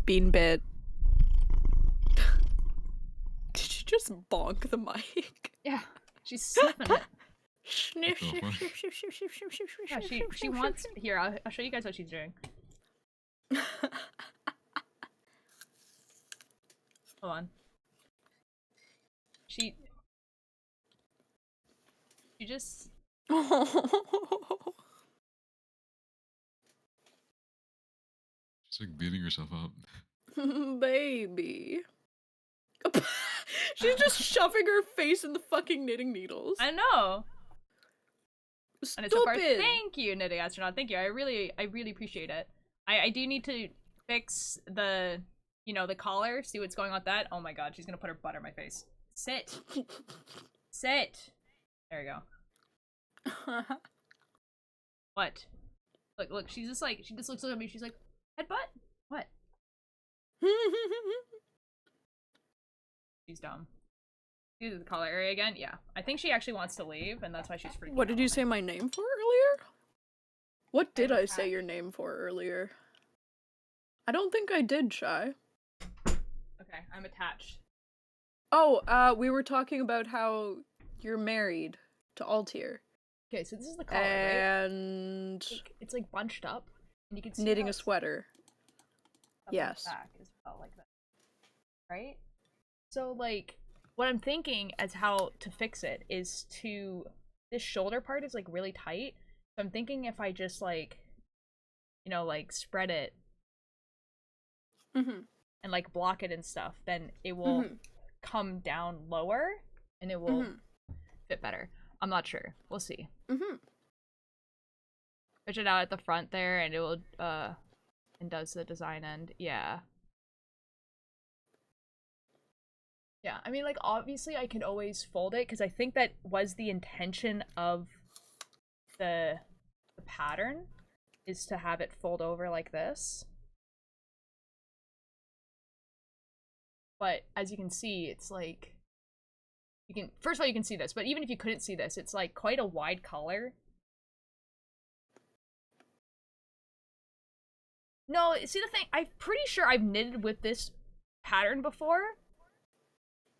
been bit. Did you just bonk the mic? Yeah, she's sniffing it. Sniff, What the sniff, sniff, sniff, sniff, sniff, sniff, Yeah, sniff, she sniff, sniff, wants. sniff. Here, I'll show you guys what she's doing. Hold on. She just. She's like beating herself up. Baby. She's just shoving her face in the fucking knitting needles. I know. Stupid. And it's so far, thank you, Knitting Astronaut. Thank you. I really appreciate it. I do need to fix the, you know, the collar. See what's going on with that. Oh my god, she's gonna put her butt on my face. Sit. Sit. There you go. What? Look, she's just like, she just looks at me, she's like, headbutt? What? She's dumb. See the collar area again? Yeah. I think she actually wants to leave, and that's why she's freaking What did out. you say my name for earlier? What did I say your name for earlier? I don't think I did, Shy. Okay, I'm attached. Oh, we were talking about how you're married to Altier. Okay, so this is the collar, right? And It's like bunched up, and you can see knitting how a it's sweater. up the Yes. back as well, like that. Right? So, like, what I'm thinking as how to fix it is to... This shoulder part is, like, really tight. So I'm thinking if I just, like, you know, like, spread it Mm-hmm. and, like, block it and stuff, then it will come down lower, and it will fit better. I'm not sure. We'll see. Push it out at the front there, and it will, and does the design end. Yeah. Yeah, I mean, like, obviously I could always fold it, because I think that was the intention of the pattern, is to have it fold over like this. But, as you can see, it's like, you can, first of all, you can see this, but even if you couldn't see this, it's like quite a wide collar. No, see the thing, I'm pretty sure I've knitted with this pattern before.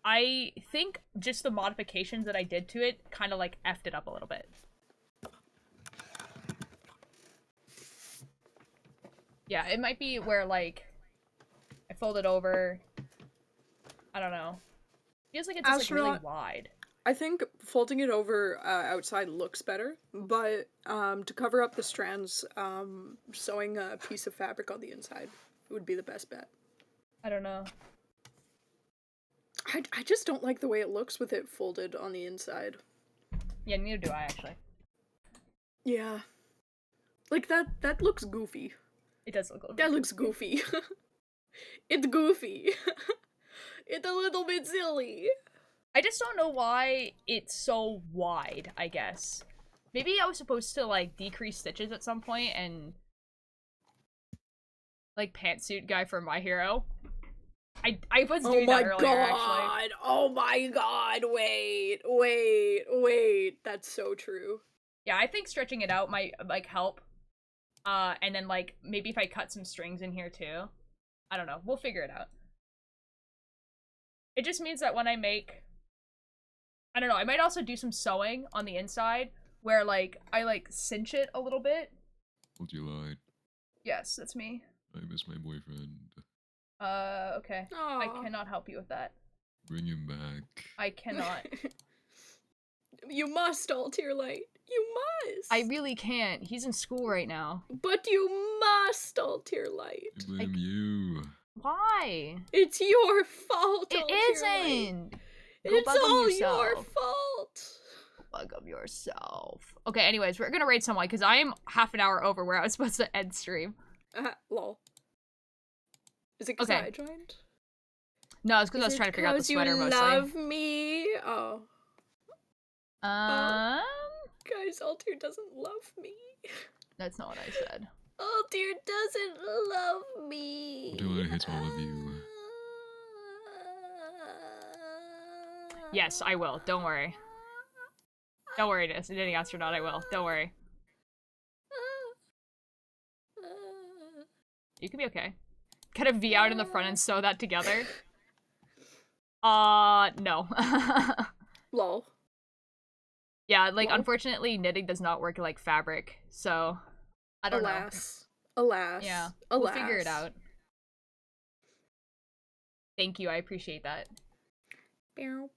I think just the modifications that I did to it kind of like effed it up a little bit. Yeah, it might be where like I fold it over. I don't know. Feels like it's just like really wide. I think folding it over outside looks better, but to cover up the strands, sewing a piece of fabric on the inside would be the best bet. I don't know. I just don't like the way it looks with it folded on the inside. Yeah, neither do I actually. Yeah. Like that looks goofy. It does look a little That looks goofy. It's goofy. It's a little bit silly. I just don't know why it's so wide, I guess. Maybe I was supposed to, like, decrease stitches at some point and... Like, pantsuit guy from My Hero. I was doing that earlier, actually. Oh my god, wait. That's so true. Yeah, I think stretching it out might, like, help. And then, like, maybe if I cut some strings in here, too. I don't know. We'll figure it out. It just means that when I make... I don't know, I might also do some sewing on the inside, where, like, I, like, cinch it a little bit. Would you lied? Yes, that's me. I miss my boyfriend. Okay. Aww. I cannot help you with that. Bring him back. I cannot. You must, Altier Light. You must. I really can't. He's in school right now. But you must, Altier Light. I blame you. Why? It's your fault, It Altier Light. isn't! Go It's bug 'em all yourself. your fault. Bug 'em yourself. Okay, anyways, we're gonna rate someone, because I am half an hour over where I was supposed to end stream. Lol. Is it because Okay. I joined? No, it's because I was trying to figure out the sweater you mostly. love me? Oh. Um, Guys, Altier doesn't love me. that's not what I said. Altier doesn't love me. Until I hit all of you. Yes, I will. Don't worry. Don't worry, Knitting Astronaut, I will. Don't worry. You can be okay. Cut a V out in the front and sew that together. No. Lol. Yeah, like, Lol. unfortunately, knitting does not work like fabric, so... I don't know. Alas. Yeah, Alas. we'll figure it out. Thank you, I appreciate that. Yeah,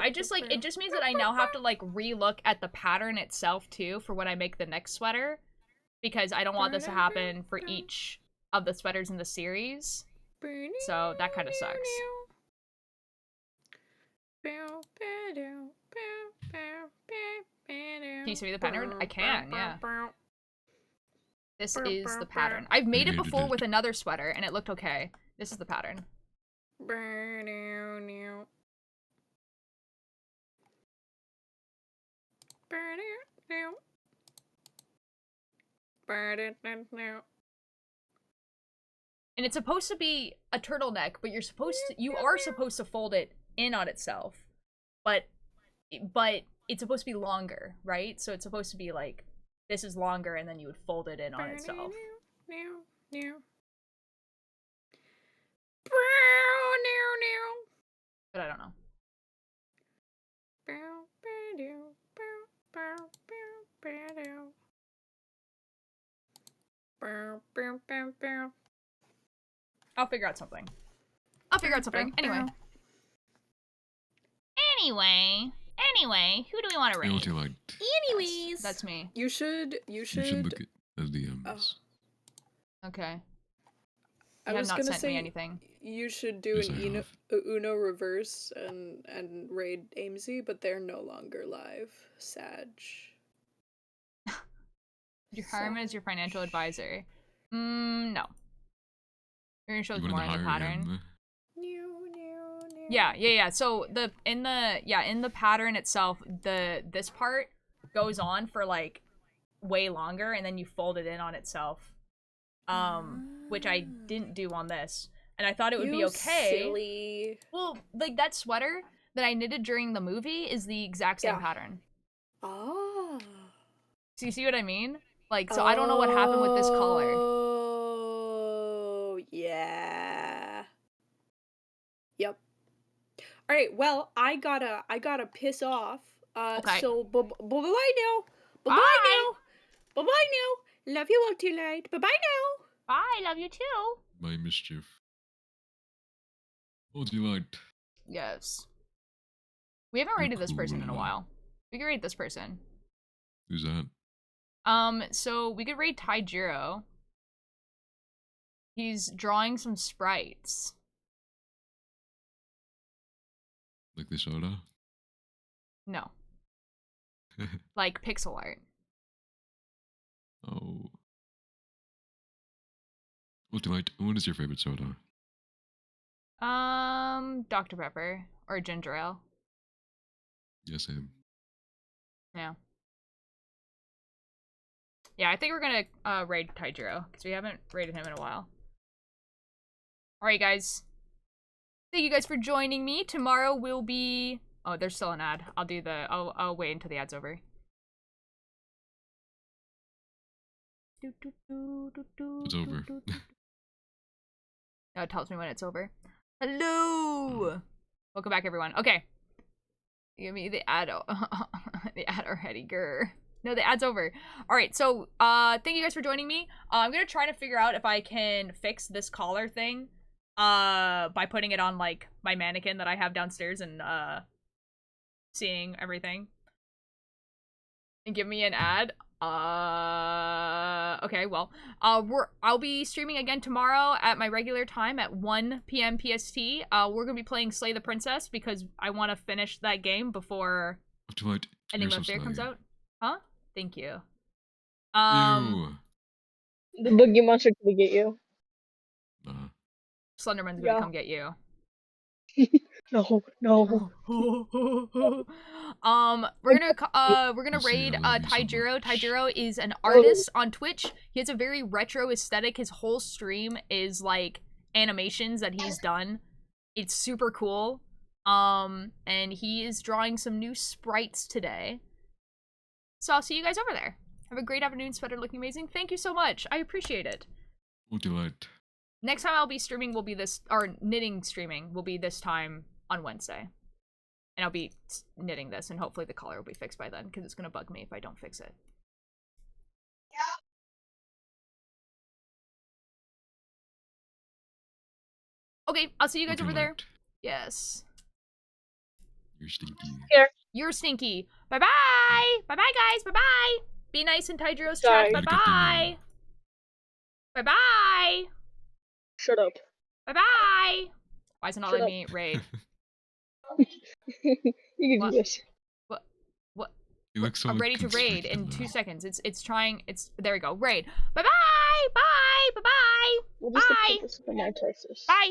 I just, like, it just means that I now have to, like, re-look at the pattern itself, too, for when I make the next sweater. Because I don't want this to happen for each of the sweaters in the series. So that kind of sucks. Can you see the pattern? I can, yeah. This is the pattern. I've made it before with another sweater, and it looked okay. This is the pattern. And it's supposed to be a turtleneck, but you are supposed to fold it in on itself. But it's supposed to be longer, right? So it's supposed to be like, this is longer, and then you would fold it in on itself. But I don't know. I'll figure out something. Anyway, who do we want to What rate? do you like? Anyways. That's me. You should You should look at LDMs. Okay. I You have was not gonna sent me say anything. you should do Yes, an I have. Uno reverse and raid Amesy, but they're no longer live. Sag. Did you hire him as your financial advisor? No. You're gonna show us You more want in to the hire pattern. him? Yeah. So in the pattern itself, this part goes on for like way longer, and then you fold it in on itself. Which I didn't do on this. And I thought it would be okay. Silly. Well, like that sweater that I knitted during the movie is the exact same pattern. Ah. So you see what I mean? Like, so I don't know what happened with this color. Oh, yeah. Yep. All right. Well, I gotta piss off. Okay. So bye now. Bye now. Bye now. Love you all tonight. Bye now. Bye, love you too. By mischief. What do you like? Yes. We haven't rated this person in a while. We could rate this person. Who's that? So we could rate Taijiro. He's drawing some sprites. Like this soda? No. Like pixel art. Oh. What do you like? What is your favorite soda? Dr. Pepper or ginger ale. Yes, same. Yeah. Yeah, I think we're gonna raid Taijiro, because we haven't raided him in a while. Alright, guys. Thank you guys for joining me. Tomorrow will be... Oh, there's still an ad. I'll wait until the ad's over. It's over. No, it tells me when it's over. Hello! Welcome back, everyone. Okay. Give me the ad. The ad already, grr. No, the ad's over. Alright, so, thank you guys for joining me. I'm gonna try to figure out if I can fix this collar thing, by putting it on, like, my mannequin that I have downstairs and, seeing everything. And give me an ad. Okay, well, I'll be streaming again tomorrow at my regular time at 1 p.m. PST. We're gonna be playing Slay the Princess because I want to finish that game before Enigma of Fear comes out. Huh? Thank you. Ew. The boogie monster to get you. Slenderman's gonna come get you. No. We're gonna raid Taijiro. Taijiro is an artist on Twitch. He has a very retro aesthetic. His whole stream is like animations that he's done. It's super cool. And he is drawing some new sprites today. So I'll see you guys over there. Have a great afternoon, sweater looking amazing. Thank you so much. I appreciate it. What do you like? Next time I'll be streaming will be this, or knitting streaming will be this time on Wednesday. And I'll be knitting this, and hopefully the collar will be fixed by then, because it's going to bug me if I don't fix it. Okay, I'll see you guys over there. Yes. You're stinky. Here. You're stinky. Bye-bye! Bye-bye, guys! Bye-bye! Be nice in Taijiro's chat. Sorry. Bye-bye! Bye-bye! Shut up. Bye-bye! Why is it not Shut letting up. me raid? You can What? do this. What? You look so I'm ready to raid constricted in now. 2 seconds. It's trying. There we go. Raid. Bye-bye! Bye! Bye-bye! What is the Bye! purpose of the my choices? Bye!